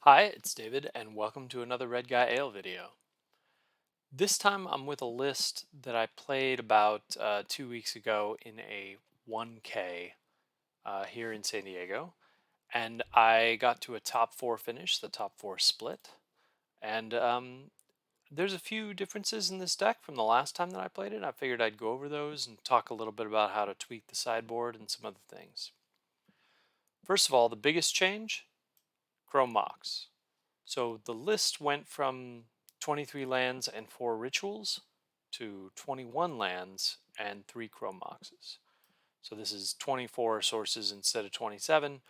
Hi, it's David, and welcome to another Redguy Ale video. This time I'm with a list that I played about 2 weeks ago in a 1K here in San Diego, and I got to a top four finish, the top four split, and there's a few differences in this deck from the last time that I played it. I figured I'd go over those and talk a little bit about how to tweak the sideboard and some other things. First of all, the biggest change, Chrome Mox. So the list went from 23 lands and 4 rituals to 21 lands and 3 Chrome Moxes. So this is 24 sources instead of 27.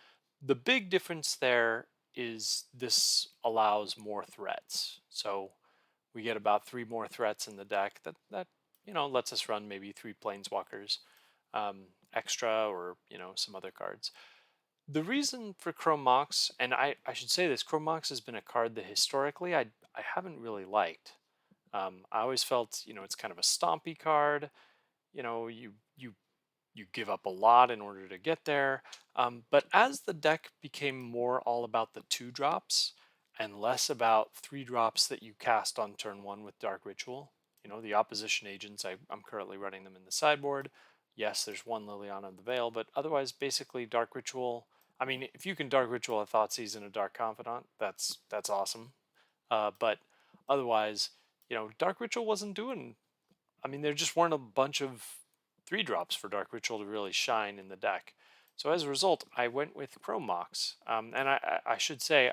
The big difference there is this allows more threats. So we get about 3 more threats in the deck that lets us run maybe 3 planeswalkers extra, or some other cards. The reason for Chrome Mox, and I should say this, Chrome Mox has been a card that historically I haven't really liked. I always felt, it's kind of a stompy card. You give up a lot in order to get there. But as the deck became more all about the 2 drops and less about 3 drops that you cast on turn 1 with Dark Ritual, the opposition agents, I'm currently running them in the sideboard. Yes, there's 1 Liliana of the Veil, but otherwise basically Dark Ritual. I mean, if you can Dark Ritual a Thoughtseize and a Dark Confidant, that's awesome. But otherwise, Dark Ritual wasn't doing. I mean, there just weren't a bunch of 3 drops for Dark Ritual to really shine in the deck. So as a result, I went with Chrome Mox. And I should say,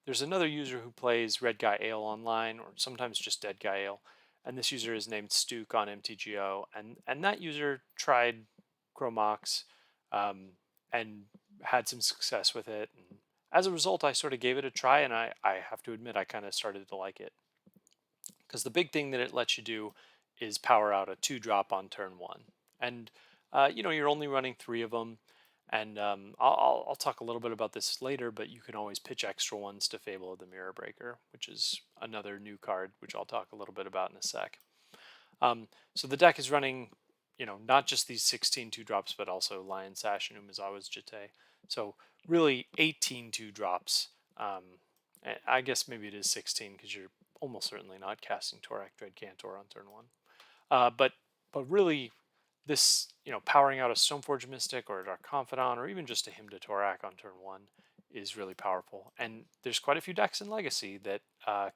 there's another user who plays Redguy Ale online, or sometimes just Deadguy Ale, and this user is named Stuke on MTGO, and that user tried Chrome Mox and had some success with it. And as a result, I sort of gave it a try, and I have to admit I kind of started to like it. Because the big thing that it lets you do is power out a 2 drop on turn 1. And, you're only running 3 of them. And I'll talk a little bit about this later, but you can always pitch extra ones to Fable of the Mirror Breaker, which is another new card, which I'll talk a little bit about in a sec. So the deck is running, not just these 16 2 drops, but also Lion Sash and Umezawa's Jitte. So really 18 2 drops. I guess maybe it is 16 because you're almost certainly not casting Tourach Dread Cantor on turn 1. But really, this, powering out a Stoneforge Mystic or a Dark Confidant or even just a Hymn to Tourach on turn 1 is really powerful. And there's quite a few decks in Legacy that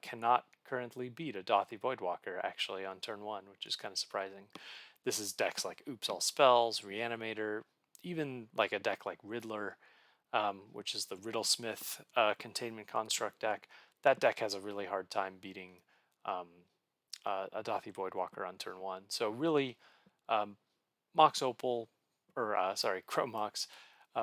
cannot currently beat a Dauthi Voidwalker actually on turn 1, which is kind of surprising. This is decks like Oops All Spells, Reanimator, even like a deck like Riddler, which is the Riddlesmith Containment Construct deck. That deck has a really hard time beating um, a Dauthi Voidwalker on turn 1. So really, Mox Opal, or Chrome Mox,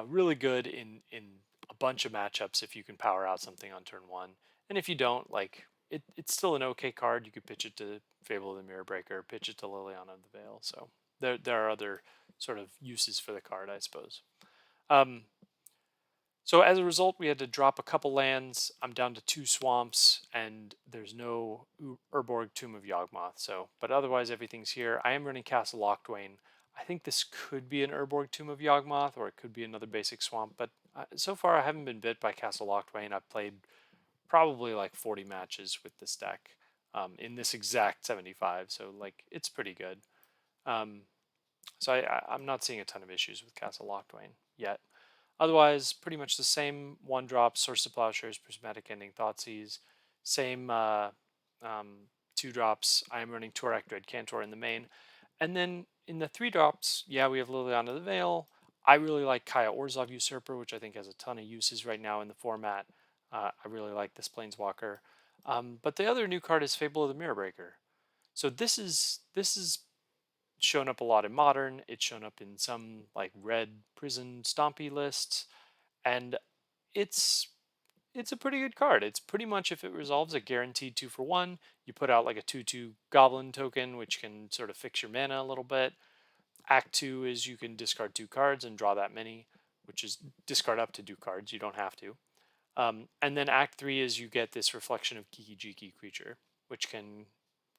really good in a bunch of matchups if you can power out something on turn 1. And if you don't, like, it's still an okay card. You could pitch it to Fable of the Mirror Breaker, pitch it to Liliana of the Veil. So there are other sort of uses for the card, I suppose. So as a result, we had to drop a couple lands. I'm down to 2 swamps, and there's no Urborg Tomb of Yawgmoth. So, but otherwise everything's here. I am running Castle Locthwain. I think this could be an Urborg Tomb of Yawgmoth, or it could be another basic swamp. But so far, I haven't been bit by Castle Locthwain. I've played probably like 40 matches with this deck in this exact 75. So like it's pretty good. So I'm not seeing a ton of issues with Castle Locthwain yet. Otherwise, pretty much the same 1 drop, Source of Plowshares, Prismatic Ending, Thoughtseize. Same 2 drops. I am running Tourach Dread Cantor in the main. And then in the 3 drops, yeah, we have Liliana of the Veil. I really like Kaya Orzhov Usurper, which I think has a ton of uses right now in the format. I really like this Planeswalker. But the other new card is Fable of the Mirror Breaker. So this is shown up a lot in Modern. It's shown up in some like red prison stompy lists, and it's a pretty good card. It's pretty much, if it resolves, a guaranteed 2-for-1. You put out like a 2/2 Goblin token, which can sort of fix your mana a little bit. Act 2 is you can discard 2 cards and draw that many, which is discard up to 2 cards. You don't have to. And then Act 3 is you get this Reflection of Kiki Jiki creature, which can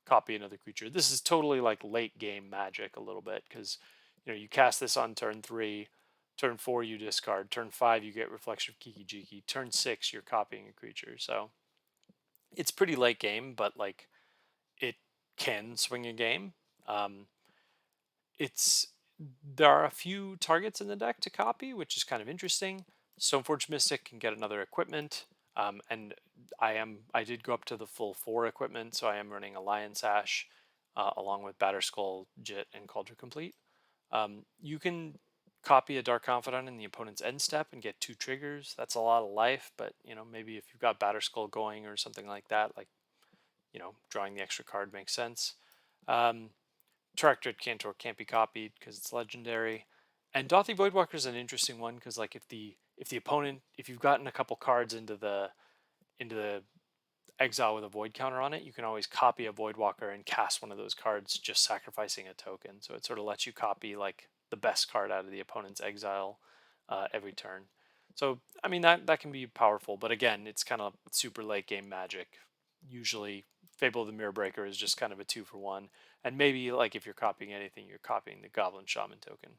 copy another creature. This is totally like late game Magic a little bit, because you cast this on turn 3. Turn 4, you discard. Turn 5, you get Reflection of Kiki Jiki. Turn 6, you're copying a creature. So it's pretty late game, but like it can swing a game. Um, it's There are a few targets in the deck to copy, which is kind of interesting. Stoneforge Mystic can get another equipment, and I did go up to the full 4 equipment, so I am running a Lion Sash along with Batterskull, Jitte, and Kaldra Compleat. You can copy a Dark Confidant in the opponent's end step and get 2 triggers. That's a lot of life, but maybe if you've got Batterskull going or something like that, like drawing the extra card makes sense. Tourach Cantor can't be copied because it's legendary. And Dauthi Voidwalker is an interesting one because like if you've gotten a couple cards into the exile with a void counter on it, you can always copy a Voidwalker and cast one of those cards, just sacrificing a token. So it sort of lets you copy like the best card out of the opponent's exile every turn. So I mean that can be powerful, but again, it's kind of super late game magic. Usually, Fable of the Mirror Breaker is just kind of a 2-for-1, and maybe like if you're copying anything, you're copying the Goblin Shaman token.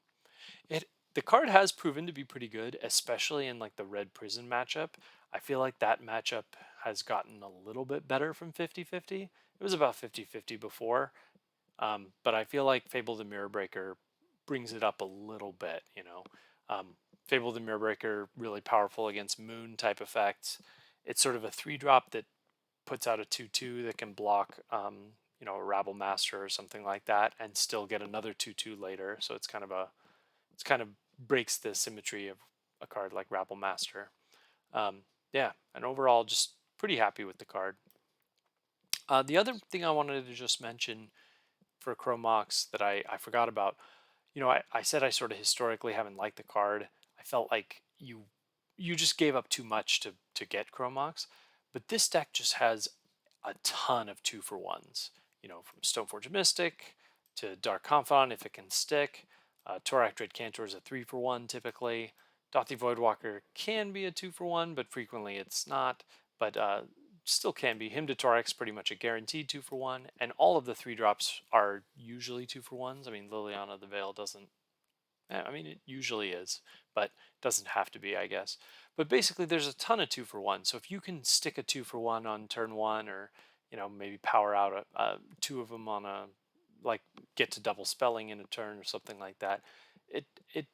The card has proven to be pretty good, especially in like the Red Prison matchup. I feel like that matchup has gotten a little bit better from 50-50. It was about 50-50 before, but I feel like Fable the Mirror Breaker brings it up a little bit. Fable the Mirror Breaker really powerful against moon type effects. It's sort of a 3-drop that puts out a 2/2 that can block a Rabble Master or something like that, and still get another 2/2 later. So it's kind of breaks the symmetry of a card like Rabble Master. Yeah, and overall, just pretty happy with the card. The other thing I wanted to just mention for Chrome Mox that I forgot about, I said I sort of historically haven't liked the card. I felt like you just gave up too much to get Chrome Mox, but this deck just has a ton of 2-for-1s. From Stoneforge Mystic to Dark Confidant if it can stick. Tourach Cantor is a 3-for-1 typically. Dauthi Voidwalker can be a 2-for-1, but frequently it's not. But still can be. Hymn to Tourach's pretty much a guaranteed 2-for-1, and all of the 3-drops are usually 2-for-1s. I mean, Liliana the Veil doesn't. I mean, it usually is, but doesn't have to be, I guess. But basically, there's a ton of 2-for-1. So if you can stick a 2-for-1 on turn 1, or maybe power out 2 of them on a like get to double spelling in a turn or something like that, it it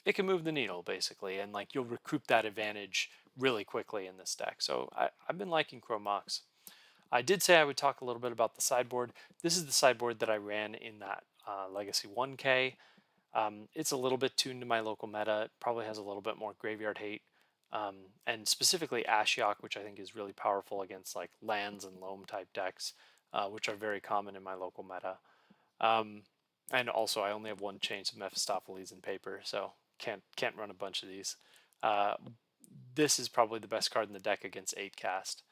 it can move the needle basically, and like you'll recoup that advantage really quickly in this deck. So I've been liking Chrome Mox. I did say I would talk a little bit about the sideboard. This is the sideboard that I ran in that Legacy 1K. It's a little bit tuned to my local meta. It probably has a little bit more graveyard hate, and specifically Ashiok, which I think is really powerful against like lands and loam type decks, which are very common in my local meta. And also, I only have one Chains of Mephistopheles in paper, so can't run a bunch of these. Uh, this is probably the best card in the deck against 8 cast.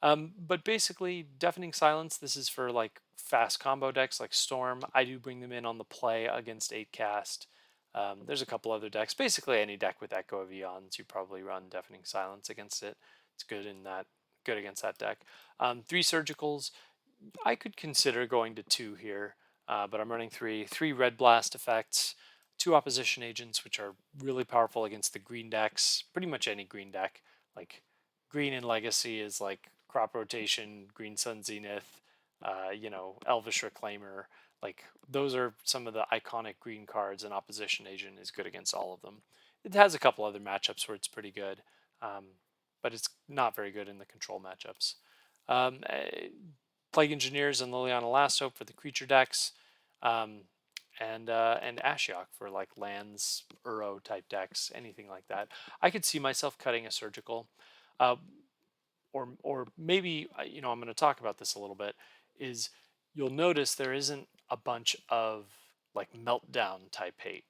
But basically, Deafening Silence, this is for like fast combo decks like Storm. I do bring them in on the play against 8 cast. There's a couple other decks. Basically, any deck with Echo of Eons, you probably run Deafening Silence against it. It's good against that deck. 3 Surgicals. I could consider going to 2 here, but I'm running 3. 3 Red Blast effects, 2 Opposition Agents, which are really powerful against the green decks. Pretty much any green deck. Like green in Legacy is like Crop Rotation, Green Sun Zenith, Elvish Reclaimer. Like those are some of the iconic green cards, and Opposition Agent is good against all of them. It has a couple other matchups where it's pretty good, but it's not very good in the control matchups. Plague Engineers and Liliana Last Hope for the creature decks, um, and Ashiok for like lands, Uro type decks, anything like that. I could see myself cutting a Surgical, uh, or maybe I'm going to talk about this a little bit. Is you'll notice there isn't a bunch of like Meltdown type hate.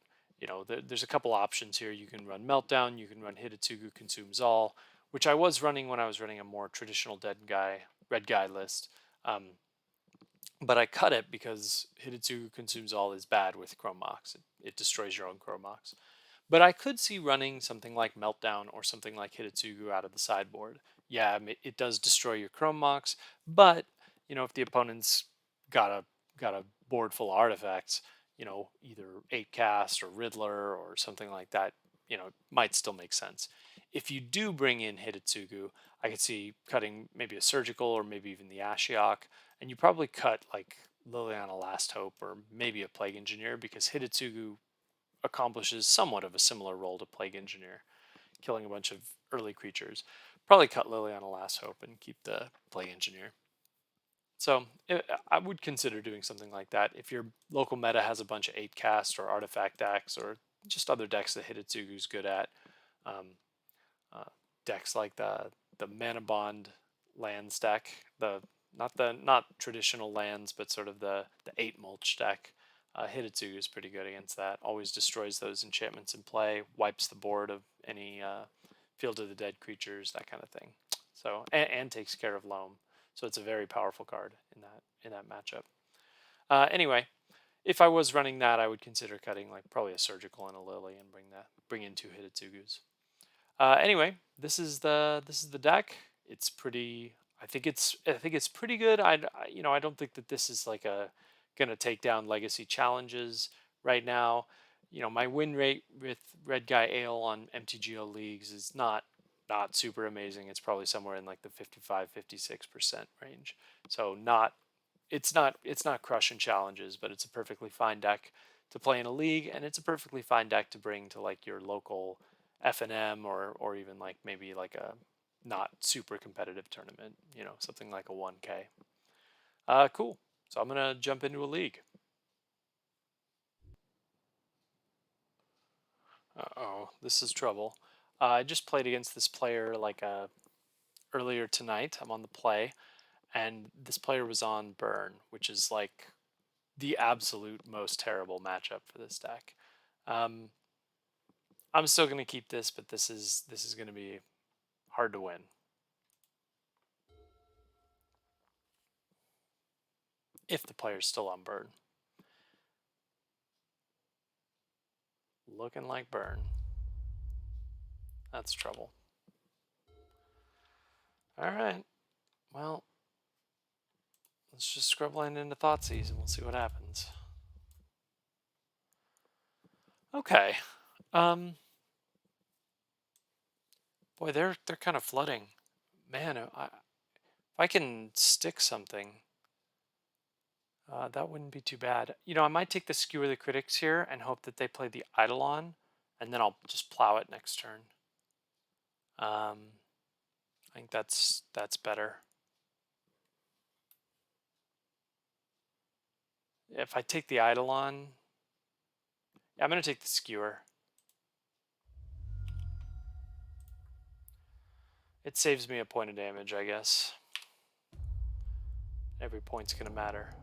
There's a couple options here. You can run Meltdown, you can run Hidetsugu Consumes All, which I was running when I was running a more traditional Redguy list. But I cut it because Hidetsugu Consumes All is bad with Chrome Mox. It destroys your own Chrome Mox. But I could see running something like Meltdown or something like Hidetsugu out of the sideboard. Yeah, it does destroy your Chrome Mox, but if the opponent's got a board full of artifacts, either 8 cast or Riddler or something like that, might still make sense. If you do bring in Hitotsugu, I could see cutting maybe a Surgical or maybe even the Ashiok, and you probably cut like Liliana Last Hope or maybe a Plague Engineer, because Hitotsugu accomplishes somewhat of a similar role to Plague Engineer, killing a bunch of early creatures. Probably cut Liliana Last Hope and keep the Plague Engineer. So I would consider doing something like that. If your local meta has a bunch of 8 cast or artifact decks or just other decks that Hitotsugu's good at, um, decks like the Mana Bond lands deck, not traditional lands, but sort of the 8 mulch deck. Hitotsugu is pretty good against that. Always destroys those enchantments in play, wipes the board of any Field of the Dead creatures, that kind of thing. So and takes care of Loam. So it's a very powerful card in that matchup. Anyway, if I was running that, I would consider cutting like probably a Surgical and a Lily and bring in 2 Hitotsugus. Anyway, this is the deck. It's pretty. I think it's pretty good. I don't think that this is like gonna take down legacy challenges right now. My win rate with Redguy Ale on MTGO leagues is not super amazing. It's probably somewhere in like the 55-56% range. So it's not crushing challenges, but it's a perfectly fine deck to play in a league, and it's a perfectly fine deck to bring to like your local FNM or even like maybe like a not super competitive tournament, something like a 1K. Cool. So I'm gonna jump into a league. Uh-oh, this is trouble. I just played against this player like earlier tonight. I'm on the play, and this player was on Burn, which is like the absolute most terrible matchup for this deck. I'm still gonna keep this, but this is gonna be hard to win. If the player's still on Burn. Looking like Burn. That's trouble. Alright. Well, let's just Scrubland into Thoughtseize and we'll see what happens. Okay. Boy, they're kind of flooding. Man, if I can stick something, that wouldn't be too bad. I might take the Skewer the Critics here and hope that they play the Eidolon, and then I'll just plow it next turn. I think that's better. If I take the Eidolon, yeah, I'm going to take the Skewer. It saves me a point of damage, I guess. Every point's going to matter.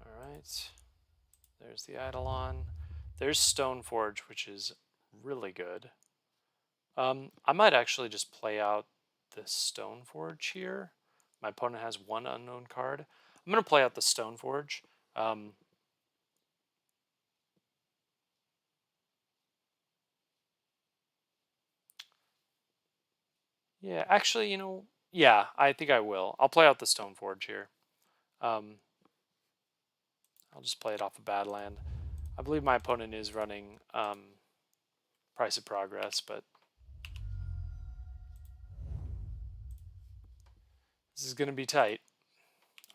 Alright. There's the Eidolon. There's Stoneforge, which is really good. I might actually just play out the Stoneforge here. My opponent has 1 unknown card. I'm going to play out the Stoneforge. Yeah, actually, yeah, I think I will. I'll play out the Stoneforge here. I'll just play it off a Badland. I believe my opponent is running Price of Progress, but this is going to be tight.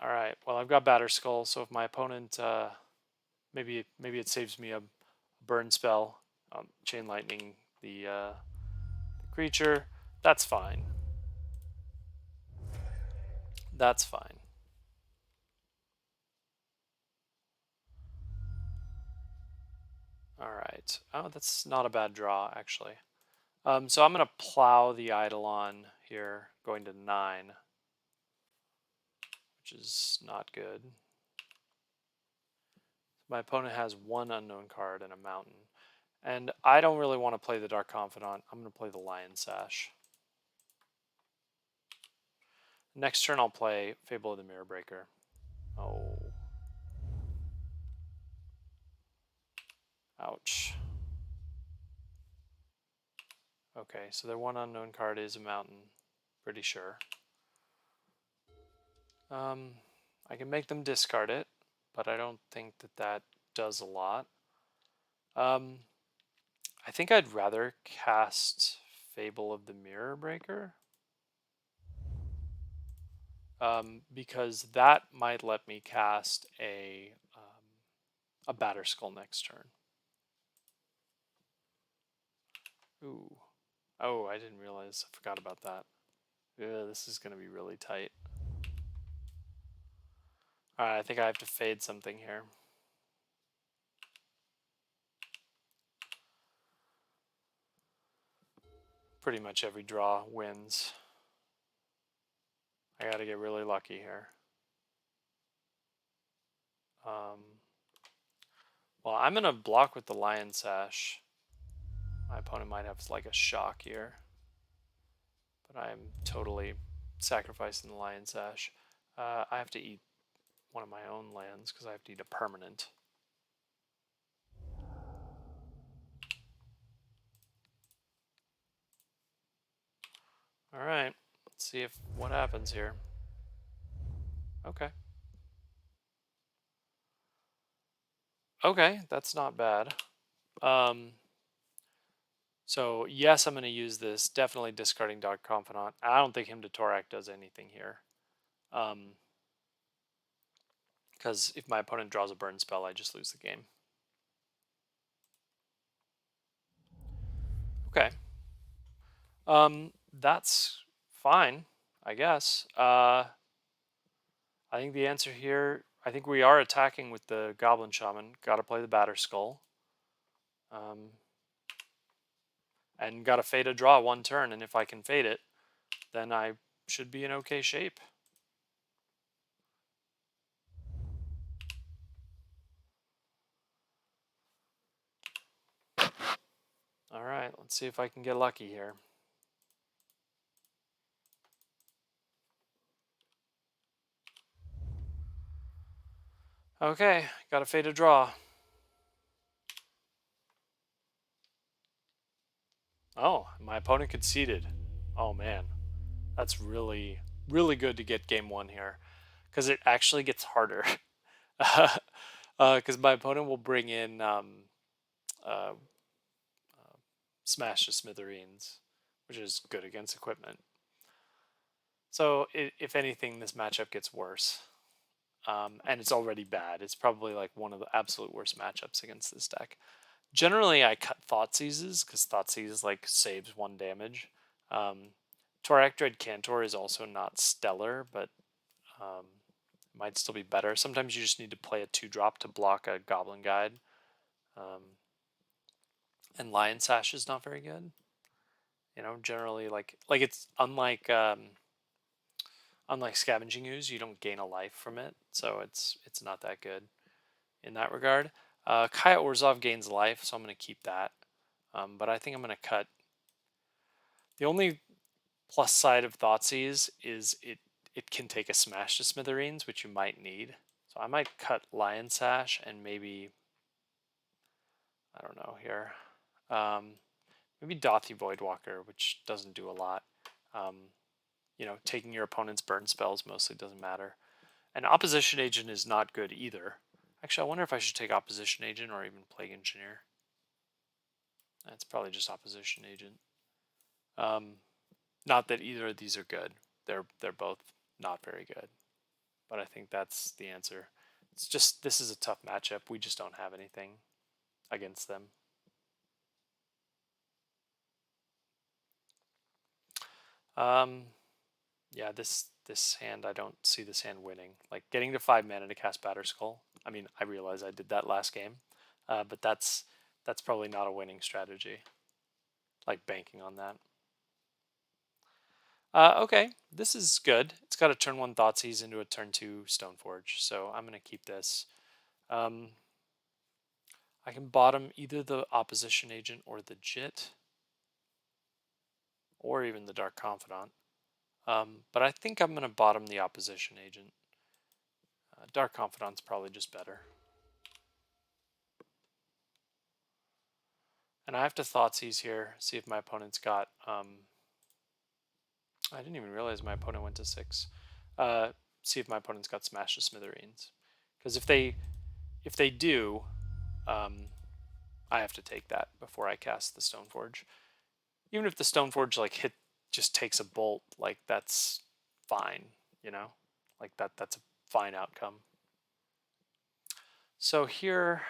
All right, well, I've got Batterskull, so if my opponent, maybe it saves me a burn spell, Chain Lightning the creature, that's fine. That's fine. All right. Oh, that's not a bad draw, actually. So I'm going to plow the Eidolon here, going to 9, which is not good. My opponent has 1 unknown card and a mountain. And I don't really want to play the Dark Confidant. I'm going to play the Lion Sash. Next turn I'll play Fable of the Mirror Breaker. Oh. Ouch. Okay, so their 1 unknown card is a mountain. Pretty sure. I can make them discard it, but I don't think that does a lot. I think I'd rather cast Fable of the Mirror Breaker. Because that might let me cast a Batterskull next turn. Ooh. Oh, I didn't realize. I forgot about that. Yeah, this is going to be really tight. Alright, I think I have to fade something here. Pretty much every draw wins. I gotta get really lucky here. Well, I'm gonna block with the Lion Sash. My opponent might have like a shock here, but I'm totally sacrificing the Lion Sash. I have to eat one of my own lands because I have to eat a permanent. All right, let's see if what happens here. Okay. Okay, that's not bad. So yes, I'm going to use this. Definitely discarding Dark Confidant. I don't think him to Tourach does anything here. Because if my opponent draws a burn spell, I just lose the game. Okay. That's fine, I guess. I think the answer here, I think we are attacking with the Goblin Shaman. Got to play the Batterskull. And got to fade a draw one turn, and if I can fade it, then I should be in okay shape. All right, let's see if I can get lucky here. Okay, got to fade a draw. Oh, my opponent conceded. Oh man, that's really, really good to get game one here, because it actually gets harder. Because my opponent will bring in Smash to Smithereens, which is good against equipment. So if anything, this matchup gets worse. And it's already bad. It's probably like one of the absolute worst matchups against this deck. Generally, I cut Thoughtseizes because Thoughtseize like saves 1 damage. Tourach Dread Cantor is also not stellar, but might still be better. Sometimes you just need to play a 2-drop to block a Goblin Guide. And Lion Sash is not very good. You know, generally like it's unlike Scavenging Ooze, you don't gain a life from it, so it's not that good in that regard. Kaya Orzhov gains life, so I'm going to keep that. But I think I'm going to cut. The only plus side of Thoughtseize is it can take a Smash to Smithereens, which you might need. So I might cut Lion Sash and maybe, I don't know here, maybe Dauthi Voidwalker, which doesn't do a lot. You know, taking your opponent's burn spells mostly doesn't matter. And Opposition Agent is not good either. Actually, I wonder if I should take Opposition Agent or even Plague Engineer. That's probably just Opposition Agent. Not that either of these are good. They're both not very good. But I think that's the answer. It's just, this is a tough matchup. We just don't have anything against them. Yeah, this hand, I don't see this hand winning. Like, getting to 5 mana to cast Batterskull. I mean, I realize I did that last game, but that's probably not a winning strategy. Like, banking on that. Okay, this is good. It's got a turn 1 Thoughtseize into a turn 2 Stoneforge, so I'm going to keep this. I can bottom either the Opposition Agent or the Jitte, or even the Dark Confidant. But I think I'm going to bottom the Opposition Agent. Dark Confidant's probably just better. And I have to Thoughtseize here, see if my opponent's got... I didn't even realize my opponent went to 6. See if my opponent's got Smash to Smithereens. Because if they do, I I have to take that before I cast the Stoneforge. Even if the Stoneforge like just takes a bolt, like that's fine, you know? Like that's a fine outcome. So here,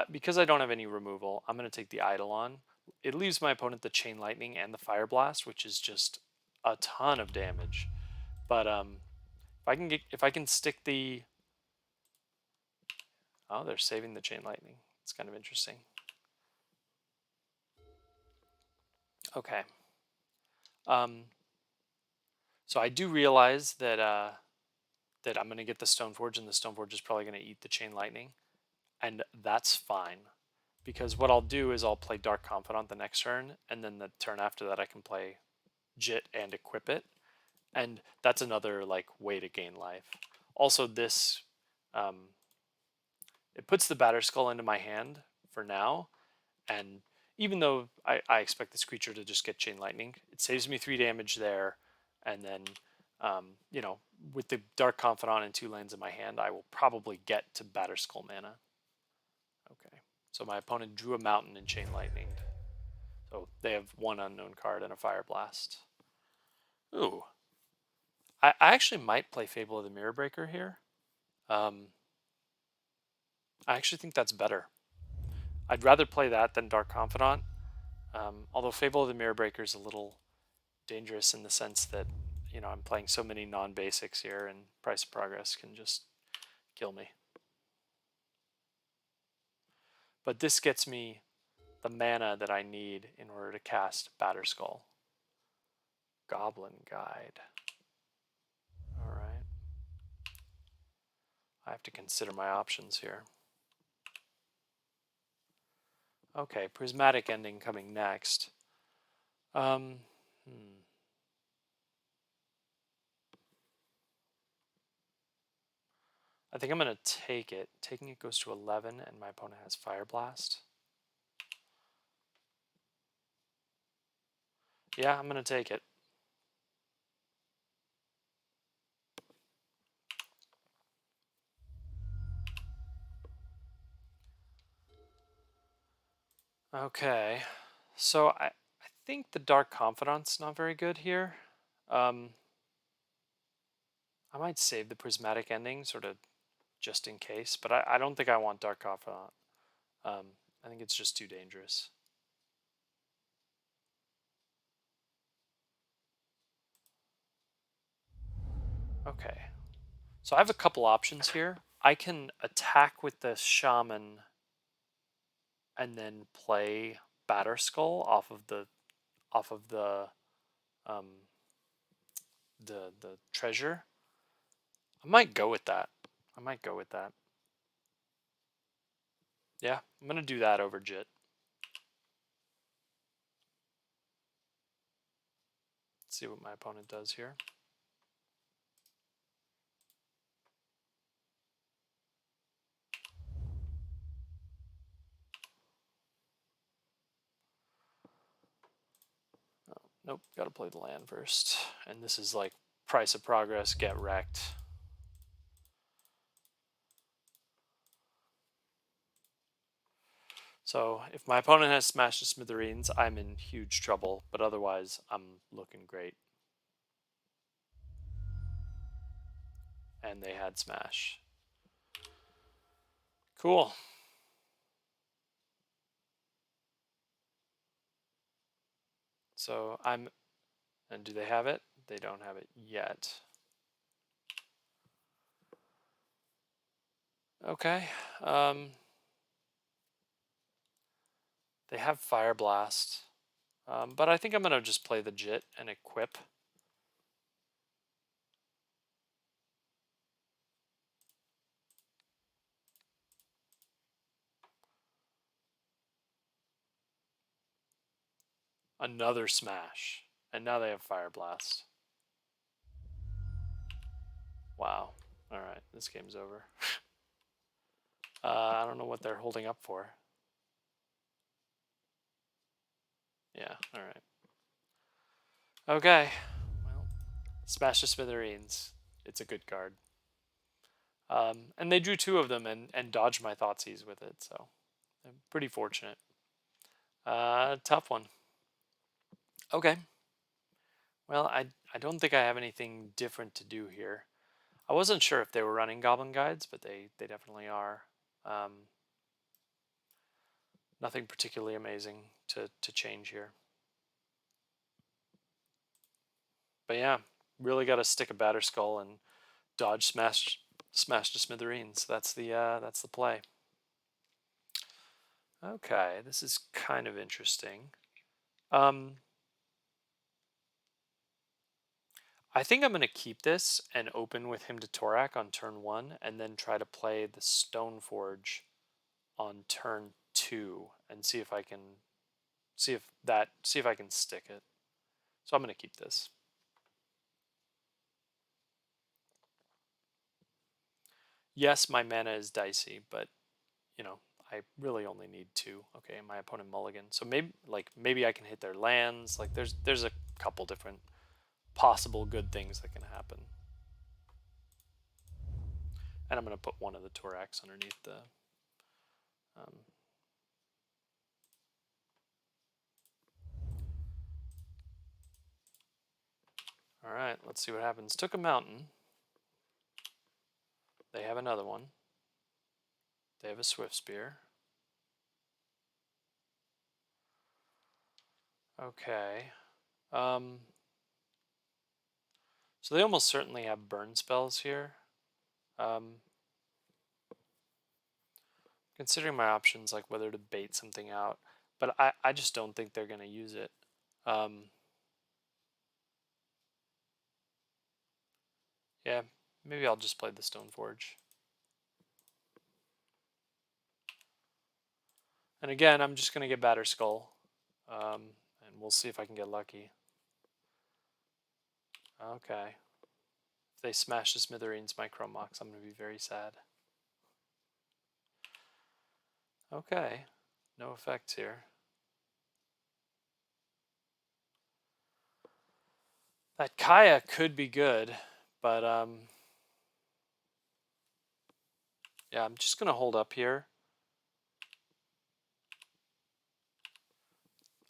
because I don't have any removal, I'm going to take the Eidolon. It leaves my opponent the Chain Lightning and the Fire Blast, which is just a ton of damage. But if I can stick the... Oh, they're saving the Chain Lightning. It's kind of interesting. Okay. So I do realize that that I'm going to get the Stoneforge, and the Stoneforge is probably going to eat the Chain Lightning, and that's fine. Because what I'll do is I'll play Dark Confidant the next turn, and then the turn after that I can play Jitte and equip it, and that's another like way to gain life. Also, this it puts the Batterskull into my hand for now, and even though I expect this creature to just get Chain Lightning, it saves me 3 damage there, and then you know, with the Dark Confidant and 2 lands in my hand, I will probably get to Batterskull mana. Okay, so my opponent drew a Mountain and Chain Lightning. So they have 1 unknown card and a Fire Blast. Ooh. I actually might play Fable of the Mirror Breaker here. I actually think that's better. I'd rather play that than Dark Confidant. Although Fable of the Mirror Breaker is a little dangerous in the sense that, you know, I'm playing so many non-basics here, and Price of Progress can just kill me. But this gets me the mana that I need in order to cast Batterskull. Goblin Guide. Alright. I have to consider my options here. Okay, Prismatic Ending coming next. I think I'm going to take it. Taking it goes to 11, and my opponent has Fire Blast. Yeah, I'm going to take it. Okay, so I think the Dark Confidant's not very good here. I might save the Prismatic Ending, sort of just in case, but I don't think I want Dark Confidant. I think it's just too dangerous. Okay, so I have a couple options here. I can attack with the Shaman and then play Batterskull off of the the treasure. I might go with that. Yeah, I'm gonna do that over Jitte. Let's see what my opponent does here. Oh, nope, gotta play the land first. And this is like Price of Progress, get wrecked. So if my opponent has Smash to Smithereens, I'm in huge trouble, but otherwise I'm looking great. And they had Smash. Cool. So and do they have it? They don't have it yet. Okay. They have Fire Blast. But I think I'm going to just play the Jitte and equip. Another Smash. And now they have Fire Blast. Wow. Alright, this game's over. I don't know what they're holding up for. Yeah, alright. Okay. Well, Smash to Smithereens. It's a good card. And they drew 2 of them and dodged my Thoughtseize with it, so I'm pretty fortunate. Tough one. Okay. Well, I don't think I have anything different to do here. I wasn't sure if they were running Goblin Guides, but they definitely are. Nothing particularly amazing to change here. But yeah, really got to stick a Batterskull and dodge smash to smithereens. That's the play. Okay, this is kind of interesting. I think I'm going to keep this and open with him to Tourach on turn 1, and then try to play the Stoneforge on turn 2 and see if I can see if I can stick it. So I'm going to keep this. Yes, my mana is dicey, but you know, I really only need 2. Okay, my opponent mulligan. So maybe I can hit their lands. Like there's a couple different possible good things that can happen. And I'm going to put one of the Tourachs underneath the all right, let's see what happens. Took a mountain. They have another one. They have a Swift Spear. Okay. So they almost certainly have burn spells here. Considering my options, like whether to bait something out, but I just don't think they're going to use it. Yeah, maybe I'll just play the Stoneforge. And again, I'm just going to get Batterskull, and we'll see if I can get lucky. Okay. If they smash the smithereens my Chrome Mox, I'm going to be very sad. Okay. No effects here. That Kaya could be good, but yeah, I'm just going to hold up here.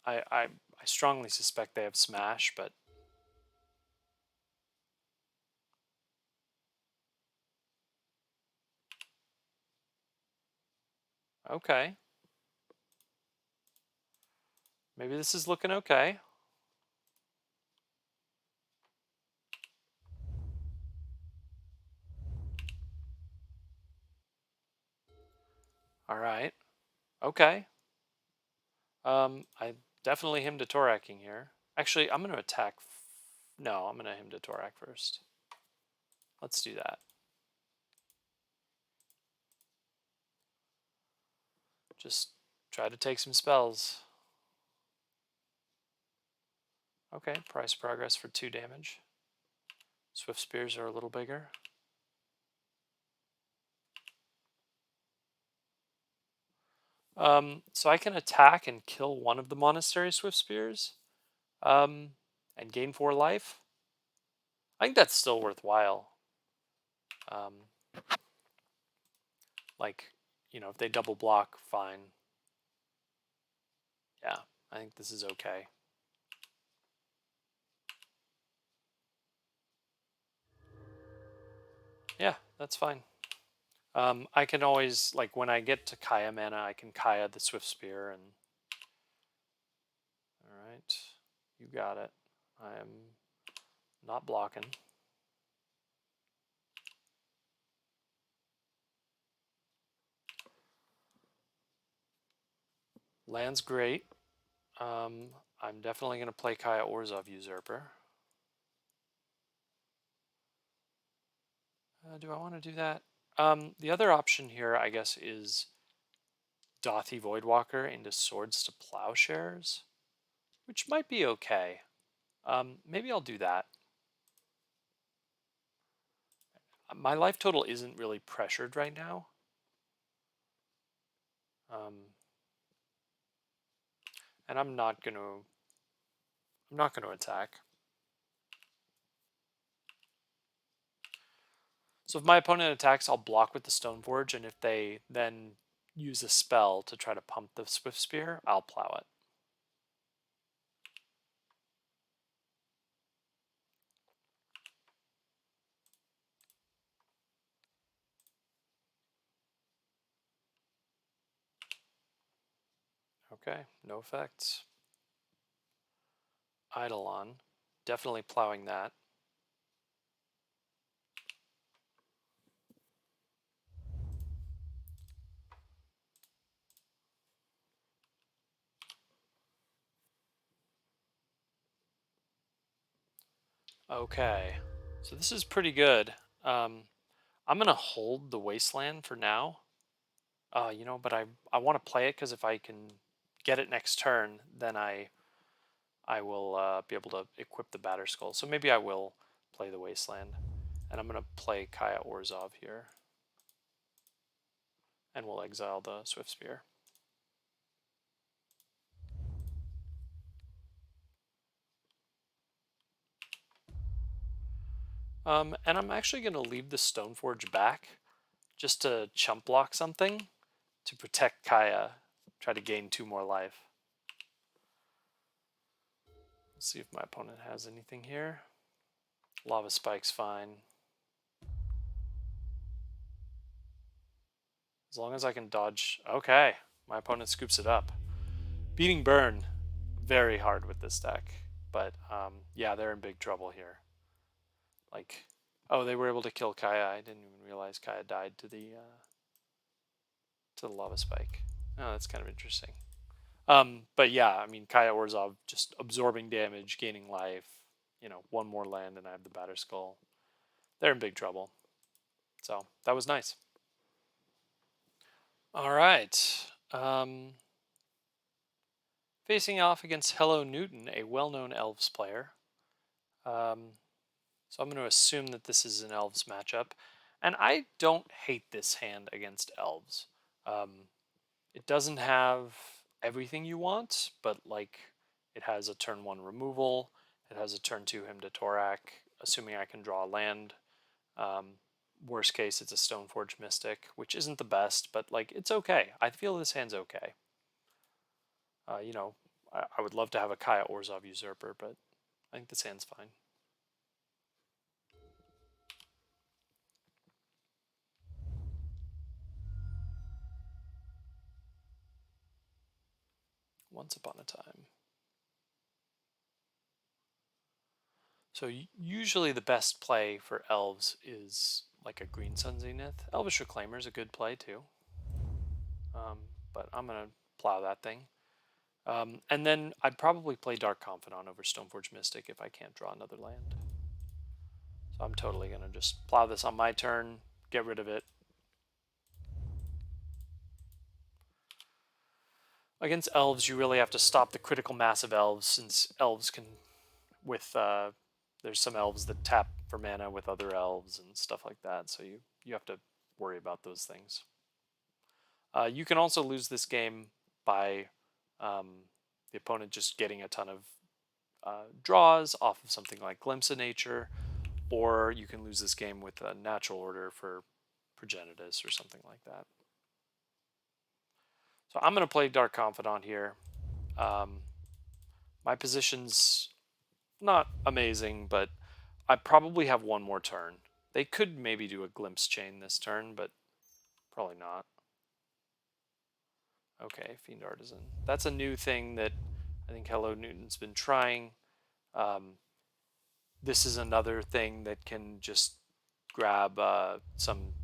I strongly suspect they have Smash, but okay. Maybe this is looking okay. All right. Okay. I definitely him to Touraching here. Actually, I'm going to attack. No, I'm going to him to Tourach first. Let's do that. Just try to take some spells. Okay, price progress for 2 damage. Swift Spears are a little bigger. So I can attack and kill one of the Monastery Swift Spears, and gain 4 life. I think that's still worthwhile. Like, you know, if they double block, fine. Yeah, I think this is okay. Yeah, that's fine. I can always, like, when I get to Kaya mana, I can Kaya the Swift Spear and... Alright, you got it. I am not blocking. Land's great. I'm definitely going to play Kaya Orzhov Usurper. Do I want to do that? The other option here, I guess, is Dauthi Voidwalker into Swords to Plowshares, which might be okay. Maybe I'll do that. My life total isn't really pressured right now. And I'm not gonna attack. So if my opponent attacks, I'll block with the Stoneforge, and if they then use a spell to try to pump the Swift Spear, I'll plow it. Okay, no effects. Eidolon, definitely plowing that. Okay, so this is pretty good. I'm gonna hold the Wasteland for now. You know, but I want to play it because if I can get it next turn, then I will be able to equip the Batterskull. So maybe I will play the Wasteland, and I'm gonna play Kaya Orzhov here, and we'll exile the Swift Spear. And I'm actually going to leave the Stoneforge back just to chump block something to protect Kaya, try to gain 2 more life. Let's see if my opponent has anything here. Lava Spike's fine. As long as I can dodge. Okay, my opponent scoops it up. Beating Burn, very hard with this deck. But yeah, they're in big trouble here. Like, oh, they were able to kill Kaya. I didn't even realize Kaya died to the Lava Spike. Oh, that's kind of interesting. But yeah, I mean, Kaya Orzhov just absorbing damage, gaining life. You know, 1 more land, and I have the Batterskull. They're in big trouble. So that was nice. All right. Facing off against Hello Newton, a well-known Elves player. So I'm going to assume that this is an Elves matchup. And I don't hate this hand against Elves. It doesn't have everything you want, but like it has a turn 1 removal. It has a turn 2 him to Tourach, assuming I can draw a land. Worst case, it's a Stoneforge Mystic, which isn't the best, but like it's okay. I feel this hand's okay. You know, I would love to have a Kaya Orzhov Usurper, but I think this hand's fine. Once upon a time. So usually the best play for Elves is like a Green Sun Zenith. Elvish Reclaimer is a good play too. But I'm going to plow that thing. And then I'd probably play Dark Confidant over Stoneforge Mystic if I can't draw another land. So I'm totally going to just plow this on my turn, get rid of it. Against Elves, you really have to stop the critical mass of Elves, since Elves can, there's some Elves that tap for mana with other Elves and stuff like that, so you have to worry about those things. You can also lose this game by the opponent just getting a ton of draws off of something like Glimpse of Nature, or you can lose this game with a natural order for Progenitus or something like that. So I'm going to play Dark Confidant here. My position's not amazing, but I probably have 1 more turn. They could maybe do a Glimpse Chain this turn, but probably not. Okay, Fiend Artisan. That's a new thing that I think Hello Newton's been trying. This is another thing that can just grab some...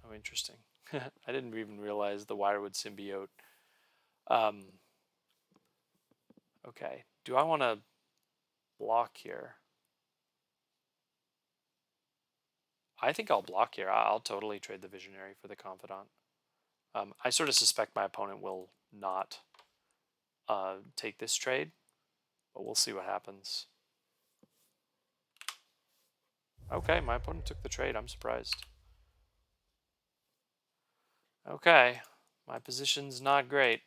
Oh, interesting. I didn't even realize the Wirewood Symbiote. Okay, do I want to block here? I think I'll block here. I'll totally trade the Visionary for the Confidant. I sort of suspect my opponent will not take this trade, but we'll see what happens. Okay, my opponent took the trade. I'm surprised. Okay, my position's not great.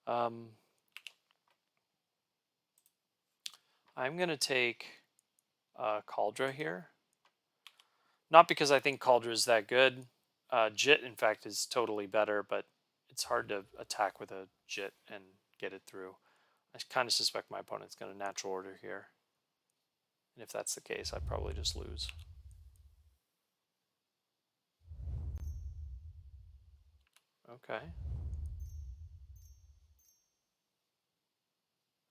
I'm going to take Kaldra here. Not because I think Kaldra is that good. Jitte, in fact, is totally better, but it's hard to attack with a Jitte and get it through. I kind of suspect my opponent's going to natural order here. And if that's the case, I'd probably just lose. Okay.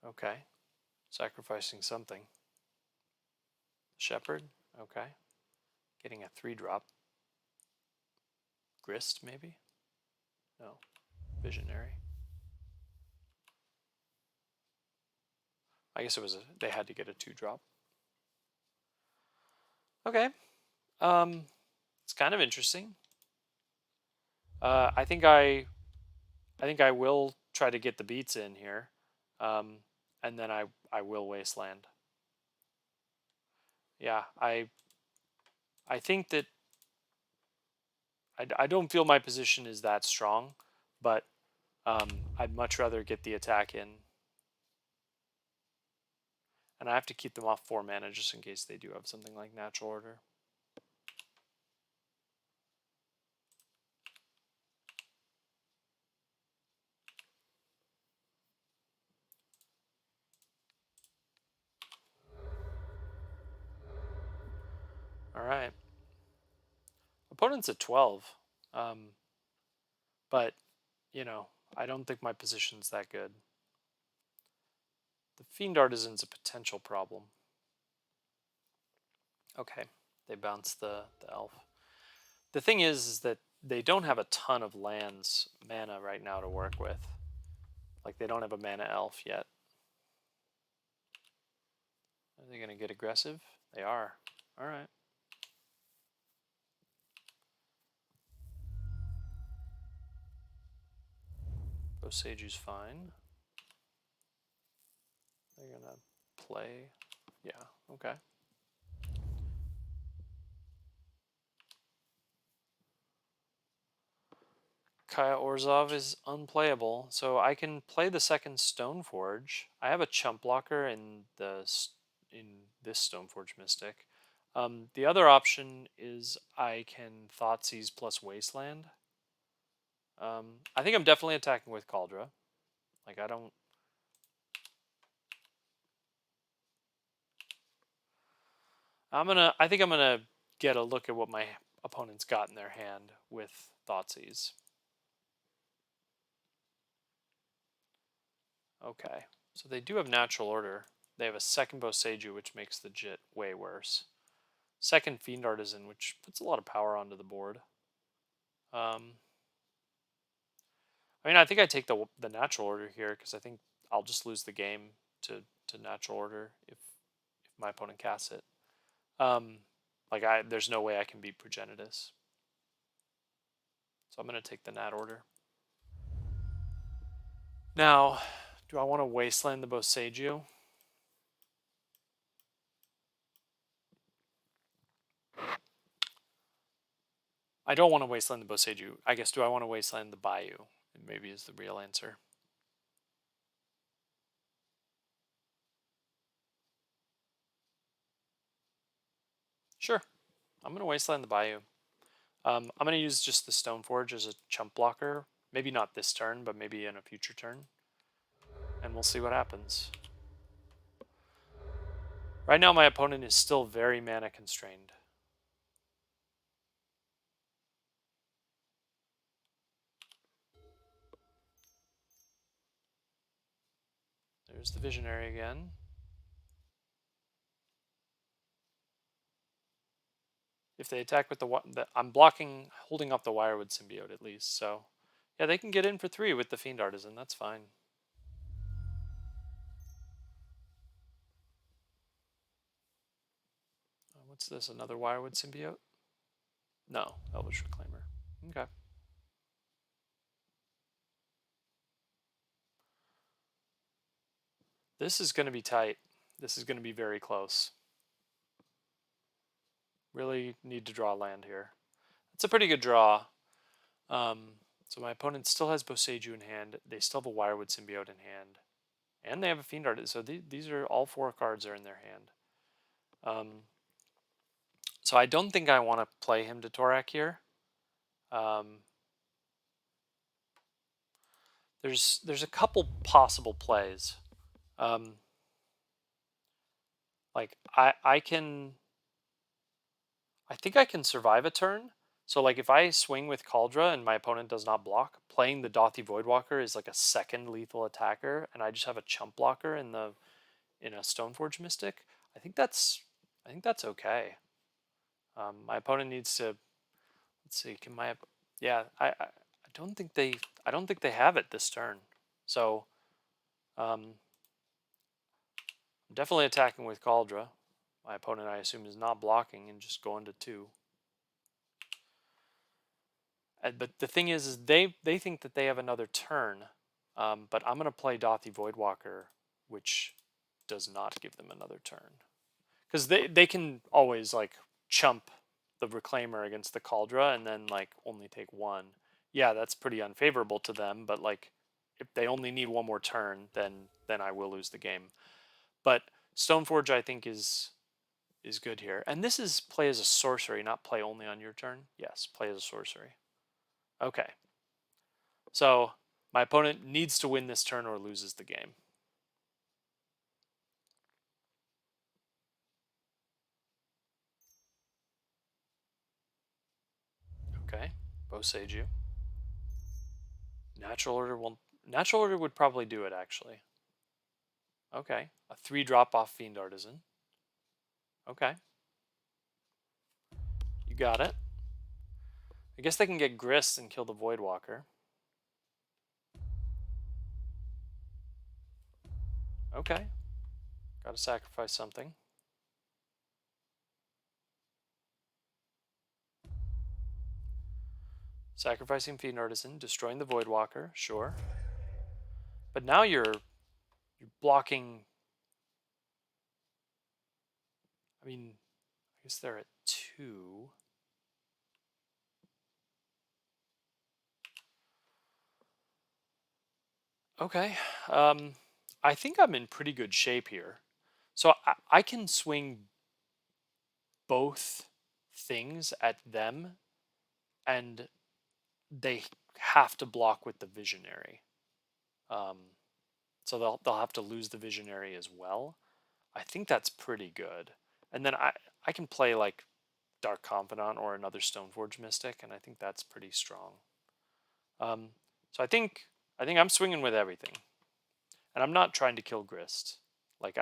Okay. Sacrificing something. Shepherd. Okay. Getting a 3-drop. Grist, maybe? No. Visionary. I guess it was they had to get a 2-drop. Okay. It's kind of interesting. I think I will try to get the beats in here, and then I will Wasteland. Yeah, I think that I don't feel my position is that strong, but I'd much rather get the attack in, and I have to keep them off 4 mana just in case they do have something like Natural Order. All right. Opponent's at 12. But, you know, I don't think my position's that good. The Fiend Artisan's a potential problem. Okay, they bounce the elf. The thing is that they don't have a ton of lands mana right now to work with. Like, they don't have a mana elf yet. Are they going to get aggressive? They are. All right. Boseju's fine. They're going to play. Yeah, okay. Kaya Orzhov is unplayable, so I can play the second Stoneforge. I have a chump blocker in this Stoneforge Mystic. The other option is I can Thoughtseize plus Wasteland. I think I'm definitely attacking with Kaldra. Like, I don't... I think I'm gonna get a look at what my opponent's got in their hand with Thoughtseize. Okay, so they do have Natural Order. They have a second Boseju, which makes the Jitte way worse. Second Fiend Artisan, which puts a lot of power onto the board. I mean, I think I take the Natural Order here because I think I'll just lose the game to Natural Order if my opponent casts it. Like, there's no way I can beat Progenitus. So I'm going to take the Nat Order. Now, do I want to Wasteland the Boseju? I don't want to Wasteland the Boseju. I guess, do I want to Wasteland the Bayou? Maybe is the real answer. Sure. I'm going to Wasteland the Bayou. I'm going to use just the Stoneforge as a chump blocker. Maybe not this turn, but maybe in a future turn. And we'll see what happens. Right now, my opponent is still very mana constrained. There's the Visionary again. If they attack with I'm blocking, holding up the Wirewood Symbiote at least. So, yeah, they can get in for 3 with the Fiend Artisan. That's fine. What's this? Another Wirewood Symbiote? No, Elvish Reclaimer. Okay. This is going to be tight. This is going to be very close. Really need to draw land here. It's a pretty good draw. So my opponent still has Boseju in hand. They still have a Wirewood Symbiote in hand. And they have a Fiend Artisan. So these are all 4 cards are in their hand. So I don't think I want to play him to Tourach here. There's a couple possible plays. Like I think I can survive a turn, So like if I swing with Kaldra and my opponent does not block, playing the Dauthi Voidwalker is like a second lethal attacker, and I just have a chump blocker in a Stoneforge Mystic. I think that's okay. My opponent needs to, let's see, can my, yeah, I don't think they have it this turn. So I'm definitely attacking with Kaldra. My opponent, I assume, is not blocking and just going to 2. But the thing is they think that they have another turn, but I'm going to play Dauthi Voidwalker, which does not give them another turn. Because they can always like chump the Reclaimer against the Kaldra and then like only take 1. Yeah, that's pretty unfavorable to them, but like if they only need 1 more turn, then I will lose the game. But Stoneforge, I think, is good here. And this is play as a sorcery, not play only on your turn. Yes, play as a sorcery. Okay. So my opponent needs to win this turn or loses the game. Okay, Boseiju. Natural order would probably do it, actually. Okay, a 3-drop off Fiend Artisan. Okay. You got it. I guess they can get Grist and kill the Voidwalker. Okay. Gotta sacrifice something. Sacrificing Fiend Artisan, destroying the Voidwalker, sure. But now you're blocking. I mean, I guess they're at 2. Okay. I think I'm in pretty good shape here. So I can swing both things at them, and they have to block with the Visionary. So they'll have to lose the Visionary as well. I think that's pretty good. And then I can play like Dark Confidant or another Stoneforge Mystic, and I think that's pretty strong. So I think I'm swinging with everything, and I'm not trying to kill Grist. Like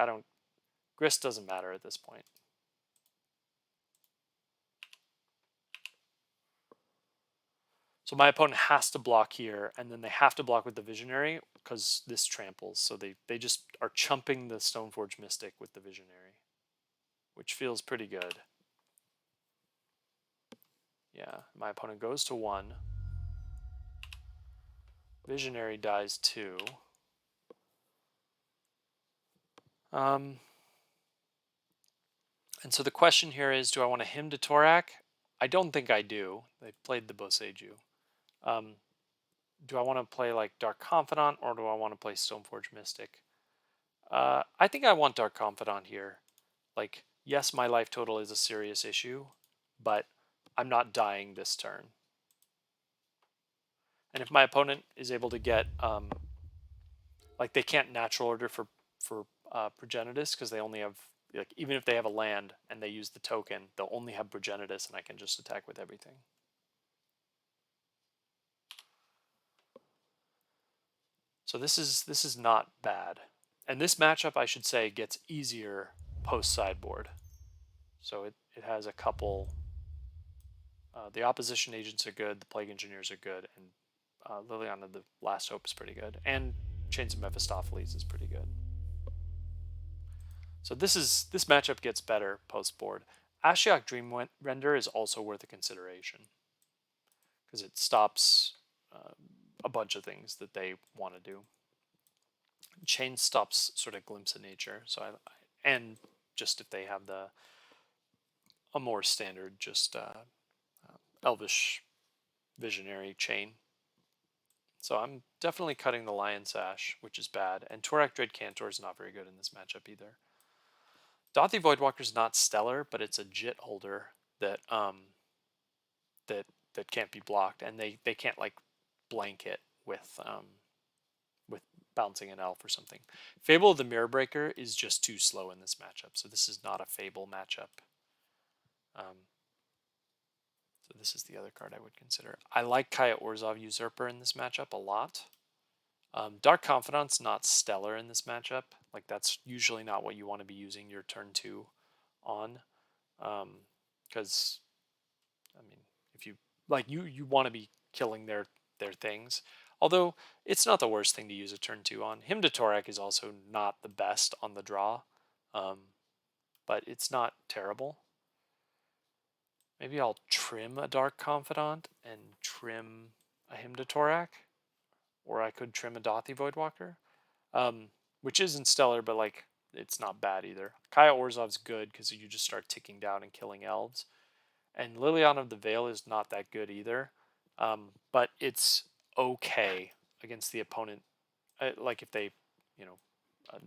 Grist doesn't matter at this point. So my opponent has to block here, and then they have to block with the Visionary because this tramples. So they just are chumping the Stoneforge Mystic with the Visionary, which feels pretty good. Yeah, my opponent goes to 1. Visionary dies 2. And so the question here is, do I want to hymn to Tourach? I don't think I do. They played the Boseiju. Do I want to play like Dark Confidant, or do I want to play Stoneforge Mystic? I think I want Dark Confidant here. Like, yes, my life total is a serious issue, but I'm not dying this turn. And if my opponent is able to get, like, they can't natural order for Progenitus because they only have, like, even if they have a land and they use the token, they'll only have Progenitus, and I can just attack with everything. So this is not bad. And this matchup, I should say, gets easier post-sideboard. So it has a couple... the opposition agents are good, the Plague Engineers are good, and Liliana the Last Hope is pretty good, and Chains of Mephistopheles is pretty good. So this matchup gets better post-board. Ashiok Dreamrender is also worth a consideration because it stops a bunch of things that they want to do. Chain stops sort of Glimpse of Nature, so and just if they have a more standard just Elvish Visionary chain. So I'm definitely cutting the Lion Sash, which is bad, and Tourach Dread Cantor is not very good in this matchup either. Dauthi Voidwalker is not stellar, but it's a Jitte holder that that can't be blocked, and they can't like blanket with bouncing an elf or something. Fable of the Mirror Breaker is just too slow in this matchup, so this is not a Fable matchup. So this is the other card I would consider. I like Kaya Orzhov Usurper in this matchup a lot. Dark Confidant's not stellar in this matchup. Like, that's usually not what you want to be using your turn 2 on. Because, I mean, if you, like, you want to be killing their things. Although, it's not the worst thing to use a turn 2 on. Hymn to Tourach is also not the best on the draw. But it's not terrible. Maybe I'll trim a Dark Confidant and trim a Hymn to Tourach. Or I could trim a Dauthi Voidwalker. Which isn't stellar, but like it's not bad either. Kaya Orzhov's good because you just start ticking down and killing elves. And Liliana of the Veil is not that good either. But it's okay against the opponent. Like if they, you know,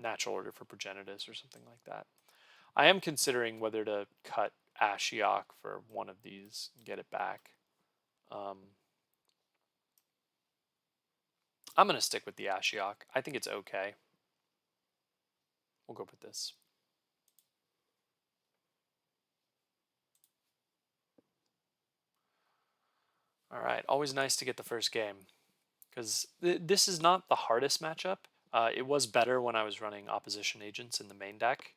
natural order for Progenitus or something like that. I am considering whether to cut Ashiok for one of these and get it back. I'm going to stick with the Ashiok. I think it's okay. We'll go with this. All right, always nice to get the first game. Because this is not the hardest matchup. It was better when I was running opposition agents in the main deck.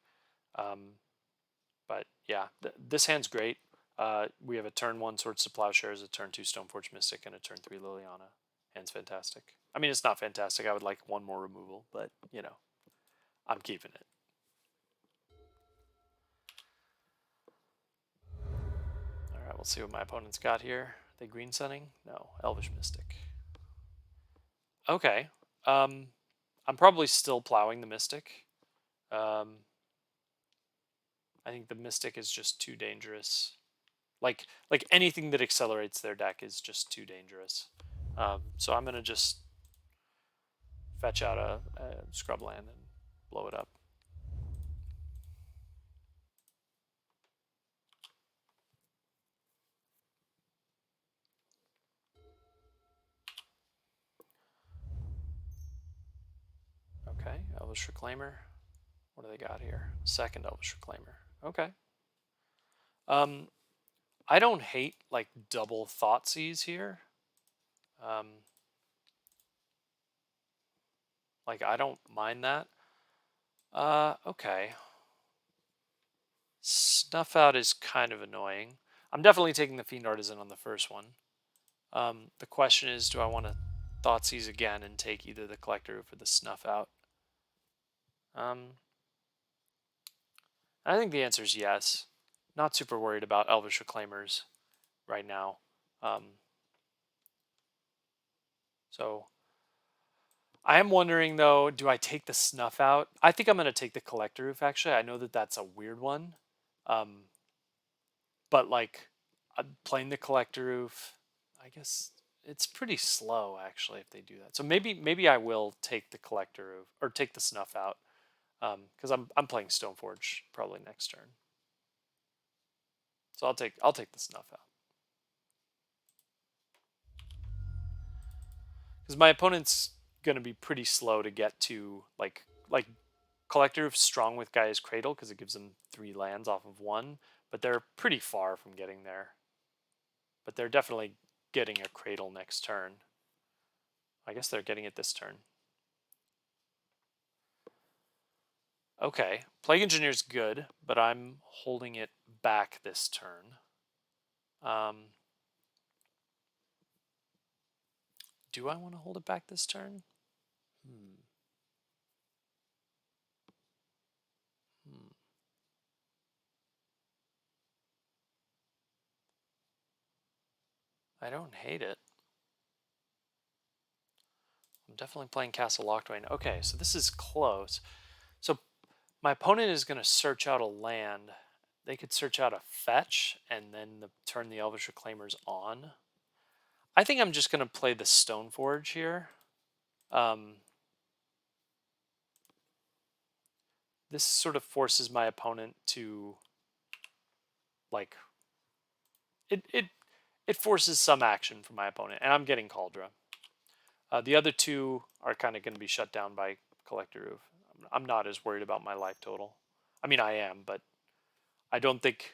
But yeah, this hand's great. We have a turn 1 Swords to Plowshares, a turn 2 Stoneforge Mystic, and a turn 3 Liliana. Hand's fantastic. I mean, it's not fantastic. I would like one more removal, but, you know, I'm keeping it. All right, we'll see what my opponent's got here. They green sunning? No, Elvish Mystic. Okay. I'm probably still plowing the Mystic. I think the Mystic is just too dangerous. Like anything that accelerates their deck is just too dangerous. So I'm gonna just fetch out a Scrubland and blow it up. Okay, Elvish Reclaimer. What do they got here? Second Elvish Reclaimer. Okay. I don't hate like double Thoughtseize here. Like I don't mind that. Okay. Snuff Out is kind of annoying. I'm definitely taking the Fiend Artisan on the first one. The question is, do I want to Thoughtseize again and take either the Collector Roof or the Snuff Out? I think the answer is yes. Not super worried about Elvish Reclaimers right now. So I am wondering though, do I take the Snuff Out? I think I'm going to take the Collector Roof actually. I know that that's a weird one. But like playing the Collector Roof, I guess it's pretty slow actually if they do that. So maybe I will take the Collector Roof or take the Snuff Out because I'm playing Stoneforge probably next turn. So I'll take the Snuff Out. Because my opponent's gonna be pretty slow to get to like Collector Roof's strong with Gaia's Cradle because it gives them 3 lands off of 1, but they're pretty far from getting there. But they're definitely getting a Cradle next turn. I guess they're getting it this turn. Okay, Plague Engineer's good, but I'm holding it back this turn. Do I want to hold it back this turn? I don't hate it. I'm definitely playing Castle Locthwain. Okay, so this is close. So my opponent is going to search out a land. They could search out a fetch and then turn the Elvish Reclaimers on. I think I'm just going to play the Stoneforge here. This sort of forces my opponent to, like, it forces some action from my opponent, and I'm getting Kaldra. The other two are kind of going to be shut down by Collector Roof. I'm not as worried about my life total. I mean, I am, but I don't think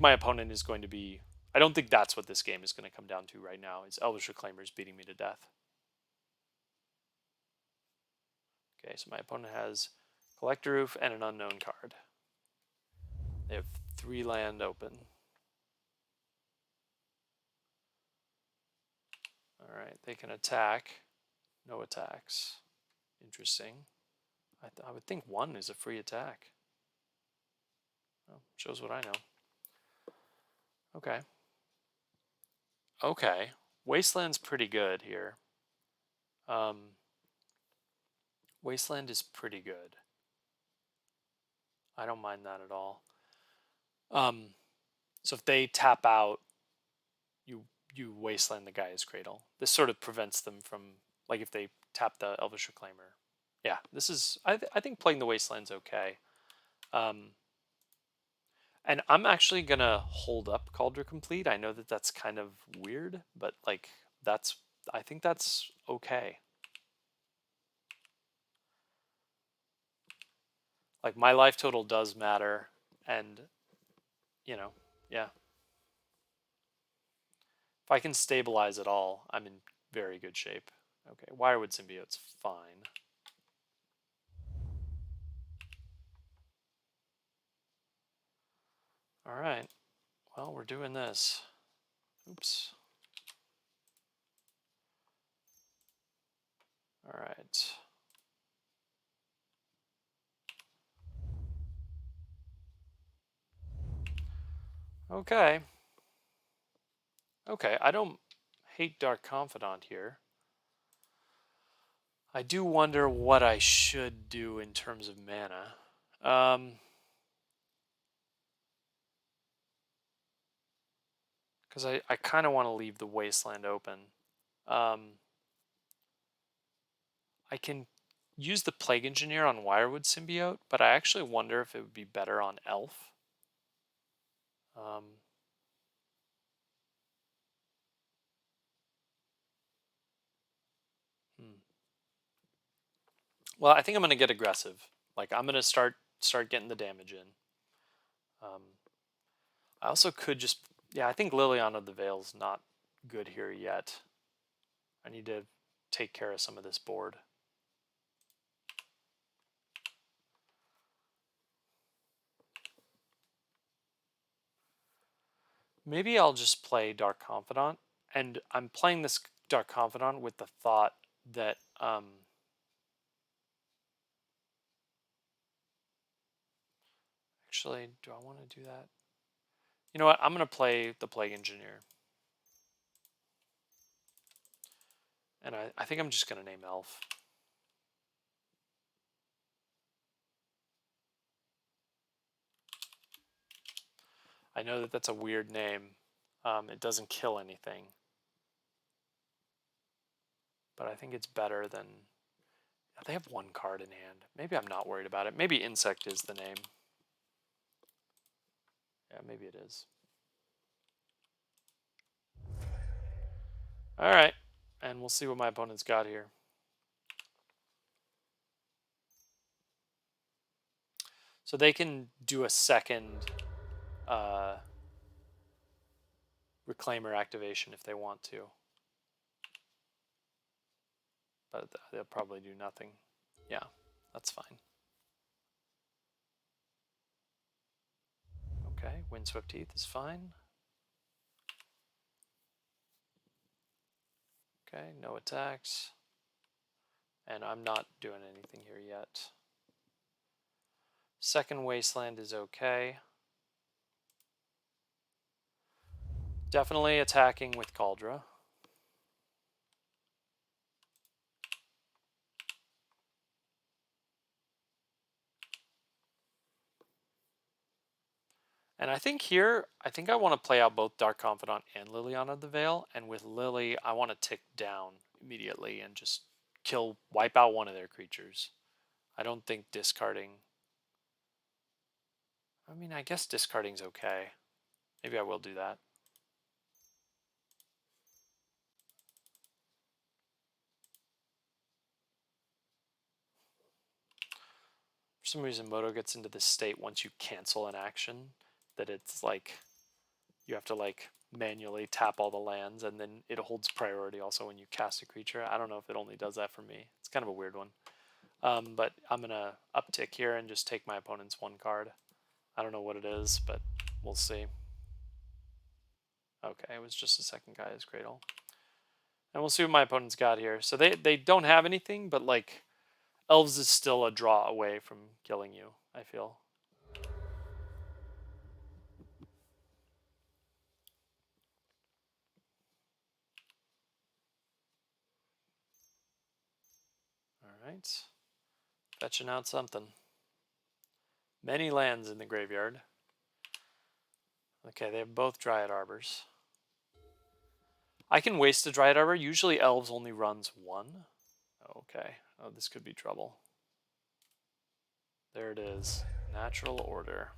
my opponent is going to be. I don't think that's what this game is going to come down to right now, is Elvish Reclaimers beating me to death. Okay, so my opponent has Collector Roof and an unknown card. They have 3 land open. Alright, they can attack. No attacks. Interesting. I would think 1 is a free attack. Well, shows what I know. Okay. Okay. Wasteland's pretty good here. Wasteland is pretty good. I don't mind that at all. So if they tap out, you Wasteland the Gaia's Cradle. This sort of prevents them from, like, if they tap the Elvish Reclaimer. Yeah, this is, I think playing the Wasteland's okay. And I'm actually going to hold up Kaldra Compleat. I know that that's kind of weird, but like I think that's okay. Like, my life total does matter, and you know, yeah. If I can stabilize it all, I'm in very good shape. Okay, Wirewood Symbiote's fine. All right. Well, we're doing this. Oops. All right. Okay. Okay, I don't hate Dark Confidant here. I do wonder what I should do in terms of mana. Because I kind of want to leave the Wasteland open. I can use the Plague Engineer on Wirewood Symbiote, but I actually wonder if it would be better on Elf. Well, I think I'm going to get aggressive. Like, I'm going to start getting the damage in. I also could just, yeah, I think Liliana of the Veil's not good here yet. I need to take care of some of this board. Maybe I'll just play Dark Confidant, and I'm playing this Dark Confidant with the thought that actually, do I want to do that? You know what? I'm going to play the Plague Engineer. And I think I'm just going to name Elf. I know that that's a weird name. It doesn't kill anything. But I think it's better than... They have 1 card in hand. Maybe I'm not worried about it. Maybe Insect is the name. Yeah, maybe it is. All right. And we'll see what my opponent's got here. So they can do a second Reclaimer activation if they want to. But they'll probably do nothing. Yeah, that's fine. Okay, Windswept Heath is fine. Okay, no attacks. And I'm not doing anything here yet. Second Wasteland is okay. Definitely attacking with Kaldra. And I think here, I want to play out both Dark Confidant and Liliana of the Veil. And with Lily, I want to tick down immediately and just wipe out one of their creatures. I don't think discarding... I mean, I guess discarding's okay. Maybe I will do that. For some reason, Moto gets into this state once you cancel an action that it's like you have to like manually tap all the lands, and then it holds priority also when you cast a creature. I don't know if it only does that for me. It's kind of a weird one. But I'm going to uptick here and just take my opponent's 1 card. I don't know what it is, but we'll see. Okay, it was just a second Gaia's Cradle. And we'll see what my opponent's got here. So they don't have anything, but like Elves is still a draw away from killing you, I feel. Alright. Fetching out something. Many lands in the graveyard. Okay, they have both Dryad Arbors. I can waste a Dryad Arbor. Usually Elves only runs 1. Okay. Oh, this could be trouble. There it is. Natural Order.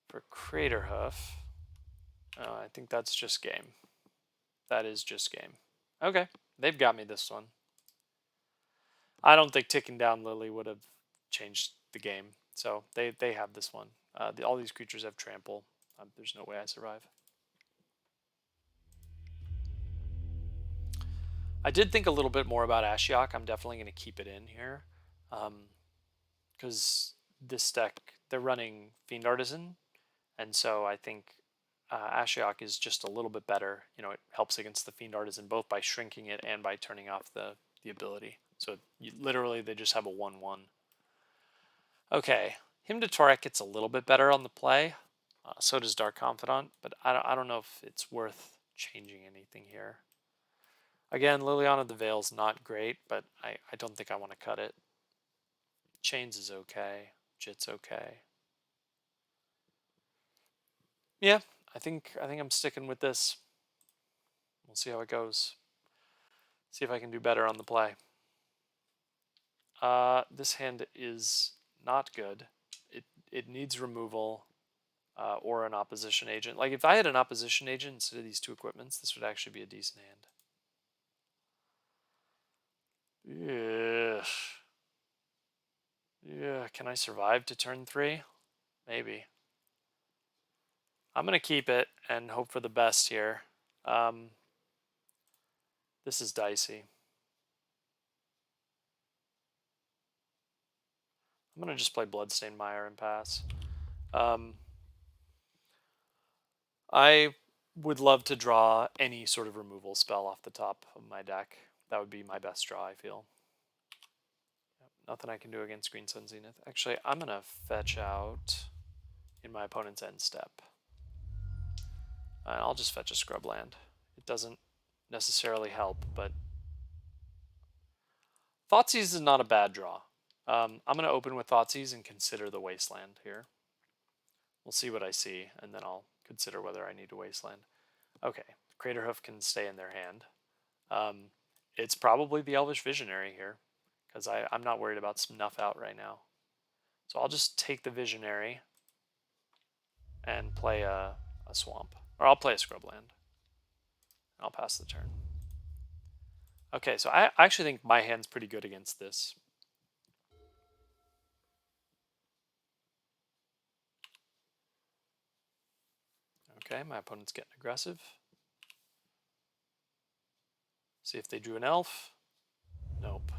For Craterhoof. Oh, I think that's just game. That is just game. Okay. They've got me this one. I don't think ticking down Lily would have changed the game. So they have this one. All these creatures have trample. There's no way I survive. I did think a little bit more about Ashiok. I'm definitely going to keep it in here. Because this deck, they're running Fiend Artisan. And so I think Ashiok is just a little bit better. You know, it helps against the Fiend Artisan both by shrinking it and by turning off the ability. So literally they just have a 1-1. Okay, Hymn to Tourach gets a little bit better on the play. So does Dark Confidant, but I don't know if it's worth changing anything here. Again, Liliana of the Veil's not great, but I don't think I want to cut it. Chains is okay. Jitte's okay. Yeah, I think I'm sticking with this. We'll see how it goes. See if I can do better on the play. This hand is not good. It needs removal or an opposition agent. Like if I had an opposition agent instead of these 2 equipments, this would actually be a decent hand. Yeah, can I survive to turn 3? Maybe. I'm going to keep it and hope for the best here. This is dicey. I'm going to just play Bloodstained Mire and pass. I would love to draw any sort of removal spell off the top of my deck. That would be my best draw, I feel. Nothing I can do against Green Sun Zenith. Actually, I'm going to fetch out in my opponent's end step. I'll just fetch a Scrubland. It doesn't necessarily help, but Thoughtseize is not a bad draw. I'm going to open with Thoughtseize and consider the Wasteland here. We'll see what I see, and then I'll consider whether I need a Wasteland. Okay, Craterhoof can stay in their hand. It's probably the Elvish Visionary here, because I'm not worried about Snuff Out right now. So I'll just take the Visionary and play a Swamp. Or I'll play a Scrubland. I'll pass the turn. Okay, so I actually think my hand's pretty good against this. Okay, my opponent's getting aggressive. See if they drew an elf. Nope.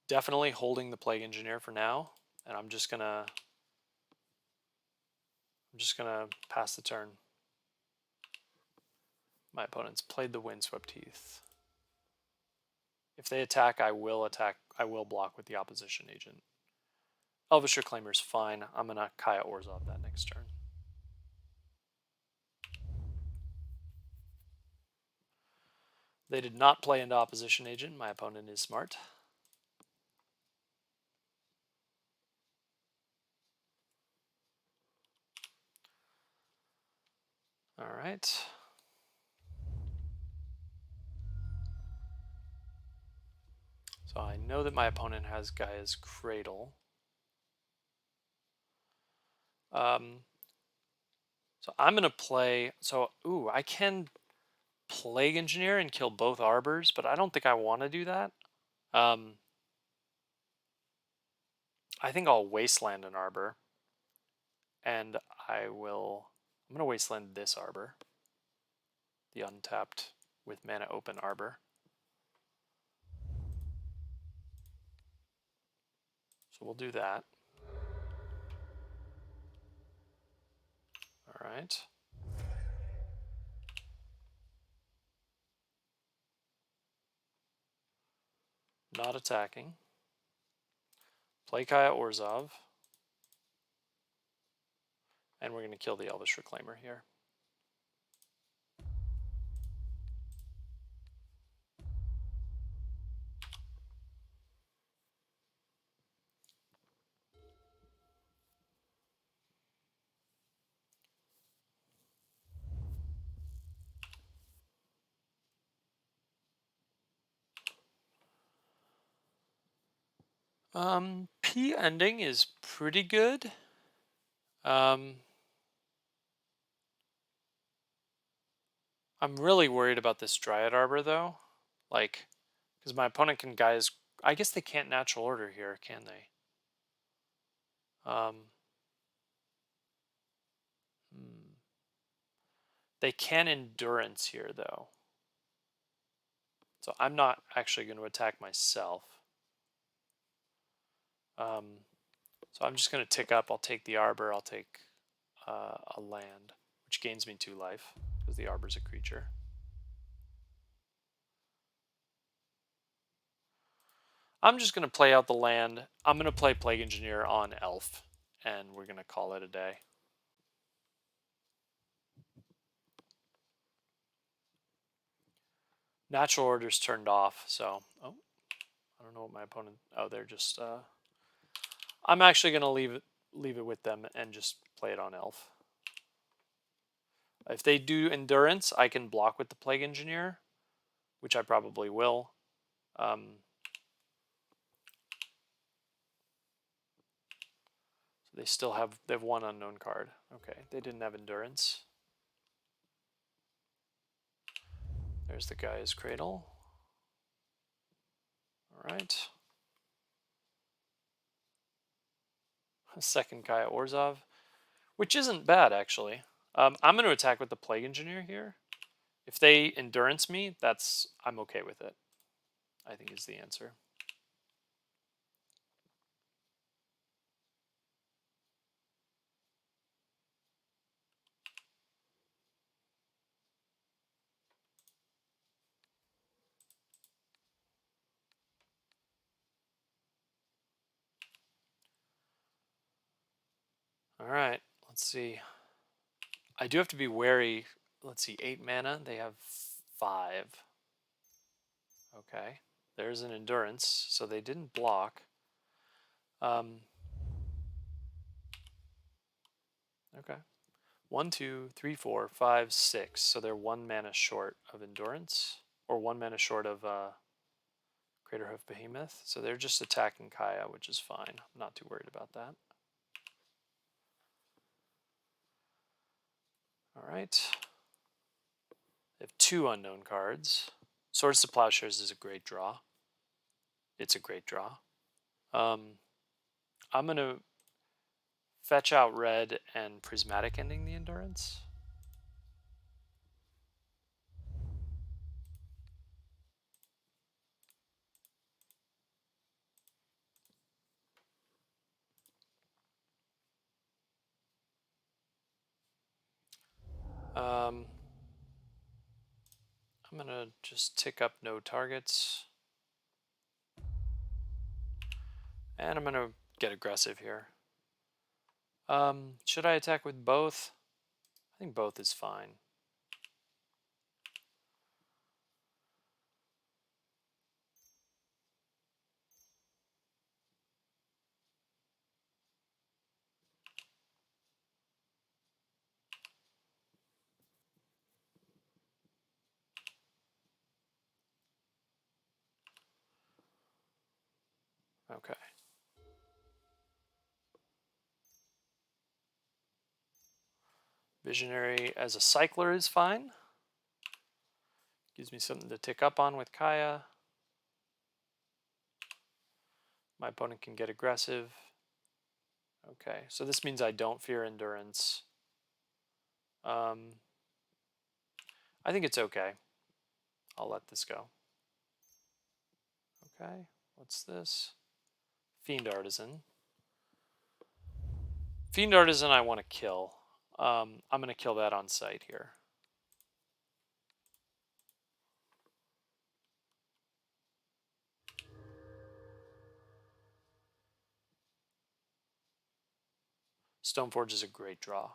Definitely holding the Plague Engineer for now, and I'm just gonna pass the turn. My opponent's played the Windswept Heath. If they attack, I will block with the opposition agent. Elvish Reclaimer's fine. I'm gonna Kaya Orzhov that next turn. They did not play into opposition agent. My opponent is smart. All right. So I know that my opponent has Gaia's Cradle. So I'm going to play... So, I can Plague Engineer and kill both Arbors, but I don't think I want to do that. I think I'll Wasteland an Arbor. And I'm going to Wasteland this Arbor. The untapped with mana open Arbor. So we'll do that. All right. Not attacking. Play Kaya Orzhov. And we're going to kill the Elvish Reclaimer here. P ending is pretty good. I'm really worried about this Dryad Arbor though. Like, because my opponent can guys, I guess they can't natural order here, can they? They can endurance here though. So I'm not actually going to attack myself. So I'm just going to tick up. I'll take the Arbor. I'll take a land, which gains me 2 life because the Arbor's a creature. I'm just going to play out the land. I'm going to play Plague Engineer on Elf, and we're going to call it a day. Natural Order's turned off, so... Oh, I don't know what my opponent... Oh, they're just... I'm actually going to leave it with them and just play it on Elf. If they do Endurance, I can block with the Plague Engineer, which I probably will. So they still have... They have 1 unknown card. Okay, they didn't have Endurance. There's the Gaia's Cradle. Alright. A second Kaya Orzhov, which isn't bad, actually. I'm going to attack with the Plague Engineer here. If they Endurance me, I'm okay with it, I think is the answer. Alright, let's see. I do have to be wary. Let's see, 8 mana. They have 5. Okay. There's an Endurance, so they didn't block. Okay. 1, 2, 3, 4, 5, 6. So they're 1 mana short of Endurance, or 1 mana short of Craterhoof Behemoth. So they're just attacking Kaya, which is fine. I'm not too worried about that. Alright. They have 2 unknown cards. Swords to Plowshares is a great draw. It's a great draw. I'm going to fetch out red and Prismatic Ending the Endurance. I'm going to just tick up no targets. And I'm going to get aggressive here. Should I attack with both? I think both is fine. Okay. Visionary as a cycler is fine. Gives me something to tick up on with Kaya. My opponent can get aggressive. Okay, so this means I don't fear endurance. I think it's okay. I'll let this go. Okay, what's this? Fiend Artisan. Fiend Artisan I want to kill. I'm going to kill that on sight here. Stoneforge is a great draw.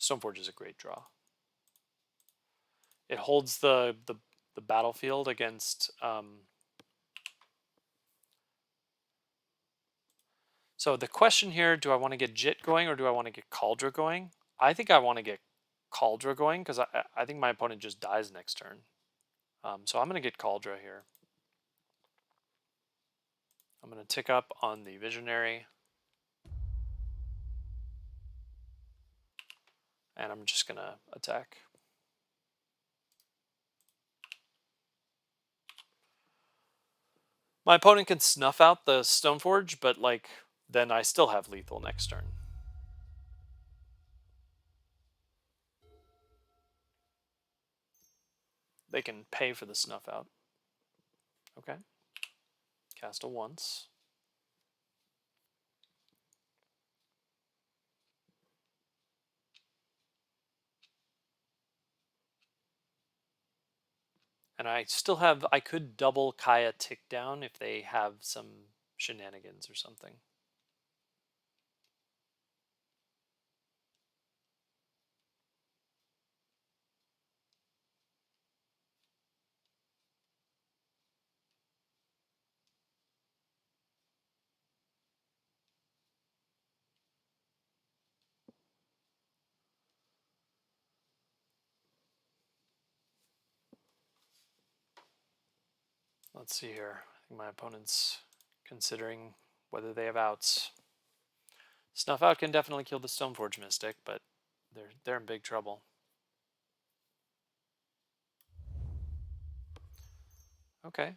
Stoneforge is a great draw. It holds the battlefield against... So the question here, do I want to get Jitte going or do I want to get Kaldra going? I think I want to get Kaldra going because I think my opponent just dies next turn. So I'm going to get Kaldra here. I'm going to tick up on the Visionary. And I'm just going to attack. My opponent can snuff out the Stoneforge, but like then I still have lethal next turn. They can pay for the snuff out. Okay. Cast a once. And I still have, I could double Kaya tick down if they have some shenanigans or something. Let's see here. I think my opponent's considering whether they have outs. Snuff out can definitely kill the Stoneforge Mystic, but they're in big trouble. Okay.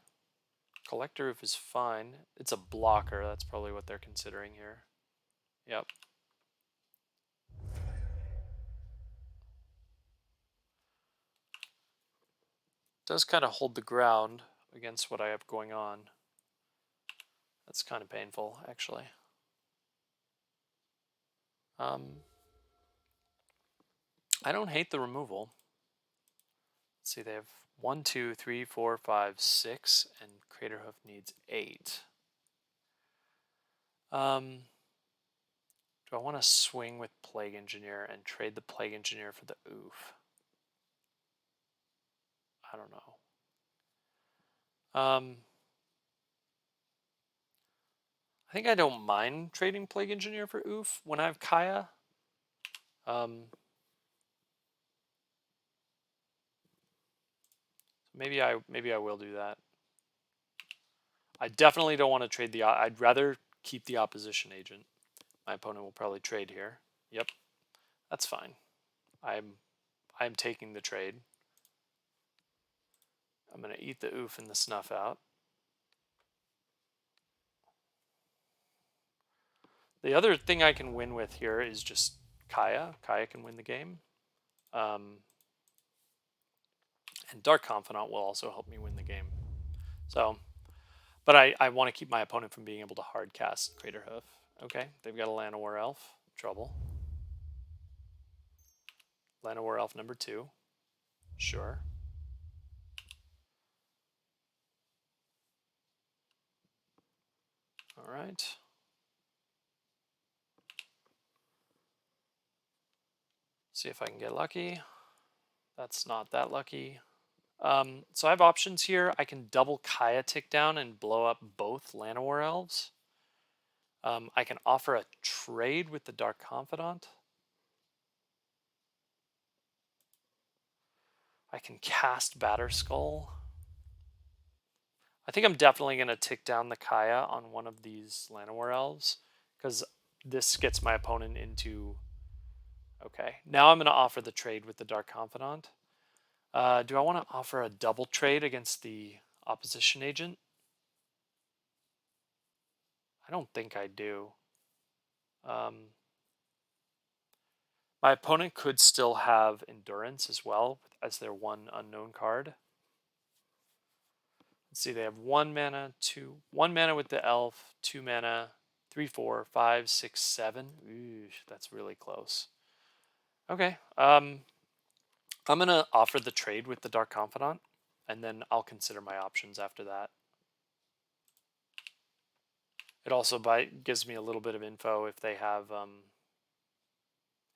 Collector Roof is fine. It's a blocker. That's probably what they're considering here. Yep. Does kind of hold the ground against what I have going on. That's kind of painful, actually. I don't hate the removal. Let's see, they have 1, 2, 3, 4, 5, 6, and Craterhoof needs 8. Do I want to swing with Plague Engineer and trade the Plague Engineer for the Oof? I don't know. I think I don't mind trading Plague Engineer for Oof when I have Kaya. Maybe I will do that. I definitely don't want to trade the... I'd rather keep the opposition agent. My opponent will probably trade here. Yep, that's fine. I'm taking the trade. I'm going to eat the Oof and the Snuff out. The other thing I can win with here is just Kaya. Kaya can win the game. And Dark Confidant will also help me win the game. So, but I want to keep my opponent from being able to hard cast Craterhoof. Okay, they've got a Llanowar Elf. Trouble. Llanowar Elf number 2. Sure. All right. See if I can get lucky. That's not that lucky. So I have options here. I can double Kaya tick down and blow up both Llanowar Elves. I can offer a trade with the Dark Confidant. I can cast Batterskull. I think I'm definitely going to tick down the Kaya on one of these Llanowar Elves because this gets my opponent into... Okay, now I'm going to offer the trade with the Dark Confidant. Do I want to offer a double trade against the opposition agent? I don't think I do. My opponent could still have Endurance as well as their one unknown card. Let's see, they have 1 mana, 1 mana with the elf, 2 mana, 3, 4, 5, 6, 7. Ooh, that's really close. Okay. I'm gonna offer the trade with the Dark Confidant, and then I'll consider my options after that. It also gives me a little bit of info if they have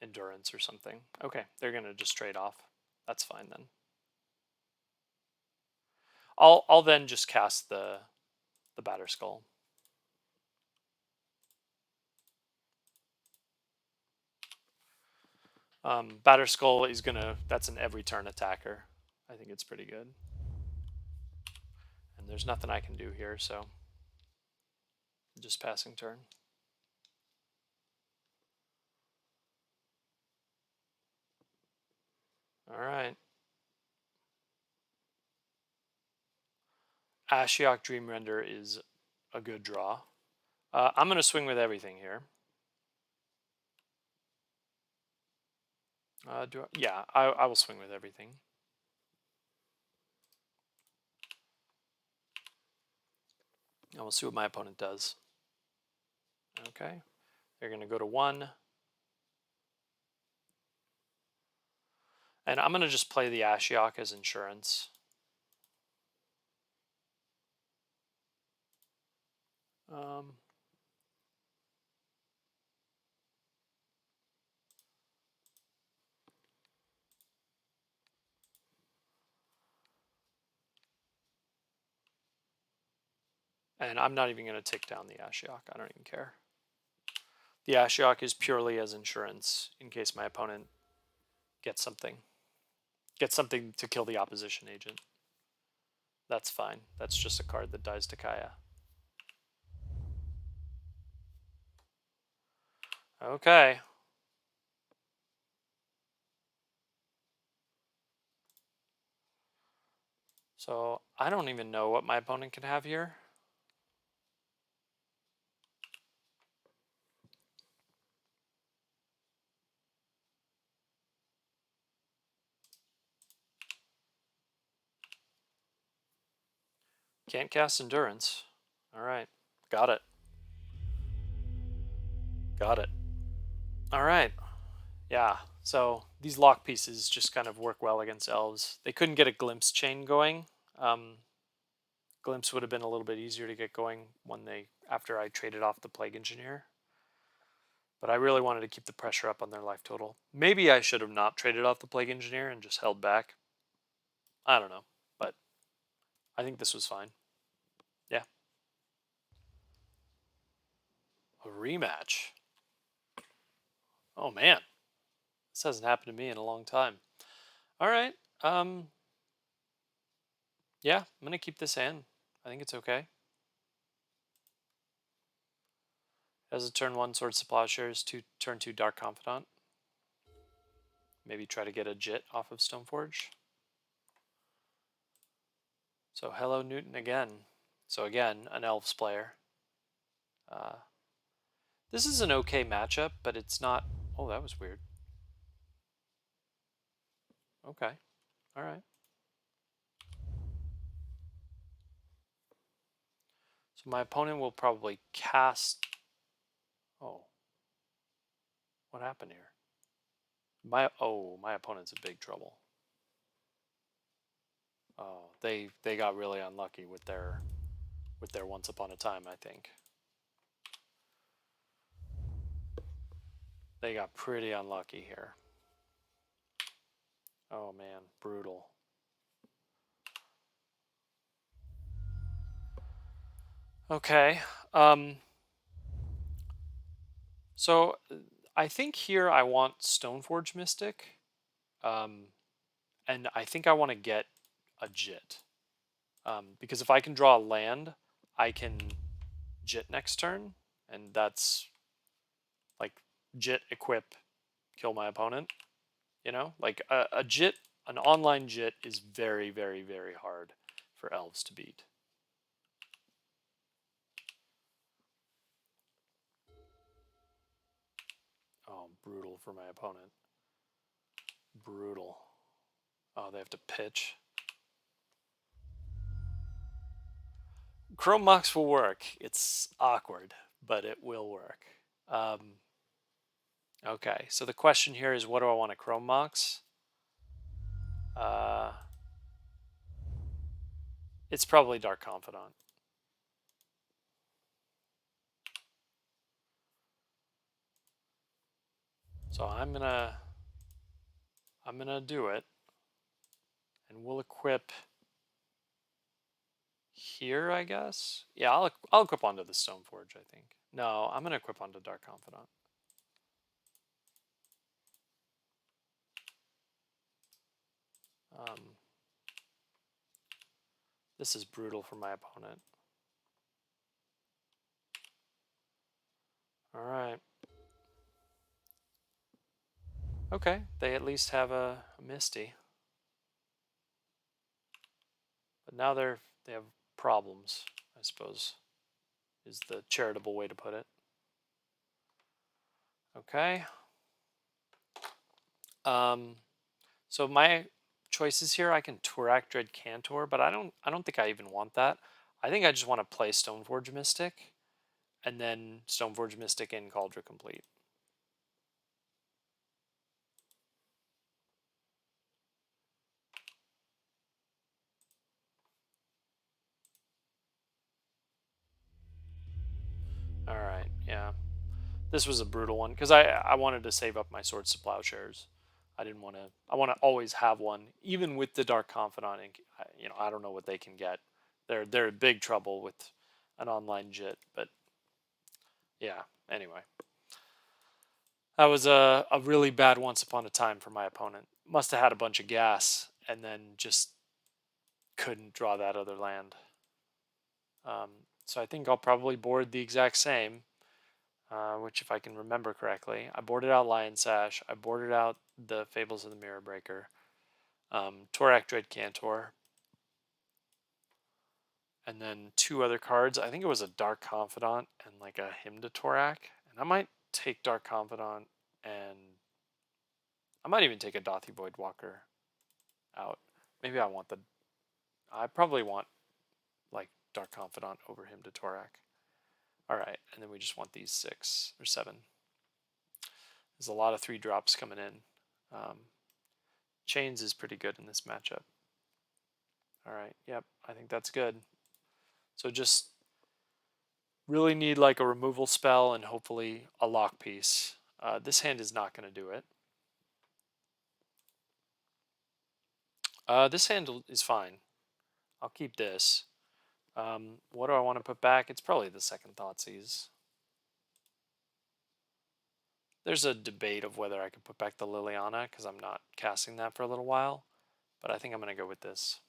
Endurance or something. Okay, they're gonna just trade off. That's fine then. I'll then just cast the Batterskull. Batterskull is that's an every turn attacker. I think it's pretty good. And there's nothing I can do here, so just passing turn. All right. Ashiok Dreamrender is a good draw. I'm going to swing with everything here. Yeah, I will swing with everything. And we'll see what my opponent does. Okay. They're going to go to 1. And I'm going to just play the Ashiok as insurance. And I'm not even going to take down the Ashiok. I don't even care. The Ashiok is purely as insurance in case my opponent gets something. Gets something to kill the opposition agent. That's fine. That's just a card that dies to Kaya. Okay. So I don't even know what my opponent can have here. Can't cast Endurance. All right. Got it. Got it. All right. Yeah. So these lock pieces just kind of work well against elves. They couldn't get a glimpse chain going. Glimpse would have been a little bit easier to get going after I traded off the Plague Engineer. But I really wanted to keep the pressure up on their life total. Maybe I should have not traded off the Plague Engineer and just held back. I don't know. But I think this was fine. Yeah. A rematch. Oh man. This hasn't happened to me in a long time. All right. Yeah, I'm going to keep this hand. I think it's okay. As a turn 1 Swords to Plowshares, turn 2 Dark Confidant. Maybe try to get a Jitte off of Stoneforge. So hello Newton again. So again, an Elves player. This is an okay matchup, but it's not... Oh, that was weird. Okay. All right. So my opponent will probably cast... Oh. What happened here? My opponent's in big trouble. Oh, they got really unlucky with their Once Upon a Time, I think. They got pretty unlucky here. Oh man, brutal. Okay. So I think here I want Stoneforge Mystic. And I think I want to get a Jitte. Because if I can draw a land, I can Jitte next turn. And that's like Jitte, equip, kill my opponent. You know? Like a Jitte, an online Jitte is very, very, very hard for Elves to beat. brutal for my opponent. Brutal. Oh, they have to pitch. Chrome Mox will work. It's awkward, but it will work. Okay, so the question here is, what do I want to Chrome Mox? It's probably Dark Confidant. So I'm gonna do it, and we'll equip here, I guess. Yeah, I'll equip onto the Stoneforge, I think. No, I'm gonna equip onto Dark Confidant. This is brutal for my opponent. All right. Okay, they at least have a Misty. But now they have problems, I suppose, is the charitable way to put it. Okay. So my choices here, I can Tourach Dread Cantor, but I don't think I even want that. I think I just want to play Stoneforge Mystic, and then Stoneforge Mystic and Kaldra Compleat. All right, yeah. This was a brutal one because I wanted to save up my swords to plowshares. I didn't want to. I want to always have one, even with the Dark Confidant. You know, I don't know what they can get. They're in big trouble with an online Jitte, but yeah. Anyway, that was a really bad once upon a time for my opponent. Must have had a bunch of gas and then just couldn't draw that other land. So I think I'll probably board the exact same. Which, if I can remember correctly, I boarded out Lion Sash, I boarded out the Fables of the Mirror Breaker, Tourach Dread Cantor, and then 2 other cards. I think it was a Dark Confidant and like a Hymn to Tourach, and I might take Dark Confidant, and I might even take a Dauthi Voidwalker out. Maybe I probably want like Dark Confidant over Hymn to Tourach. All right, and then we just want these 6 or 7. There's a lot of 3 drops coming in. Chains is pretty good in this matchup. All right, yep, I think that's good. So just really need like a removal spell and hopefully a lock piece. This hand is not going to do it. This hand is fine. I'll keep this. What do I want to put back? It's probably the second Thoughtseize. There's a debate of whether I could put back the Liliana because I'm not casting that for a little while, but I think I'm going to go with this.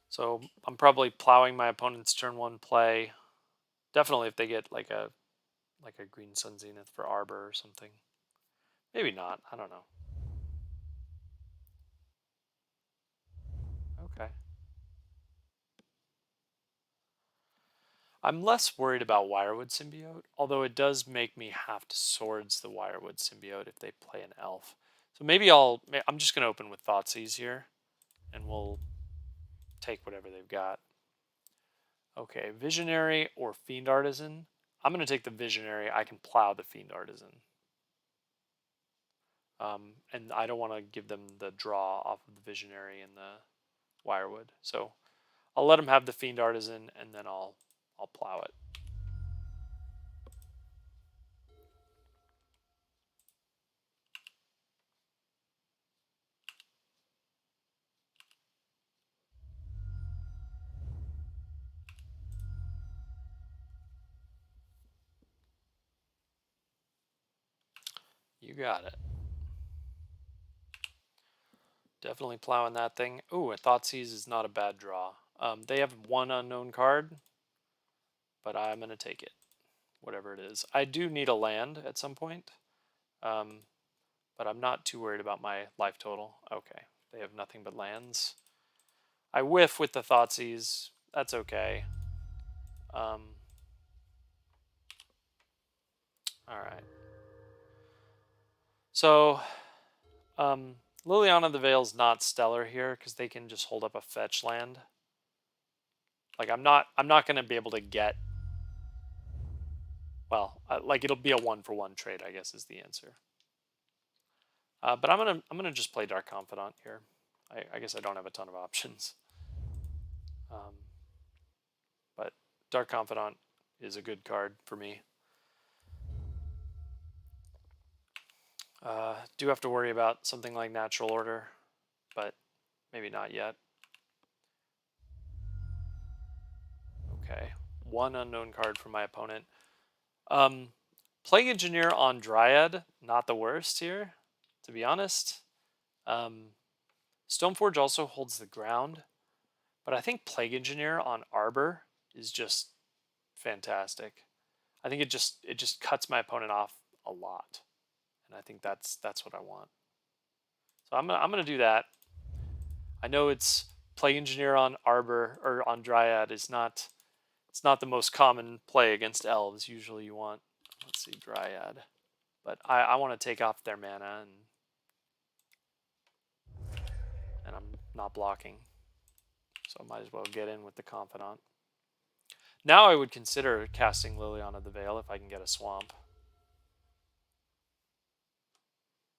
So I'm probably plowing my opponent's turn 1 play. Definitely if they get like a Green Sun Zenith for Arbor or something. Maybe not. I don't know. Okay. I'm less worried about Wirewood Symbiote, although it does make me have to swords the Wirewood Symbiote if they play an elf. So maybe I'm just going to open with Thoughtseize here, and we'll take whatever they've got. Okay, Visionary or Fiend Artisan. I'm going to take the Visionary. I can plow the Fiend Artisan. And I don't want to give them the draw off of the Visionary and the Wirewood. So I'll let them have the Fiend Artisan, and then I'll plow it. You got it. Definitely plowing that thing. Ooh, a Thoughtseize is not a bad draw. They have 1 unknown card, but I'm going to take it, whatever it is. I do need a land at some point, but I'm not too worried about my life total. Okay, they have nothing but lands. I whiff with the Thoughtseize. That's okay. All right. So, Liliana the Veil's not stellar here because they can just hold up a fetch land. Like I'm not going to be able to get. Well, like it'll be a 1-for-1 trade, I guess is the answer. But I'm gonna just play Dark Confidant here. I guess I don't have a ton of options. But Dark Confidant is a good card for me. Do have to worry about something like Natural Order, but maybe not yet. Okay, one unknown card from my opponent. Plague Engineer on Dryad, not the worst here, to be honest. Stoneforge also holds the ground, but I think Plague Engineer on Arbor is just fantastic. I think it just cuts my opponent off a lot, and I think that's what I want. So I'm gonna do that. I know it's Plague Engineer on Arbor or on Dryad is not, it's not the most common play against Elves. Usually you want, let's see, Dryad, but I want to take off their mana, and I'm not blocking, so I might as well get in with the Confidant. Now I would consider casting Liliana the Veil if I can get a swamp.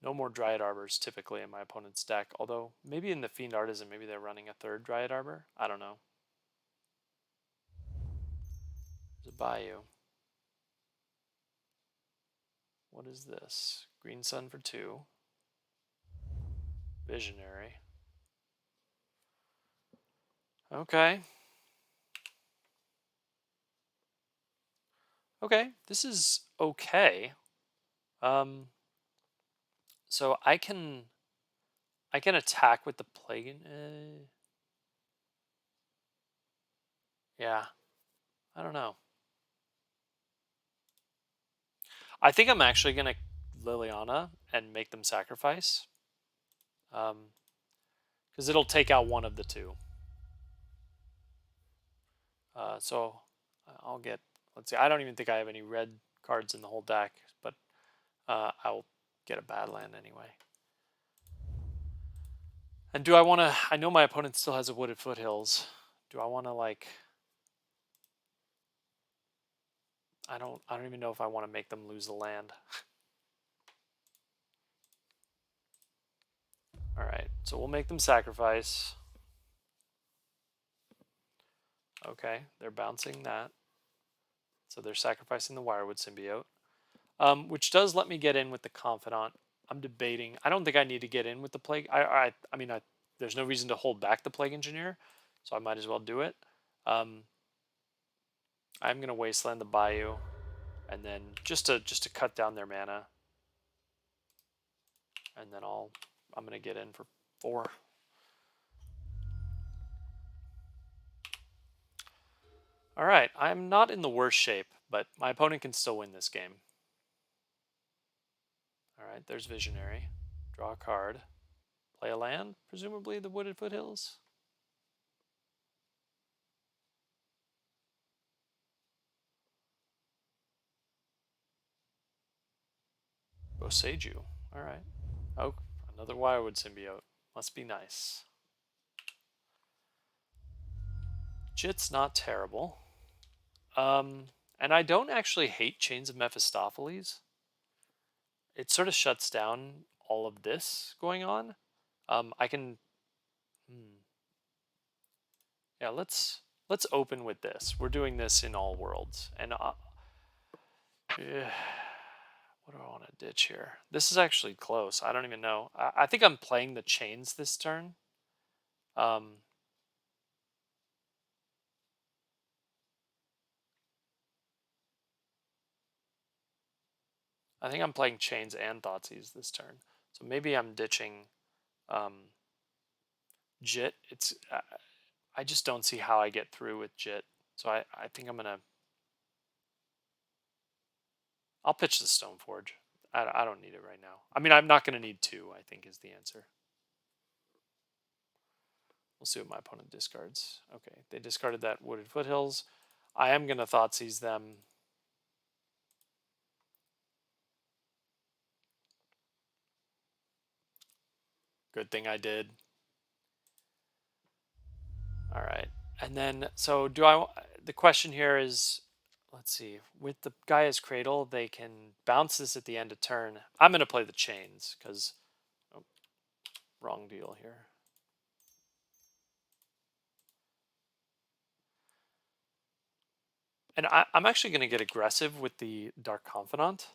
No more Dryad Arbors typically in my opponent's deck, although maybe in the Fiend Artisan, maybe they're running a third Dryad Arbor. I don't know. There's a Bayou. What is this? Green Sun for 2. Visionary. Okay. Okay, this is okay. So I can attack with the Plague. Yeah, I don't know. I think I'm actually gonna Liliana and make them sacrifice, because it'll take out one of the two. So I'll get. Let's see. I don't even think I have any red cards in the whole deck, but I'll get a Badland anyway. And do I want to? I know my opponent still has a Wooded Foothills. Do I want to like? I don't even know if I want to make them lose the land. All right, so we'll make them sacrifice. Okay, they're bouncing that. So they're sacrificing the Wirewood Symbiote, which does let me get in with the Confidant. I'm debating. I don't think I need to get in with the Plague. I mean, there's no reason to hold back the Plague Engineer, so I might as well do it. I'm going to Wasteland the Bayou, and then just to cut down their mana, and then I'm going to get in for 4. All right, I'm not in the worst shape, but my opponent can still win this game. All right, there's Visionary. Draw a card. Play a land, presumably the Wooded Foothills. Boseiju. All right. Oh, another Wirewood Symbiote. Must be nice. Jitte's not terrible. And I don't actually hate Chains of Mephistopheles. It sort of shuts down all of this going on. I can... Yeah, let's open with this. We're doing this in all worlds. And what do I want to ditch here? This is actually close. I don't even know. I think I'm playing the Chains this turn. I think I'm playing Chains and Thoughtseize this turn. So maybe I'm ditching Jitte. It's I just don't see how I get through with Jitte. So I think I'm going to... I'll pitch the Stoneforge. I don't need it right now. I mean, I'm not going to need 2, I think is the answer. We'll see what my opponent discards. Okay, they discarded that Wooded Foothills. I am going to Thoughtseize them. Good thing I did. All right. And then, so the question here is, let's see, with the Gaia's Cradle, they can bounce this at the end of turn. I'm going to play the chains because, oh, wrong deal here. And I'm actually going to get aggressive with the Dark Confidant.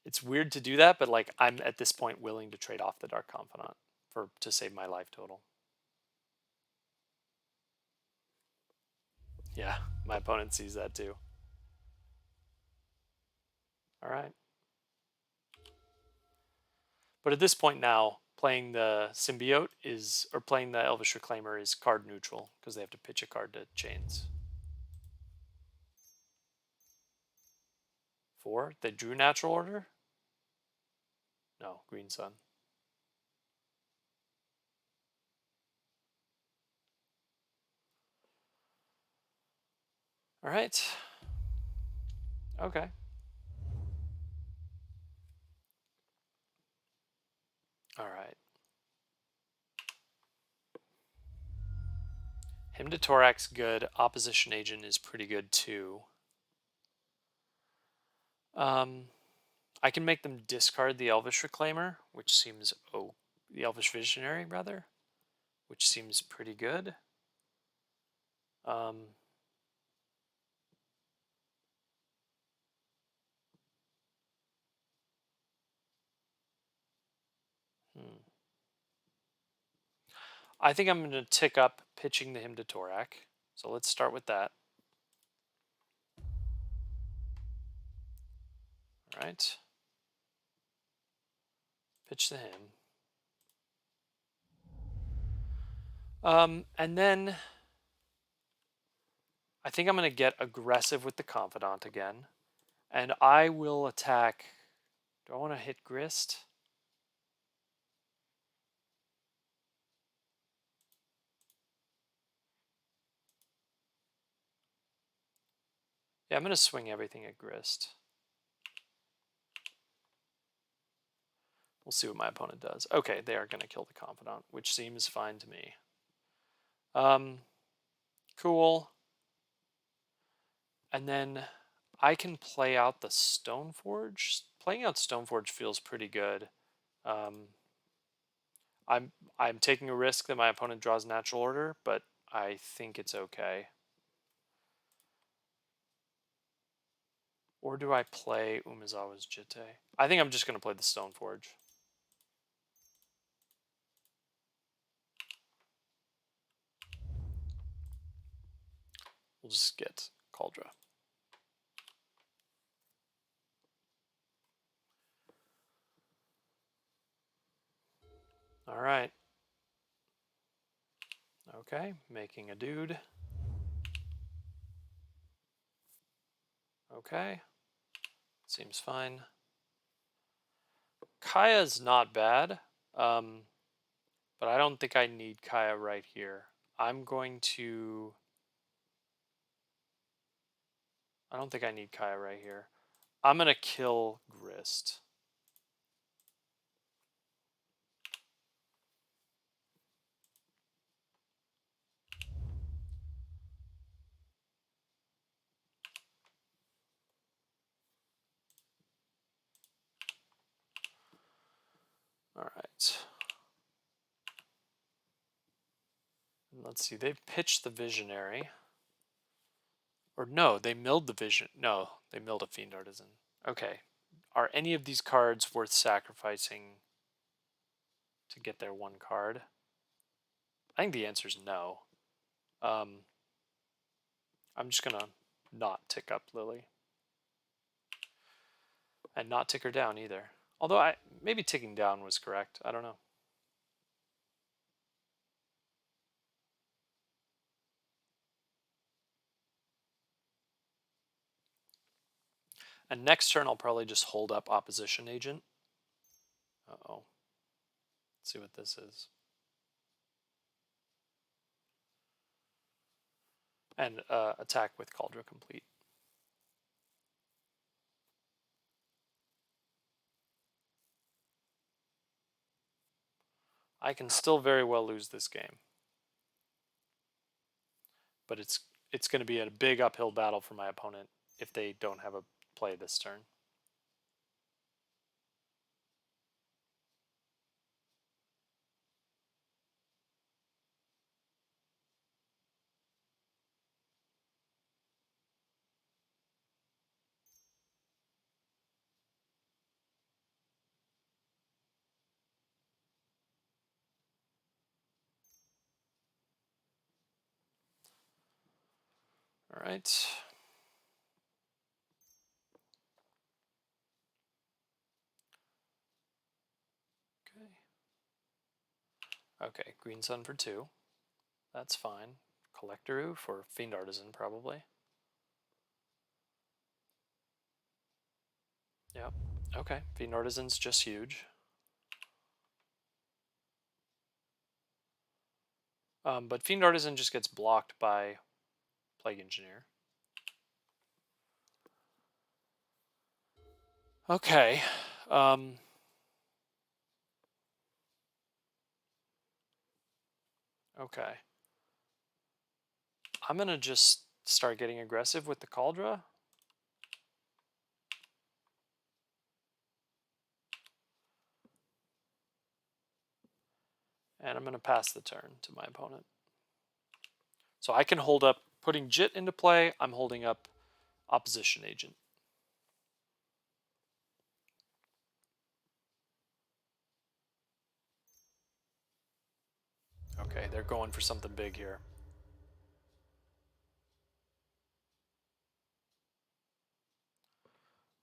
It's weird to do that, but like I'm at this point willing to trade off the Dark Confidant to save my life total. Yeah, my opponent sees that too. All right. But at this point now, playing the Symbiote or playing the Elvish Reclaimer is card neutral because they have to pitch a card to chains. 4. They drew Natural Order? No, Green Sun. All right. Okay. All right. Hymn to Tourach's good. Opposition Agent is pretty good too. I can make them discard the Elvish Reclaimer, which seems the Elvish Visionary rather, which seems pretty good. I think I'm going to tick up pitching the Hymn to Tourach. So let's start with that. All right. Pitch the Hymn. And then I think I'm going to get aggressive with the Confidant again. And I will attack. Do I want to hit Grist? Yeah, I'm going to swing everything at Grist. We'll see what my opponent does. Okay, they are going to kill the Confidant, which seems fine to me. Cool. And then I can play out the Stoneforge. Playing out Stoneforge feels pretty good. I'm taking a risk that my opponent draws Natural Order, but I think it's okay. Or do I play Umezawa's Jitte? I think I'm just going to play the Stoneforge. We'll just get Kaldra. All right. Okay, making a dude. Okay. Seems fine. Kaya's not bad, but I don't think I need Kaya right here. I'm going to... I don't think I need Kaya right here. I'm going to kill Grist. All right. Let's see. They've pitched the Visionary. Or no, they milled the Vision. No, they milled a Fiend Artisan. Okay. Are any of these cards worth sacrificing to get their one card? I think the answer is no. I'm just going to not tick up Lily. And not tick her down either. Although maybe ticking down was correct. I don't know. And next turn, I'll probably just hold up Opposition Agent. Uh-oh. Let's see what this is. And attack with Kaldra Compleat. I can still very well lose this game. But it's going to be a big uphill battle for my opponent if they don't have a play this turn. All right. Okay, green sun for 2. That's fine. Collectoroo for Fiend Artisan, probably. Yep. Okay, Fiend Artisan's just huge. But Fiend Artisan just gets blocked by Plague Engineer. Okay. Okay. I'm going to just start getting aggressive with the Kaldra. And I'm going to pass the turn to my opponent. So I can hold up, putting Jitte into play, I'm holding up Opposition Agent. Okay, they're going for something big here.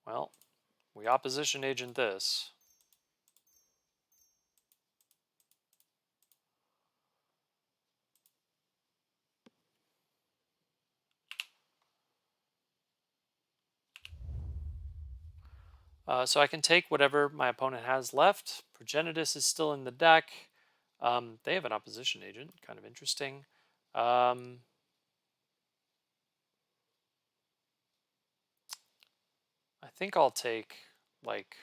Well, we Opposition Agent this. So I can take whatever my opponent has left. Progenitus is still in the deck. They have an Opposition Agent, kind of interesting. I think I'll take, like,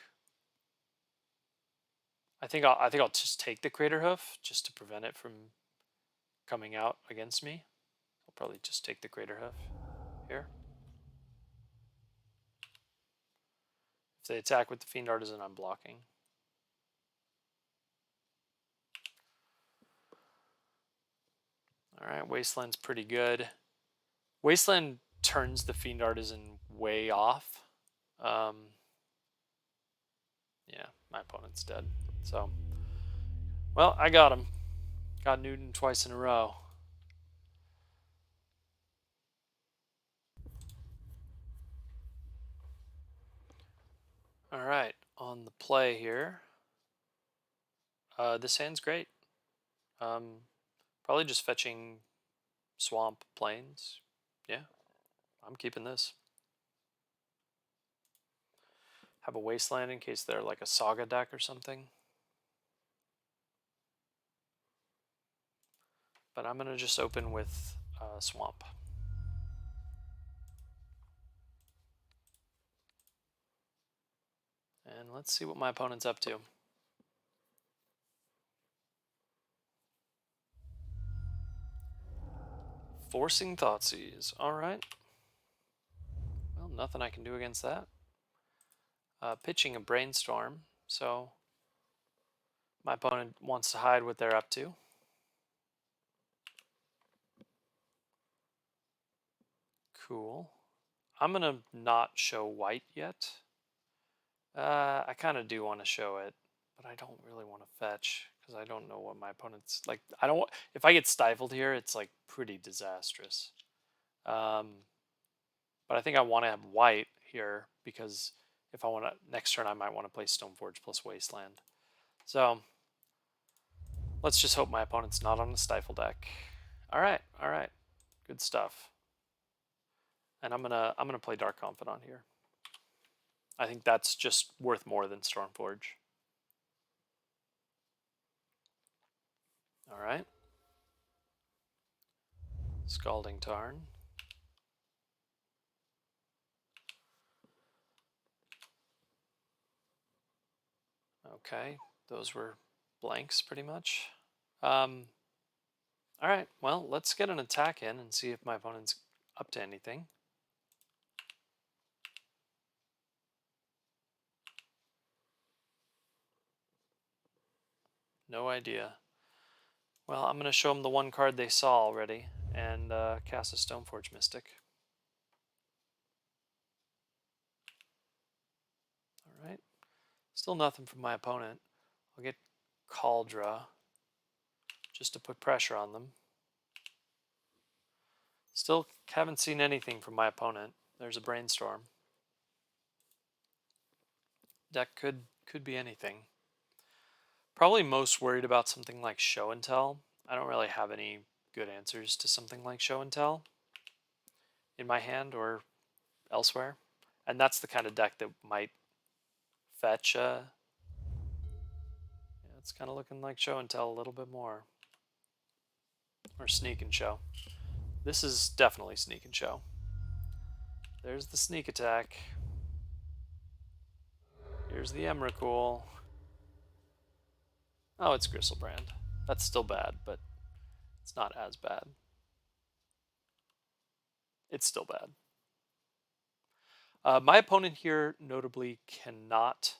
I think I'll just take the Crater Hoof just to prevent it from coming out against me. I'll probably just take the Crater Hoof here. If they attack with the Fiend Artisan, I'm blocking. Alright, Wasteland's pretty good. Wasteland turns the Fiend Artisan way off. Yeah, my opponent's dead. So, well, I got him. Got Newton twice in a row. Alright, on the play here. This hand's great. Probably just fetching Swamp Plains. Yeah, I'm keeping this. Have a Wasteland in case they're like a Saga deck or something. But I'm going to just open with Swamp. And let's see what my opponent's up to. Forcing Thoughtseize. Alright. Well, nothing I can do against that. Pitching a Brainstorm. So my opponent wants to hide what they're up to. Cool. I'm going to not show white yet. I kind of do want to show it, but I don't really want to fetch because I don't know what my opponent's like. I don't. If I get stifled here, it's like pretty disastrous. But I think I want to have white here because if I want to next turn, I might want to play Stoneforge plus Wasteland. So let's just hope my opponent's not on the stifle deck. All right, good stuff. And I'm gonna play Dark Confidant here. I think that's just worth more than Stoneforge. All right. Scalding Tarn. Okay, those were blanks pretty much. All right, well, let's get an attack in and see if my opponent's up to anything. No idea. Well, I'm going to show them the one card they saw already and cast a Stoneforge Mystic. All right. Still nothing from my opponent. I'll get Kaldra just to put pressure on them. Still haven't seen anything from my opponent. There's a Brainstorm. Deck could be anything. Probably most worried about something like Show and Tell. I don't really have any good answers to something like Show and Tell in my hand or elsewhere. And that's the kind of deck that might fetch it's kind of looking like Show and Tell a little bit more. Or Sneak and Show. This is definitely Sneak and Show. There's the sneak attack. Here's the Emrakul. Oh, it's Gristlebrand. That's still bad, but it's not as bad. It's still bad. My opponent here notably cannot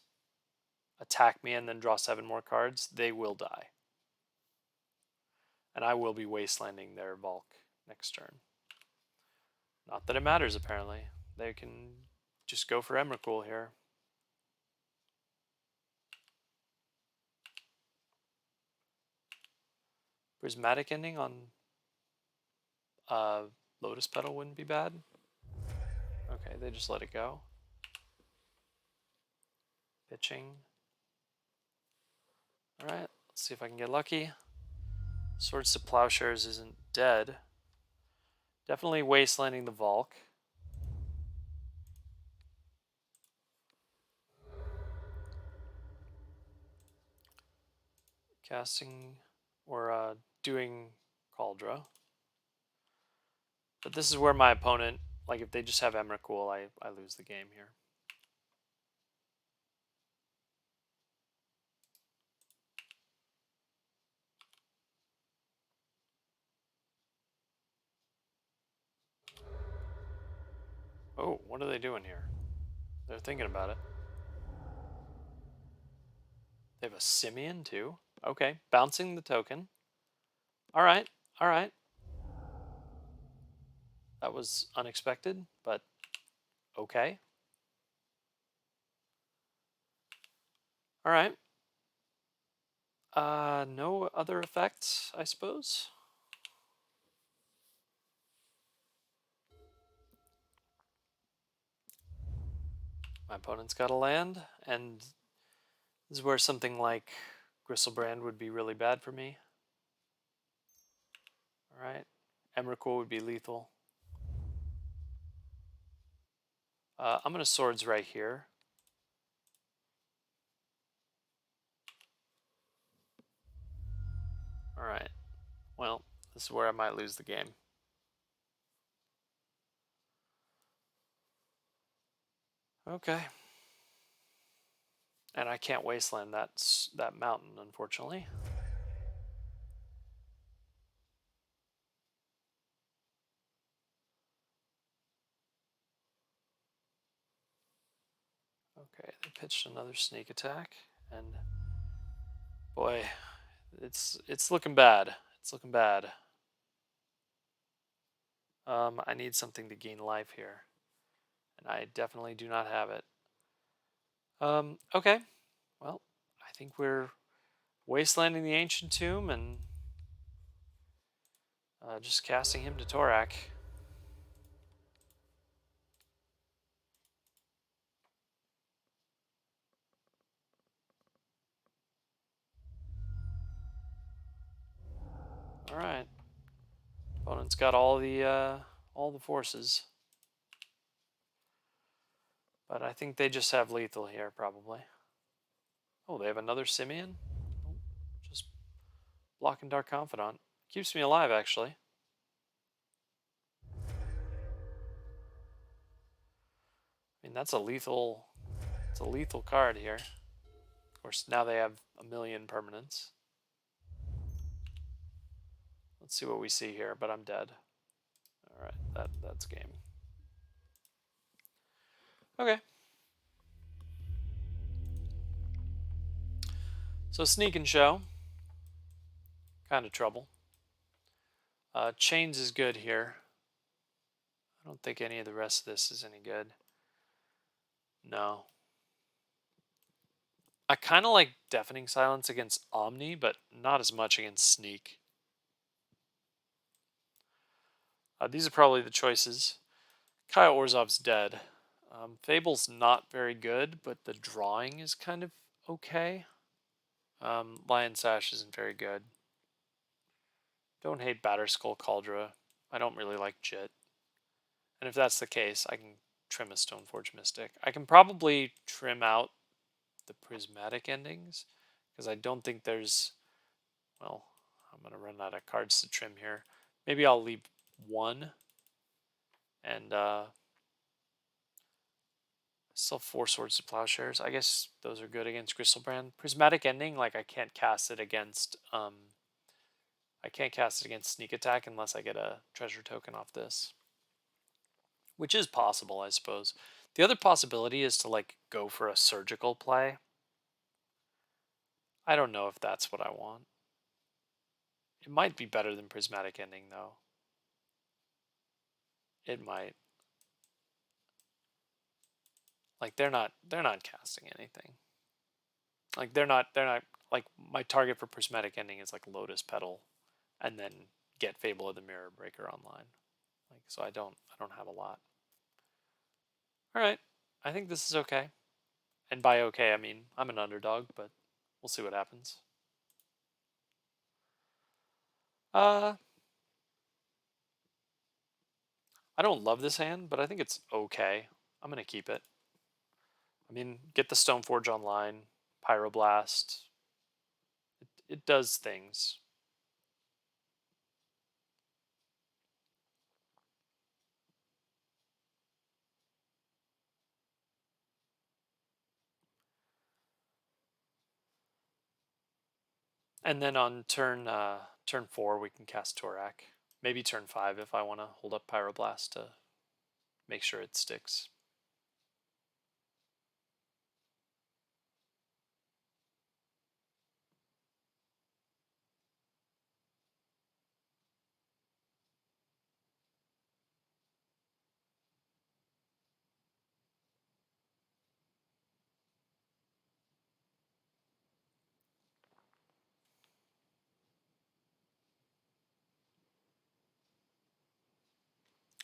attack me and then draw 7 more cards. They will die. And I will be wastelanding their Volk next turn. Not that it matters, apparently. They can just go for Emrakul here. Prismatic ending on Lotus Petal wouldn't be bad. Okay, they just let it go. Pitching. Alright, let's see if I can get lucky. Swords to Plowshares isn't dead. Definitely wastelanding the Volk. Casting or doing Kaldra. But this is where my opponent, like if they just have Emrakul, I lose the game here. Oh, what are they doing here? They're thinking about it. They have a Simian too? Okay, bouncing the token. Alright, alright. That was unexpected, but okay. Alright. No other effects, I suppose? My opponent's got a land, and this is where something like Gristlebrand would be really bad for me. Alright. Emrakul would be lethal. I'm going to Swords right here. Alright. Well, this is where I might lose the game. Okay. And I can't wasteland that mountain, unfortunately. Okay, they pitched another sneak attack, and boy, it's looking bad. It's looking bad. I need something to gain life here, and I definitely do not have it. Okay, well, I think we're wastelanding the Ancient Tomb and just casting him to Tourach. All right, opponent's got all the forces, but I think they just have lethal here probably. Oh, they have another Simian. Oh, just blocking Dark Confidant. Keeps me alive, actually. I mean, that's a lethal. It's a lethal card here. Of course, now they have a million permanents. Let's see what we see here, but I'm dead. All right, that's game. Okay. So sneak and show. Kind of trouble. Chains is good here. I don't think any of the rest of this is any good. No. I kind of like Deafening Silence against Omni, but not as much against Sneak. These are probably the choices. Kaya Orzov's dead. Fable's not very good, but the drawing is kind of okay. Lion Sash isn't very good. Don't hate Batterskull Kaldra. I don't really like Jitte. And if that's the case, I can trim a Stoneforge Mystic. I can probably trim out the prismatic endings, because I don't think there's... Well, I'm going to run out of cards to trim here. Maybe I'll leave one. And still 4 Swords to Plowshares. I guess those are good against Gristlebrand. Prismatic Ending, like I can't cast it against Sneak Attack unless I get a treasure token off this. Which is possible, I suppose. The other possibility is to like go for a surgical play. I don't know if that's what I want. It might be better than Prismatic Ending though. It might. Like they're not casting anything. Like they're not like my target for Prismatic Ending is like Lotus Petal and then get Fable of the Mirror Breaker online. Like so I don't have a lot. All right. I think this is okay. And by okay, I mean I'm an underdog, but we'll see what happens. I don't love this hand, but I think it's okay. I'm going to keep it. I mean, get the Stoneforge online, Pyroblast. It does things. And then on turn 4, we can cast Tourach. Maybe turn 5 if I want to hold up Pyroblast to make sure it sticks.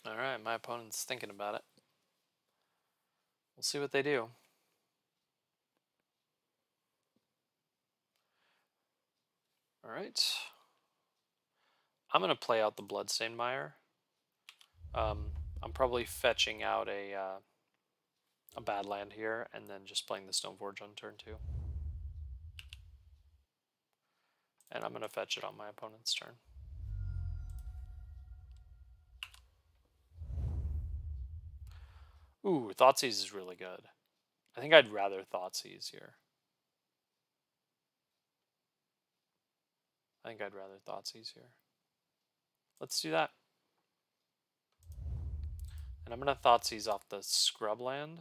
All right, my opponent's thinking about it. We'll see what they do. All right. I'm going to play out the Bloodstained Mire. I'm probably fetching out a Badland here and then just playing the Stoneforge on turn 2. And I'm going to fetch it on my opponent's turn. Ooh, Thoughtseize is really good. I think I'd rather Thoughtseize here. I think I'd rather Thoughtseize here. Let's do that. And I'm going to Thoughtseize off the Scrubland.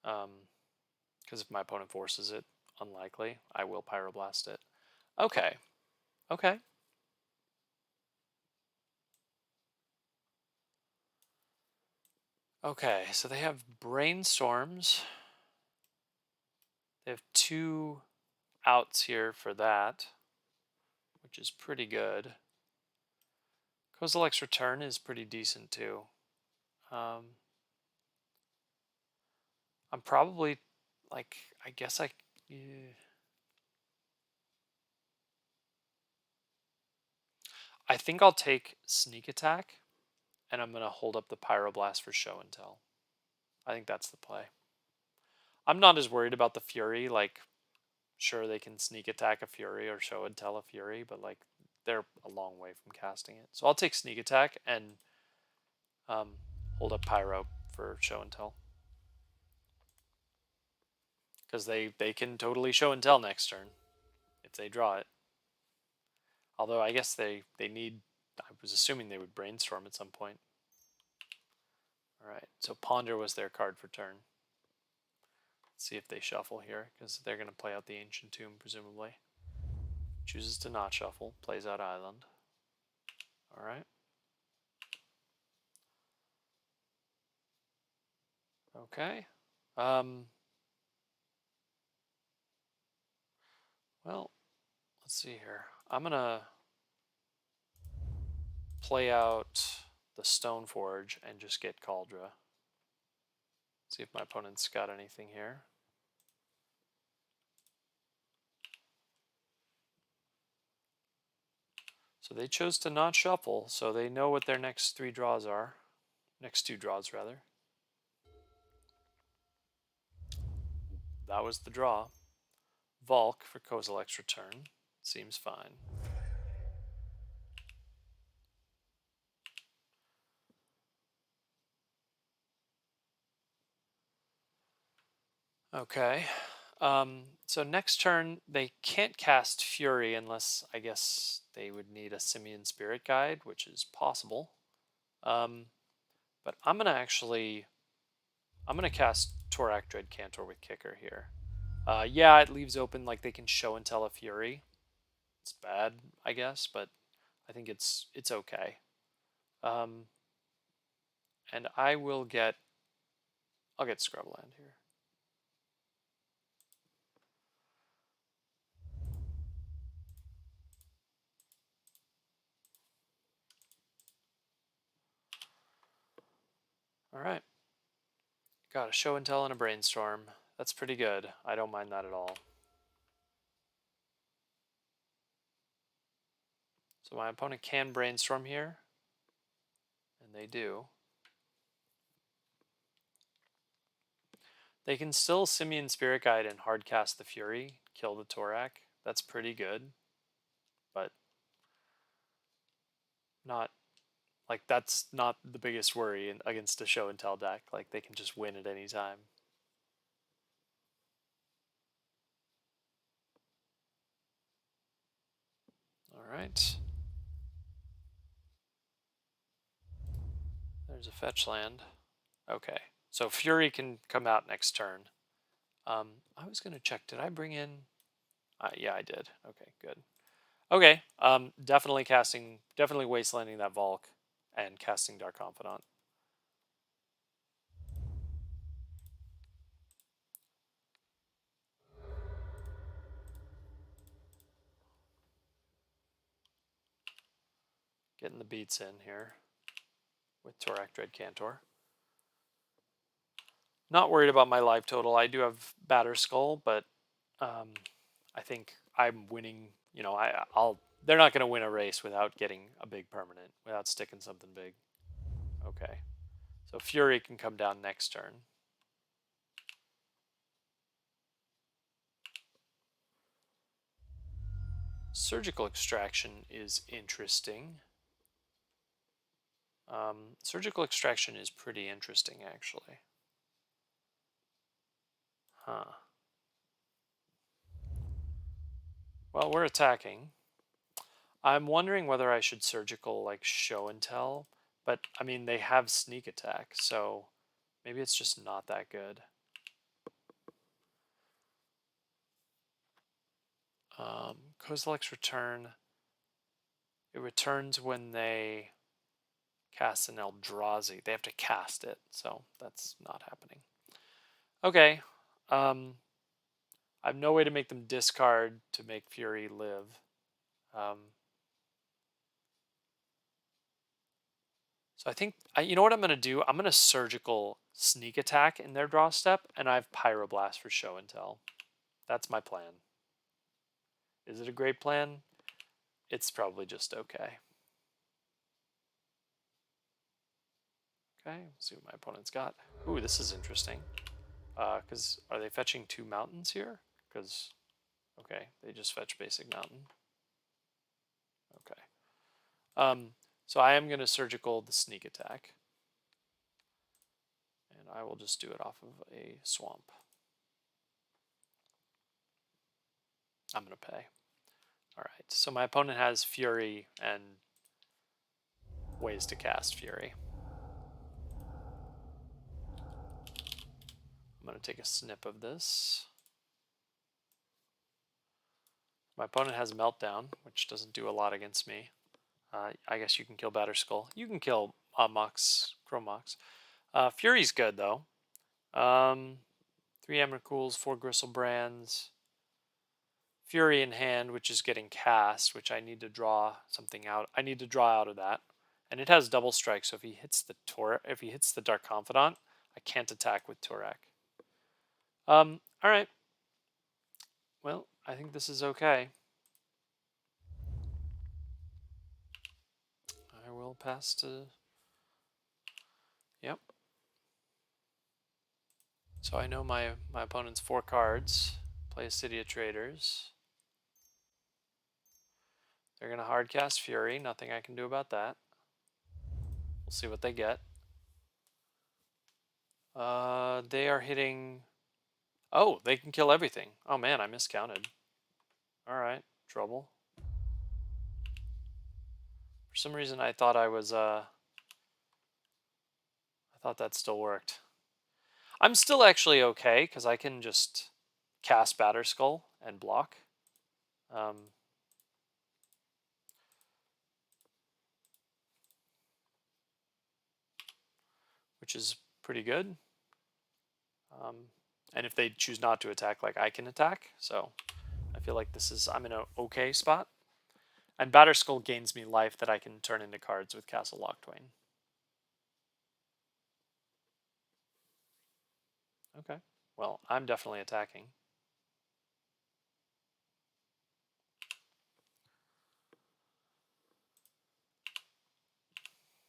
Because if my opponent forces it, unlikely, I will Pyroblast it. Okay. Okay. Okay, so they have Brainstorms. They have 2 outs here for that, which is pretty good. Kozilek's Return is pretty decent too. I'm probably, like, I guess I... Yeah. I think I'll take Sneak Attack, and I'm going to hold up the Pyroblast for Show and Tell. I think that's the play. I'm not as worried about the Fury, like, sure they can Sneak Attack a Fury or Show and Tell a Fury, but, like, they're a long way from casting it. So I'll take Sneak Attack and hold up Pyro for Show and Tell. because they can totally show and tell next turn if they draw it. Although I guess they need, I was assuming they would brainstorm at some point. All right, so Ponder was their card for turn. Let's see if they shuffle here, because they're going to play out the Ancient Tomb, presumably. Chooses to not shuffle, plays out Island. All right. Okay. Well, let's see here. I'm going to play out the Stoneforge and just get Kaldra. See if my opponent's got anything here. So they chose to not shuffle, so they know what their next three draws are. Next two draws, rather. That was the draw. Volk for Kozilek's return. Seems fine. Okay. So next turn, they can't cast Fury unless, I guess, they would need a Simian Spirit Guide, which is possible. But I'm going to cast Tourach Dread Cantor with Kicker here. Yeah, it leaves open, like, they can show and tell a Fury. It's bad, I guess, but I think it's okay. And I'll get Scrubland here. All right. Got a show and tell and a brainstorm. That's pretty good. I don't mind that at all. So my opponent can brainstorm here, and they do. They can still Simian Spirit Guide and hardcast the Fury, kill the Tourach. That's pretty good, but not, like, that's not the biggest worry against a show and tell deck. Like, they can just win at any time. All right. There's a fetch land. Okay, so Fury can come out next turn. I was going to check. Did I bring in? Yeah, I did. Okay, good. Okay, definitely wastelanding that Volk and casting Dark Confidant. Getting the beats in here with Tourach Dread Cantor. Not worried about my life total. I do have Batterskull, but I think I'm winning. You know, they're not going to win a race without getting a big permanent, without sticking something big. Okay, so Fury can come down next turn. Surgical Extraction is interesting. Surgical Extraction is pretty interesting, actually. Huh. Well, we're attacking. I'm wondering whether I should Surgical, like, show and tell, but, I mean, they have sneak attack, so maybe it's just not that good. Kozilek's return. It returns when they cast an Eldrazi. They have to cast it, so that's not happening. Okay. I have no way to make them discard to make Fury live. So I think, you know what I'm going to do? I'm going to Surgical Sneak Attack in their draw step, and I have Pyroblast for show and tell. That's my plan. Is it a great plan? It's probably just okay. Okay, let's see what my opponent's got. Ooh, this is interesting. Because are they fetching 2 mountains here? Because, okay, they just fetch basic mountain. Okay. So I am going to Surgical the Sneak Attack. And I will just do it off of a swamp. I'm going to pay. All right, so my opponent has Fury and ways to cast Fury. I'm going to take a snip of this. My opponent has Meltdown, which doesn't do a lot against me. I guess you can kill Batterskull. You can kill Mox, Chrome Mox. Fury's good, though. 3 Emrakul's, 4 Gristlebrands. Fury in hand, which is getting cast, which I need to draw something out. I need to draw out of that. And it has double strike, so if he hits the Dark Confidant, I can't attack with Tourach. Alright. Well, I think this is okay. I will pass to... Yep. So I know my opponent's 4 cards. Play a City of Traders. They're going to hardcast Fury. Nothing I can do about that. We'll see what they get. They are hitting... Oh, they can kill everything. Oh man, I miscounted. Alright, trouble. For some reason I thought I was, I thought that still worked. I'm still actually okay, because I can just cast Batterskull and block. Which is pretty good. And if they choose not to attack, like I can attack. So I feel like I'm in an okay spot. And Batterskull gains me life that I can turn into cards with Castle Locthwain. Okay. Well, I'm definitely attacking.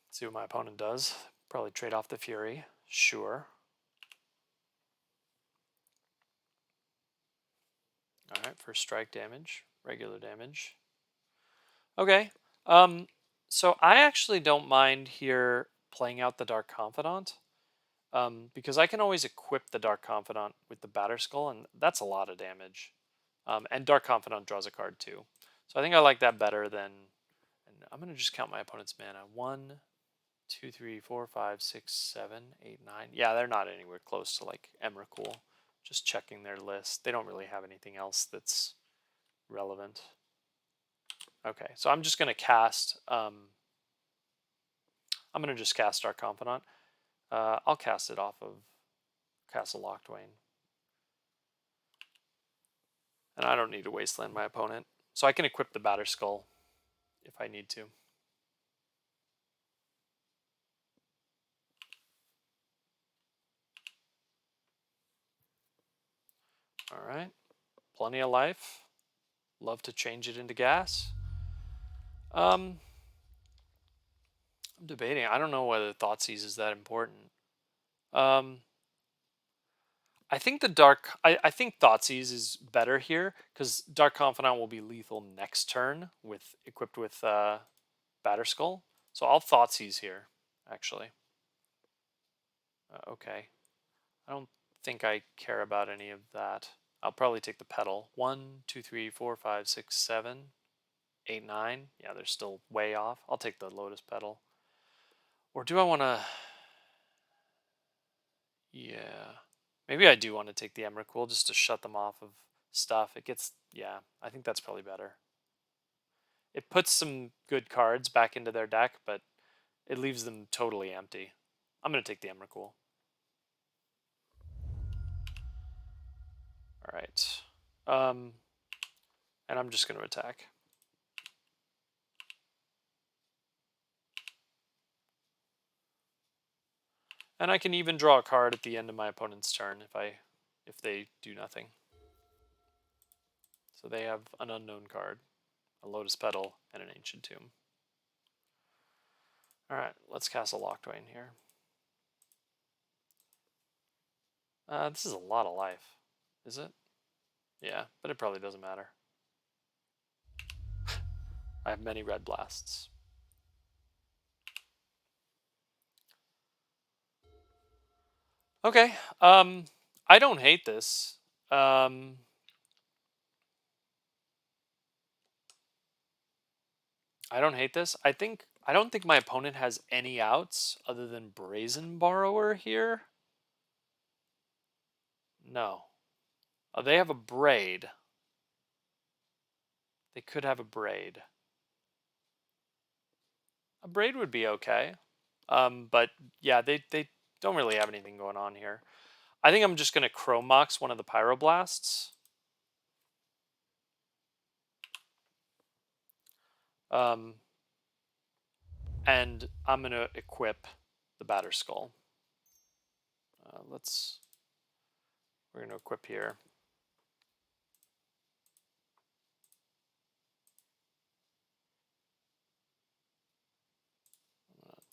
Let's see what my opponent does. Probably trade off the Fury. Sure. Alright, first strike damage. Regular damage. Okay. So I actually don't mind here playing out the Dark Confidant. Because I can always equip the Dark Confidant with the Batterskull, and that's a lot of damage. And Dark Confidant draws a card too. So I think I like that better than... And I'm going to just count my opponent's mana. 1, 2, 3, 4, 5, 6, 7, 8, 9. Yeah, they're not anywhere close to like Emrakul. Just checking their list. They don't really have anything else that's relevant. Okay, so I'm just going to cast... I'm going to just cast Dark Confidant. I'll cast it off of Castle Locthwain. And I don't need to Wasteland my opponent. So I can equip the Batterskull if I need to. Alright. Plenty of life. Love to change it into gas. I'm debating. I don't know whether Thoughtseize is that important. I think I think Thoughtseize is better here because Dark Confidant will be lethal next turn equipped with Batterskull. So I'll Thoughtseize here, actually. Okay. I don't think I care about any of that. I'll probably take the Petal. 1, 2, 3, 4, 5, 6, 7, 8, 9. Yeah, they're still way off. I'll take the Lotus Petal. Or do I want to... Yeah. Maybe I do want to take the Emrakul just to shut them off of stuff. It gets... Yeah, I think that's probably better. It puts some good cards back into their deck, but it leaves them totally empty. I'm going to take the Emrakul. Alright. And I'm just going to attack. And I can even draw a card at the end of my opponent's turn if they do nothing. So they have an unknown card, a Lotus Petal, and an Ancient Tomb. Alright, let's Castle Locthwain here. This is a lot of life. Is it? Yeah, but it probably doesn't matter. I have many red blasts. Okay, I don't hate this. I don't hate this. I don't think my opponent has any outs other than Brazen Borrower here. No. Oh, they have a Braid. They could have a Braid. A Braid would be okay. But yeah, they don't really have anything going on here. I think I'm just going to Chrome Mox one of the Pyroblasts. And I'm going to equip the Batterskull. We're going to equip here.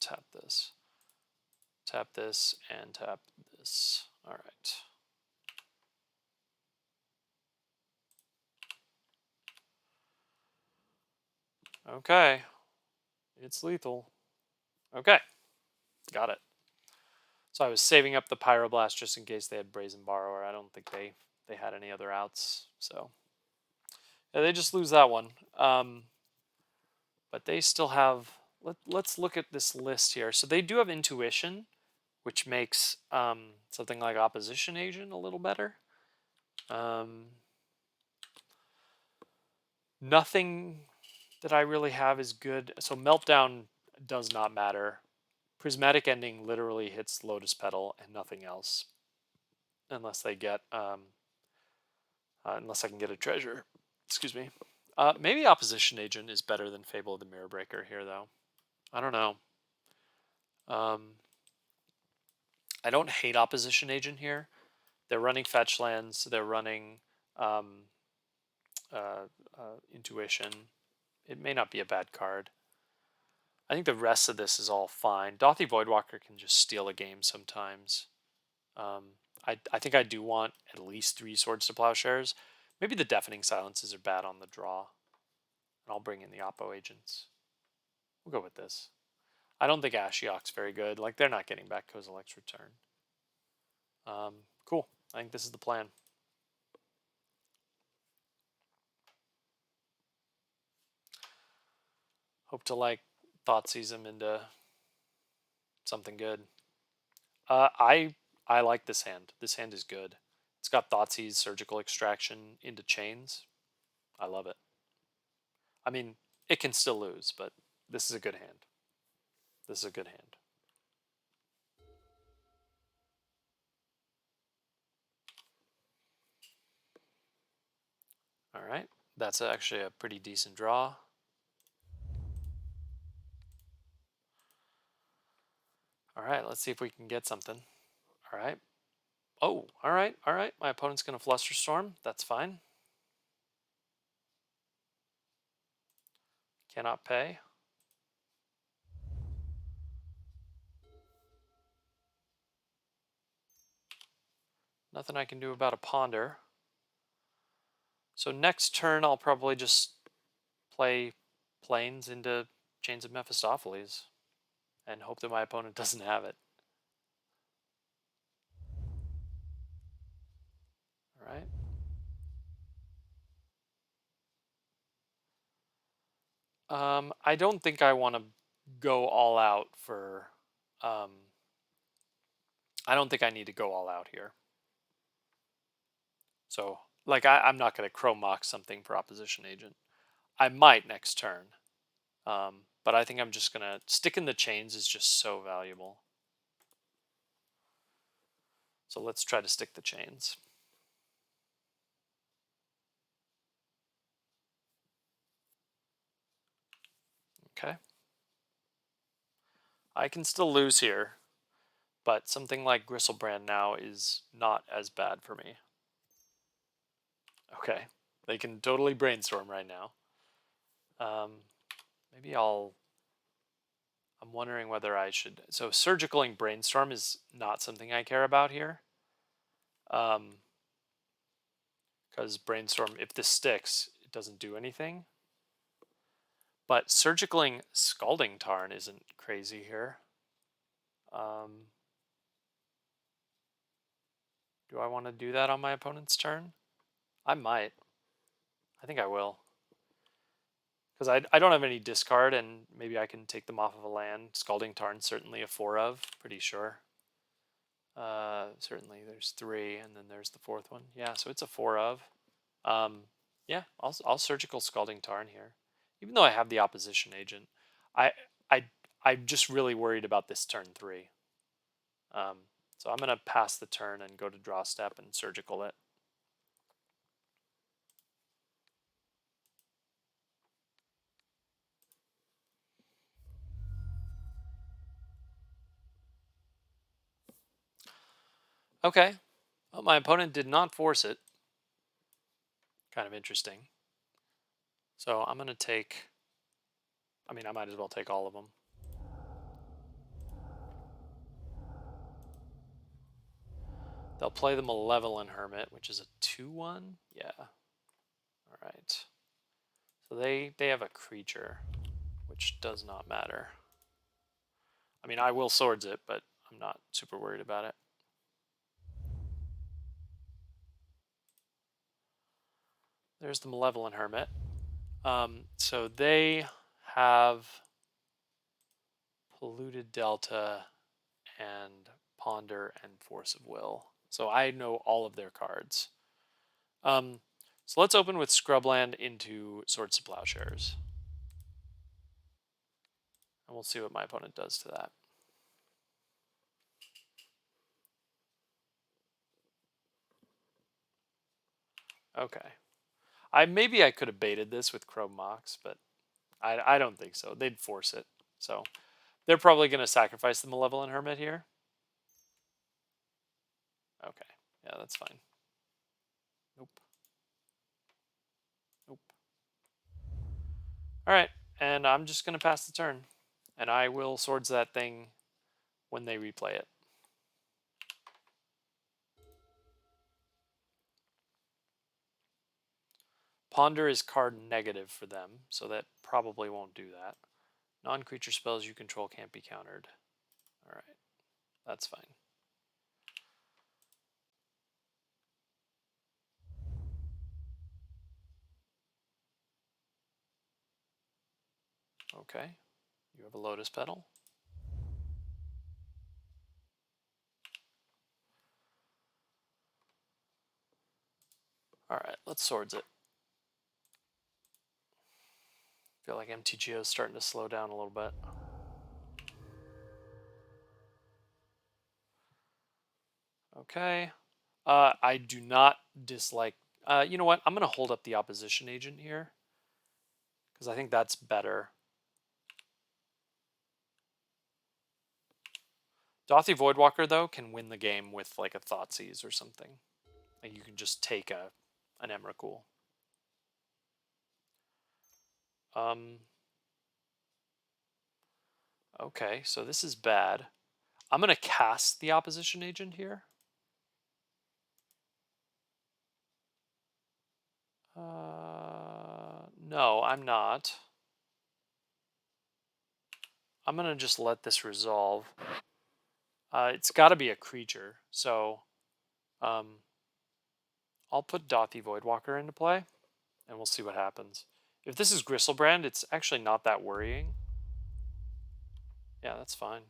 Tap this, and tap this. All right. Okay. It's lethal. Okay. Got it. So I was saving up the Pyroblast just in case they had Brazen Borrower. I don't think they had any other outs. So yeah, they just lose that one. But they still have... Let's look at this list here. So they do have Intuition, which makes something like Opposition Agent a little better. Nothing that I really have is good. So Meltdown does not matter. Prismatic Ending literally hits Lotus Petal and nothing else. Unless they get... unless I can get a treasure. Excuse me. Maybe Opposition Agent is better than Fable of the Mirror Breaker here, though. I don't know. I don't hate Opposition Agent here. They're running fetch lands. They're running Intuition. It may not be a bad card. I think the rest of this is all fine. Dauthi Voidwalker can just steal a game sometimes. I think I do want at least 3 Swords to Plowshares. Maybe the Deafening Silences are bad on the draw. And I'll bring in the Oppo agents. We'll go with this. I don't think Ashiok's very good. Like, they're not getting back Kozilek's Return. Cool. I think this is the plan. Hope to, like, Thoughtseize him into something good. I like this hand. This hand is good. It's got Thoughtseize, Surgical Extraction into Chains. I love it. I mean, it can still lose, but this is a good hand. This is a good hand. All right. That's actually a pretty decent draw. All right, let's see if we can get something. All right. Oh, all right, all right. My opponent's going to Flusterstorm. That's fine. Cannot pay. Nothing I can do about a Ponder. So next turn, I'll probably just play Plains into Chains of Mephistopheles and hope that my opponent doesn't have it. All right. I don't think I want to go all out for... I don't think I need to go all out here. So, like, I'm not going to Chrome Mox something for Opposition Agent. I might next turn. But I think I'm just going to... Stick in the Chains is just so valuable. So let's try to stick the Chains. Okay. I can still lose here, but something like Gristlebrand now is not as bad for me. Okay. They can totally brainstorm right now. Maybe I'm wondering whether I should... So Surgicaling Brainstorm is not something I care about here. Because Brainstorm, if this sticks, it doesn't do anything. But Surgicaling Scalding Tarn isn't crazy here. Do I want to do that on my opponent's turn? I might. I think I will. Because I don't have any discard, and maybe I can take them off of a land. Scalding Tarn's certainly a 4 of, pretty sure. Certainly there's 3, and then there's the 4th one. Yeah, so it's a 4 of. Yeah, I'll Surgical Scalding Tarn here. Even though I have the opposition agent, I, I'm just really worried about this turn 3. So I'm going to pass the turn and go to draw step and Surgical it. Okay, well, my opponent did not force it. Kind of interesting. So I'm going to take, I mean, I might as well take all of them. They'll play the Malevolent Hermit, which is a 2/1. Yeah. All right. So they have a creature, which does not matter. I mean, I will Swords it, but I'm not super worried about it. There's the Malevolent Hermit. So they have Polluted Delta and Ponder and Force of Will. So I know all of their cards. So let's open with Scrubland into Swords to Plowshares. And we'll see what my opponent does to that. Okay. Maybe I could have baited this with Chrome Mox, but I don't think so. They'd force it. So they're probably going to sacrifice the Malevolent Hermit here. Okay. Yeah, that's fine. Nope. Nope. All right. And I'm just going to pass the turn. And I will Swords that thing when they replay it. Ponder is card negative for them, so that probably won't do that. Non-creature spells you control can't be countered. All right. That's fine. Okay. You have a Lotus Petal. All right, let's Swords it. Feel like MTGO is starting to slow down a little bit. Okay. I do not dislike... you know what? I'm going to hold up the opposition agent here, because I think that's better. Dauthi Voidwalker, though, can win the game with like a Thoughtseize or something. Like you can just take an Emrakul. Okay, so this is bad. I'm going to cast the opposition agent here. No, I'm not. I'm going to just let this resolve. It's got to be a creature, so I'll put Dauthi Voidwalker into play, and we'll see what happens. If this is Gristlebrand, it's actually not that worrying. Yeah, that's fine.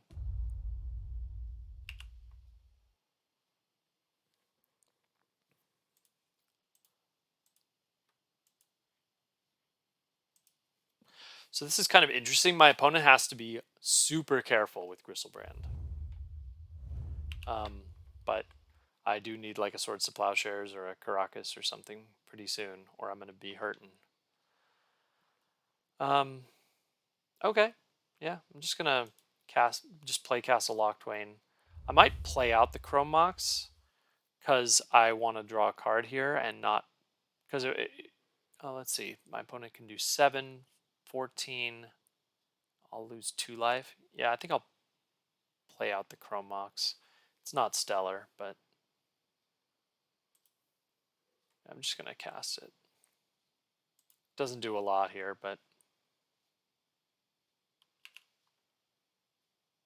So this is kind of interesting. My opponent has to be super careful with Gristlebrand. But I do need like a Swords to Plowshares or a Karakas or something pretty soon, or I'm going to be hurting. Okay. Yeah, I'm just going to play Castle Locthwain. I might play out the Chrome Mox because I want to draw a card here and not... Because, let's see. My opponent can do 7, 14. I'll lose 2 life. Yeah, I think I'll play out the Chrome Mox. It's not stellar, but I'm just going to cast it. Doesn't do a lot here, but...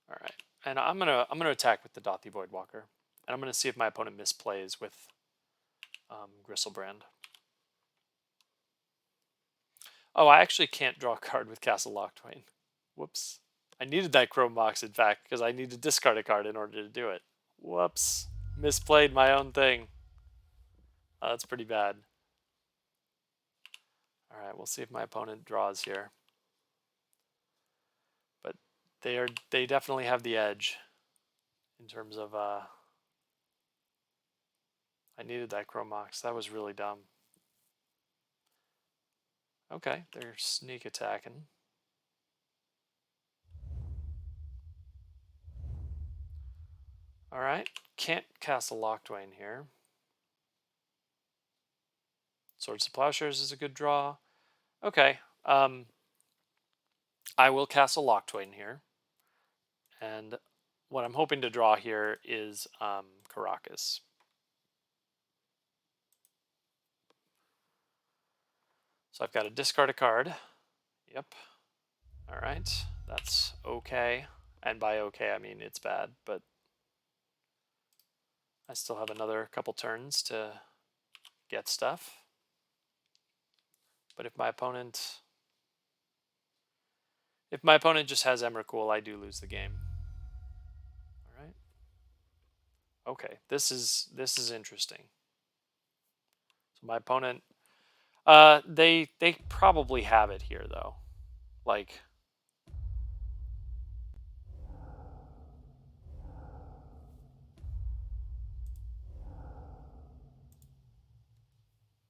All right. And I'm gonna attack with the Dauthi Voidwalker. And I'm gonna see if my opponent misplays with Gristlebrand. Oh, I actually can't draw a card with Castle Locthwain. Whoops. I needed that Chrome Mox, in fact, because I need to discard a card in order to do it. Whoops. Misplayed my own thing. That's pretty bad. All right, we'll see if my opponent draws here. But they definitely have the edge in terms of I needed that Chrome Mox. That was really dumb. Okay, they're sneak attacking. All right, can't Castle Locthwain here. Swords to Plowshares is a good draw. Okay, I will Castle Locthwain here. And what I'm hoping to draw here is Karakas. So I've got to discard a card. Yep. All right, that's okay. And by okay, I mean it's bad, but I still have another couple turns to get stuff. But if my opponent just has Emrakul, I do lose the game. All right. Okay, this is interesting. So my opponent, they probably have it here though, like.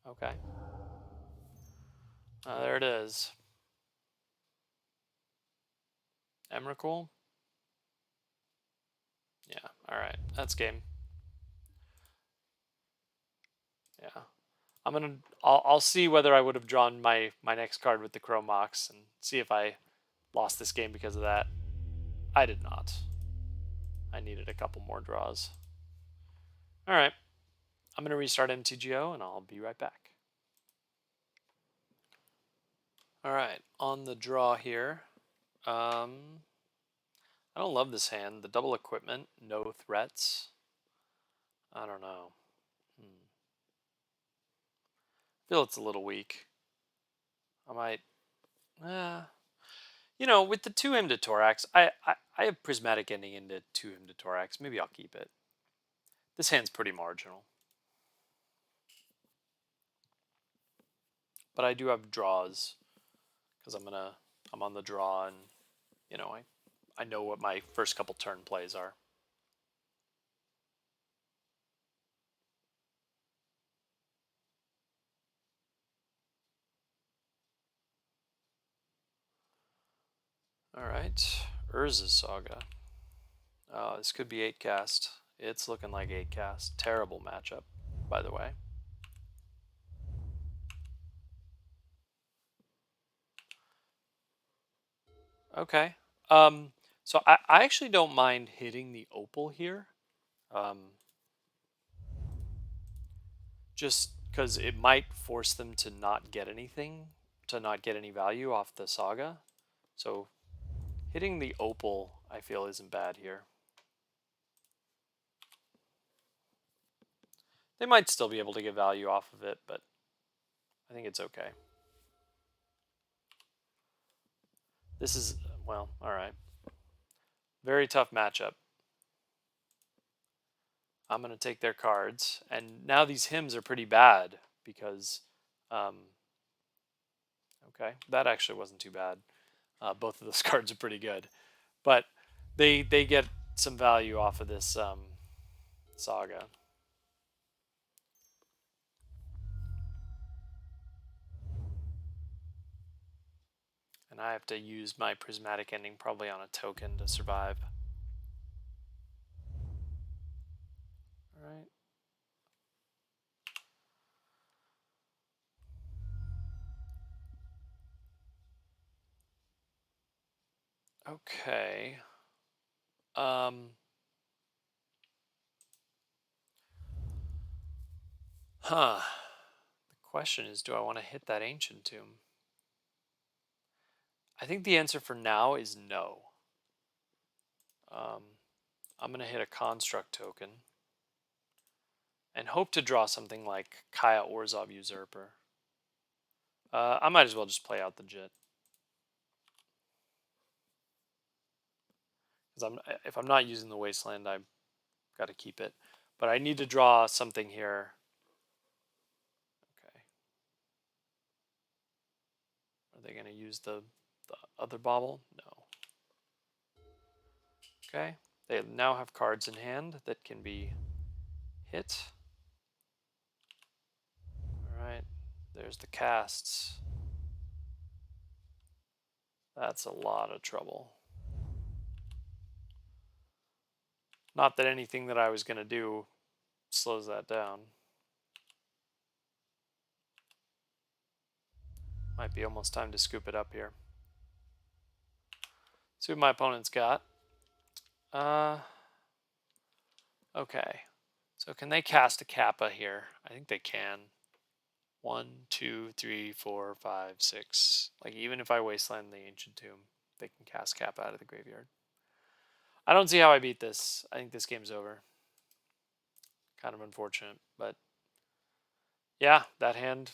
Okay. There it is. Emrakul. Yeah. All right. That's game. Yeah. I'll see whether I would have drawn my next card with the Chrome Mox and see if I lost this game because of that. I did not. I needed a couple more draws. All right. I'm going to restart MTGO and I'll be right back. All right. On the draw here. I don't love this hand. The double equipment, no threats. I don't know. I feel it's a little weak. I might. You know, with the 2 Hymn to Tourach, I have Prismatic Ending into 2 Hymn to Tourach. Maybe I'll keep it. This hand's pretty marginal. But I do have draws because I'm on the draw, and you know, I know what my first couple turn plays are. All right, Urza's Saga. This could be 8 cast. It's looking like 8 cast. Terrible matchup, by the way. Okay. So I actually don't mind hitting the Opal here. Just because it might force them to not get anything, to not get any value off the Saga. So hitting the Opal, I feel, isn't bad here. They might still be able to get value off of it, but I think it's okay. This is, well, all right. Very tough matchup. I'm going to take their cards. And now these hymns are pretty bad because, okay, that actually wasn't too bad. Both of those cards are pretty good. But they get some value off of this Saga. And I have to use my Prismatic Ending probably on a token to survive. All right. Okay. The question is, do I want to hit that Ancient Tomb? I think the answer for now is no. I'm going to hit a Construct token and hope to draw something like Kaya Orzhov Usurper. I might as well just play out the Jitte. Because if I'm not using the Wasteland, I've got to keep it. But I need to draw something here. Okay. Are they going to use the other bauble? No. Okay. They now have cards in hand that can be hit. All right. There's the casts. That's a lot of trouble. Not that anything that I was going to do slows that down. Might be almost time to scoop it up here. See what my opponent's got. Okay. So can they cast a Kappa here? I think they can. 1, 2, 3, 4, 5, 6. Like, even if I Wasteland the Ancient Tomb, they can cast Kappa out of the graveyard. I don't see how I beat this. I think this game's over. Kind of unfortunate, but yeah, that hand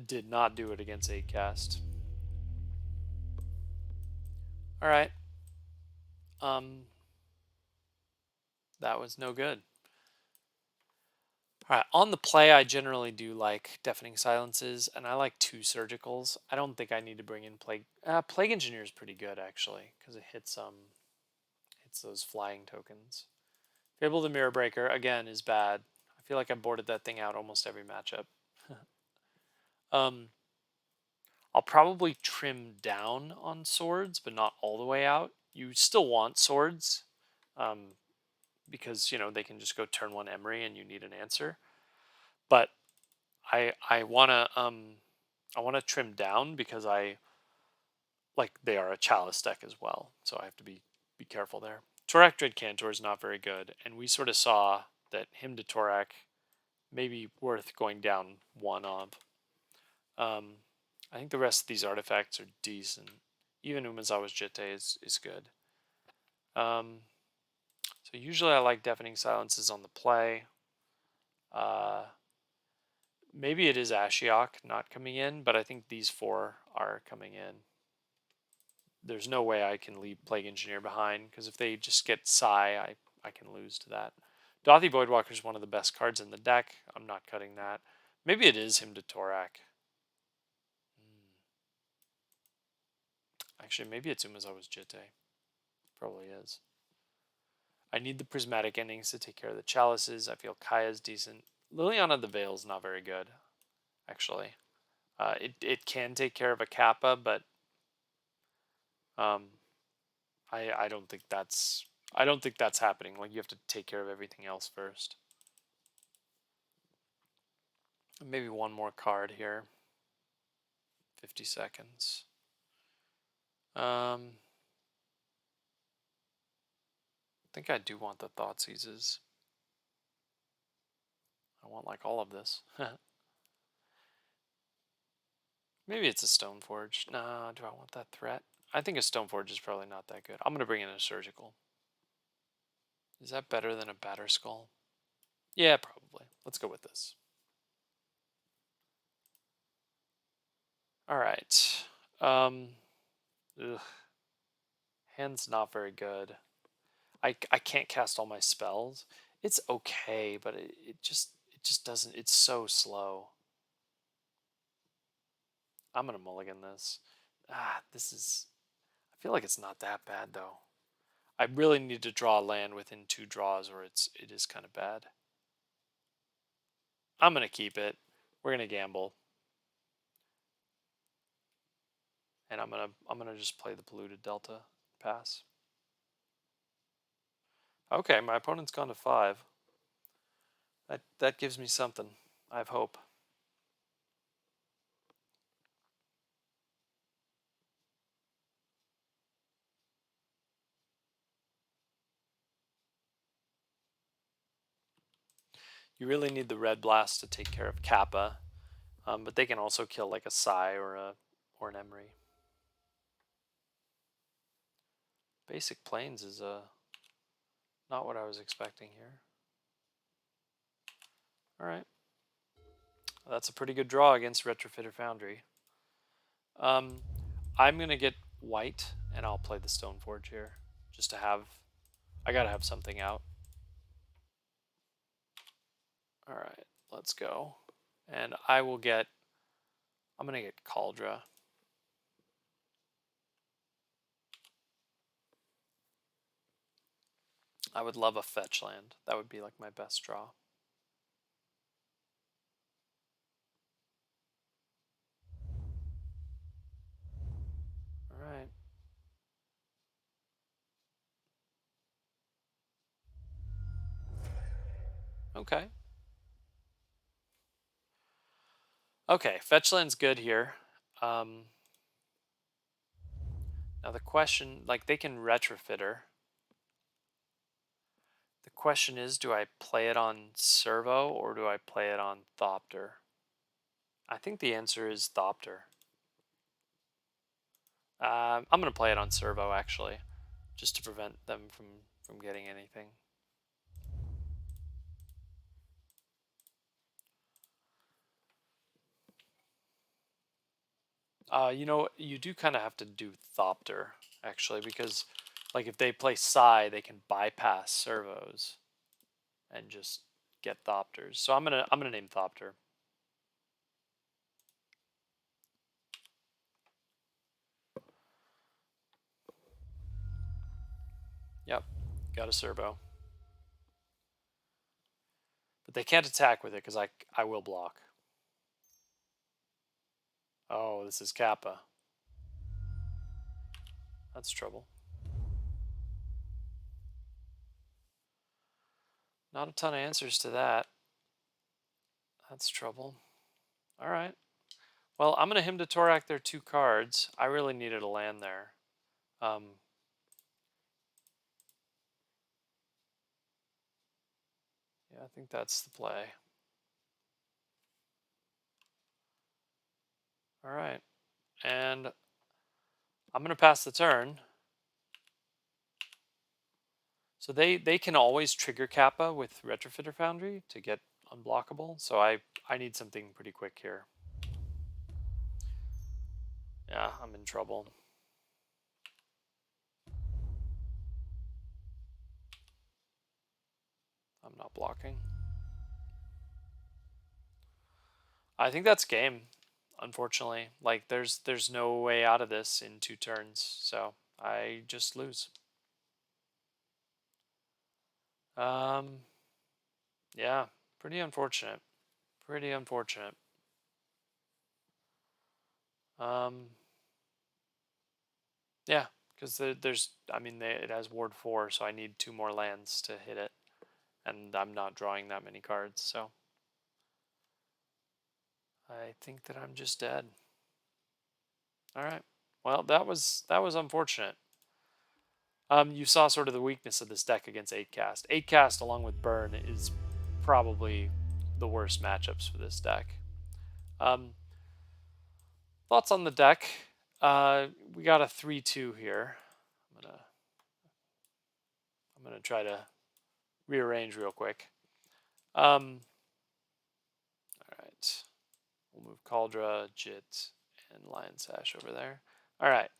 did not do it against 8 cast. All right. That was no good. All right, on the play, I generally do like Deafening Silences, and I like 2 Surgicals. I don't think I need to bring in Plague. Plague Engineer is pretty good, actually, because it hits those flying tokens. Fable the Mirror Breaker, again, is bad. I feel like I boarded that thing out almost every matchup. I'll probably trim down on swords, but not all the way out. You still want swords, because, you know, they can just go turn 1 Emery and you need an answer. But I wanna trim down because they are a Chalice deck as well, so I have to be careful there. Tourach Dread Cantor is not very good, and we sort of saw that him to Tourach may be worth going down 1 of. I think the rest of these artifacts are decent. Even Umezawa's Jitte is good. So usually I like Deafening Silences on the play. Maybe it is Ashiok not coming in, but I think these 4 are coming in. There's no way I can leave Plague Engineer behind, because if they just get Psy, I can lose to that. Dauthi Voidwalker is one of the best cards in the deck. I'm not cutting that. Maybe it is him to Tourach. Actually, maybe it's Umezawa's Jitte. Probably is. I need the Prismatic Endings to take care of the Chalices. I feel Kaya's decent. Liliana the Veil's not very good, actually. It can take care of a Kappa, but I don't think that's happening. Like, you have to take care of everything else first. Maybe one more card here. 50 seconds. I think I do want the Thoughtseizes. I want like all of this. Maybe it's a Stoneforge. No, do I want that threat? I think a Stoneforge is probably not that good. I'm going to bring in a Surgical. Is that better than a Batterskull? Yeah, probably. Let's go with this. All right. Hand's not very good. I can't cast all my spells. It's okay, but it just doesn't. It's so slow. I'm gonna mulligan this. This is. I feel like it's not that bad though. I really need to draw land within 2 draws, or it is kind of bad. I'm gonna keep it. We're gonna gamble, and I'm gonna just play the Polluted Delta. Pass. Okay, my opponent's gone to 5. That gives me something. I have hope. You really need the Red Blast to take care of Kappa, but they can also kill like a Psy or an Emery. Basic Plains is not what I was expecting here. All right, that's a pretty good draw against Retrofitter Foundry. I'm gonna get white, and I'll play the Stoneforge here, just to have. I gotta have something out. All right, let's go, and I will get. I'm gonna get Kaldra. I would love a fetch land. That would be like my best draw. All right. Okay. Okay, fetch land's good here. Now the question, like they can retrofit her. The question is, do I play it on Servo or do I play it on Thopter? I think the answer is Thopter. I'm going to play it on Servo, actually, just to prevent them from getting anything. You know, you do kind of have to do Thopter, actually, because like if they play Psy, they can bypass Servos and just get Thopters. So I'm gonna name Thopter. Yep, got a Servo. But they can't attack with it because I will block. Oh, this is Kappa. That's trouble. Not a ton of answers to that. That's trouble. All right. Well, I'm going to him to Tourach their 2 cards. I really needed a land there. Yeah, I think that's the play. All right. And I'm going to pass the turn. So they can always trigger Kappa with Retrofitter Foundry to get unblockable. So I need something pretty quick here. Yeah, I'm in trouble. I'm not blocking. I think that's game, unfortunately. Like there's no way out of this in 2 turns, so I just lose. Yeah, pretty unfortunate. Pretty unfortunate. Yeah, because there's, I mean, it has Ward 4, so I need 2 more lands to hit it, and I'm not drawing that many cards, so I think that I'm just dead. All right. Well, that was unfortunate. You saw sort of the weakness of this deck against 8-cast. 8-cast along with Burn is probably the worst matchups for this deck. Thoughts on the deck? We got a 3-2 here. I'm gonna try to rearrange real quick. All right, we'll move Kaldra, Jitte, and Lion Sash over there. All right,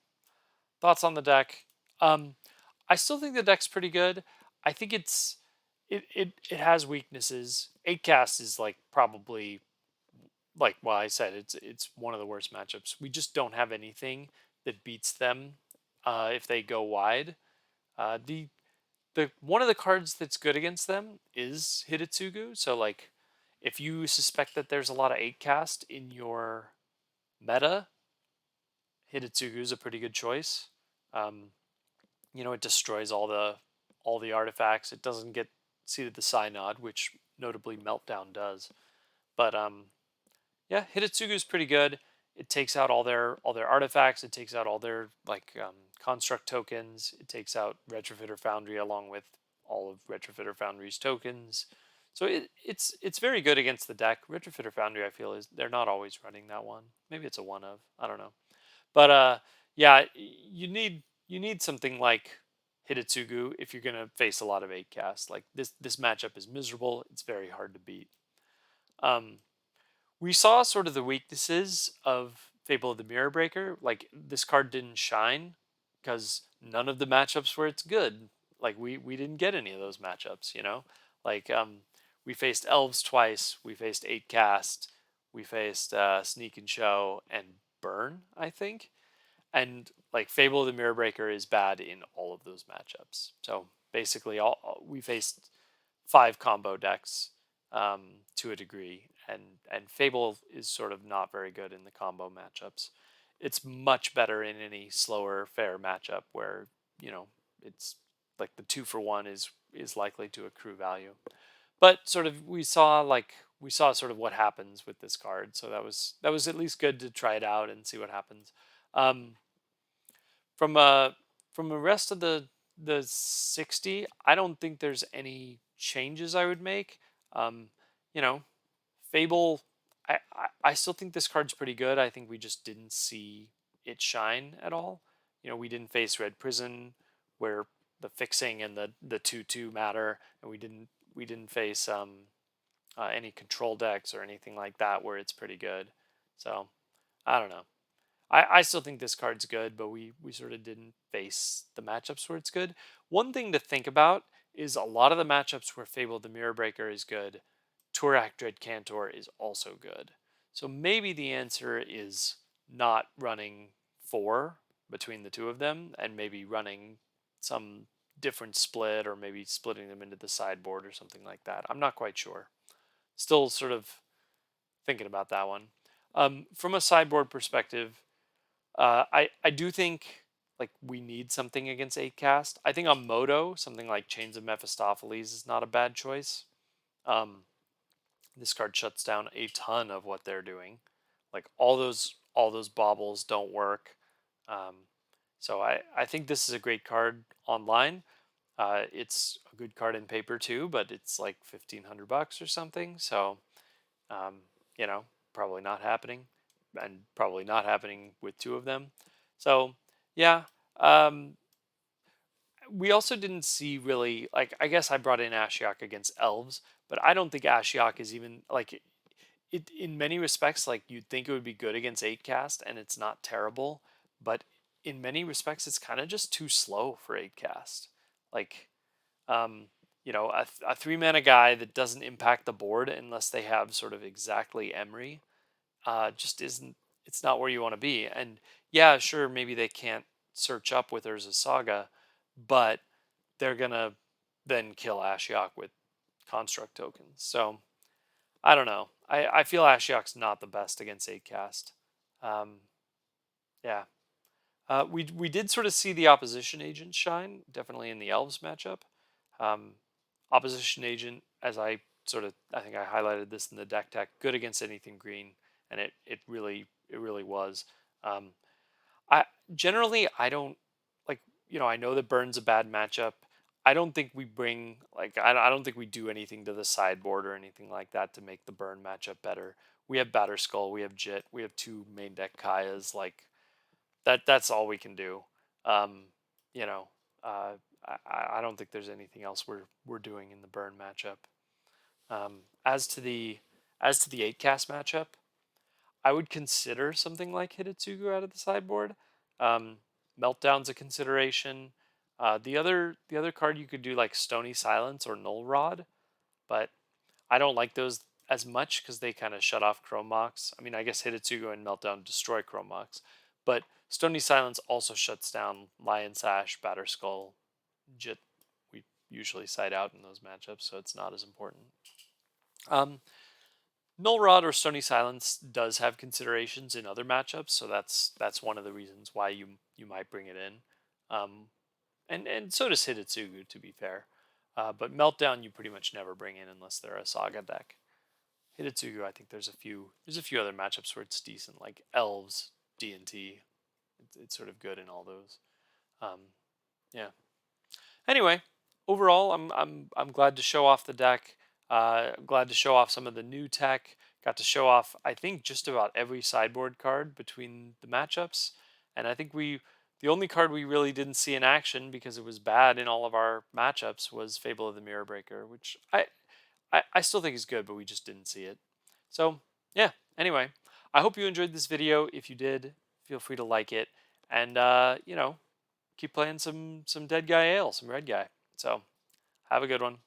thoughts on the deck? I still think the deck's pretty good. I think it has weaknesses. 8-cast is like probably like I said, it's one of the worst matchups. We just don't have anything that beats them if they go wide. The one of the cards that's good against them is Hidetsugu. So like, if you suspect that there's a lot of 8-cast in your meta, Hidetsugu is a pretty good choice. You know, it destroys all the artifacts. It doesn't get Seated the Synod, which notably Meltdown does. But yeah, Hidetsugu is pretty good. It takes out all their artifacts. It takes out all their like construct tokens. It takes out Retrofitter Foundry along with all of Retrofitter Foundry's tokens. So it's very good against the deck. Retrofitter Foundry, I feel, is they're not always running that one. Maybe it's a one of. I don't know. But yeah, you need something like Hidetsugu if you're gonna face a lot of 8-cast. Like this matchup is miserable. It's very hard to beat. We saw sort of the weaknesses of Fable of the Mirror Breaker, like this card didn't shine because none of the matchups where it's good. Like we didn't get any of those matchups, you know? Like we faced Elves twice, we faced 8 cast, we faced Sneak and Show and Burn, I think. And like Fable of the Mirror Breaker is bad in all of those matchups. So basically we faced 5 combo decks to a degree, and Fable is sort of not very good in the combo matchups. It's much better in any slower fair matchup where it's like the 2-for-1 is likely to accrue value. But sort of we saw sort of what happens with this card, so that was at least good to try it out and see what happens. Um, from from the rest of the 60, I don't think there's any changes I would make. Um, you know, Fable, I still think this card's pretty good. I think we just didn't see it shine at all. We didn't face Red Prison where the fixing and the 2/2 matter, and we didn't face any control decks or anything like that where it's pretty good. So I don't know. I still think this card's good, but we sort of didn't face the matchups where it's good. One thing to think about is a lot of the matchups where Fable the Mirror Breaker is good, Tourach Dread Cantor is also good. So maybe the answer is not running 4 between the two of them, and maybe running some different split, or maybe splitting them into the sideboard or something like that. I'm not quite sure. Still sort of thinking about that one. From a sideboard perspective, I do think like we need something against 8 cast. I think on Moto, something like Chains of Mephistopheles is not a bad choice. This card shuts down a ton of what they're doing. Like all those baubles don't work. So I think this is a great card online. It's a good card in paper too, but it's like $1,500 or something. So um, probably not happening, and probably not happening with 2 of them. So yeah, we also didn't see really, like, I guess I brought in Ashiok against Elves, but I don't think Ashiok is even like it in many respects. Like you'd think it would be good against 8 cast, and it's not terrible, but in many respects it's kind of just too slow for 8 cast. Like um, a 3-mana guy that doesn't impact the board unless they have sort of exactly Emery, just isn't. It's not where you want to be. And yeah, sure, maybe they can't search up with Urza Saga, but they're gonna then kill Ashiok with construct tokens. So I don't know. I feel Ashiok's not the best against 8 cast. Um, yeah. We did sort of see the opposition agent shine, definitely in the Elves matchup. Um, Opposition agent, as I think I highlighted this in the deck tech, good against anything green, and it really was. Um, I generally I don't like I know that Burn's a bad matchup. I don't think we bring like I don't think we do anything to the sideboard or anything like that to make the Burn matchup better. We have Batterskull, we have Jitte, we have 2 main deck Kayas. Like that's all we can do. Um, you know, uh, I don't think there's anything else we're doing in the Burn matchup. As to the 8 cast matchup, I would consider something like Hidetsugu out of the sideboard. Um, Meltdown's a consideration. The other card you could do like Stony Silence or Null Rod, but I don't like those as much because they kind of shut off Chrome Mox. I mean, I guess Hidetsugu and Meltdown destroy Chrome Mox, but Stony Silence also shuts down Lion Sash, Batterskull, Jit. We usually side out in those matchups, so it's not as important. Um, Null Rod or Stony Silence does have considerations in other matchups, so that's one of the reasons why you might bring it in. Um, and so does Hidetsugu, to be fair. But Meltdown you pretty much never bring in unless they're a Saga deck. Hidetsugu, I think there's a few other matchups where it's decent, like Elves, D&T. It's sort of good in all those. Um, yeah. Anyway, overall, I'm glad to show off the deck. I'm glad to show off some of the new tech. Got to show off, I think, just about every sideboard card between the matchups, and I think the only card we really didn't see in action because it was bad in all of our matchups was Fable of the Mirror Breaker, which I still think is good, but we just didn't see it. So yeah. Anyway, I hope you enjoyed this video. If you did, feel free to like it, and keep playing some Dead Guy Ale, some Red Guy. So have a good one.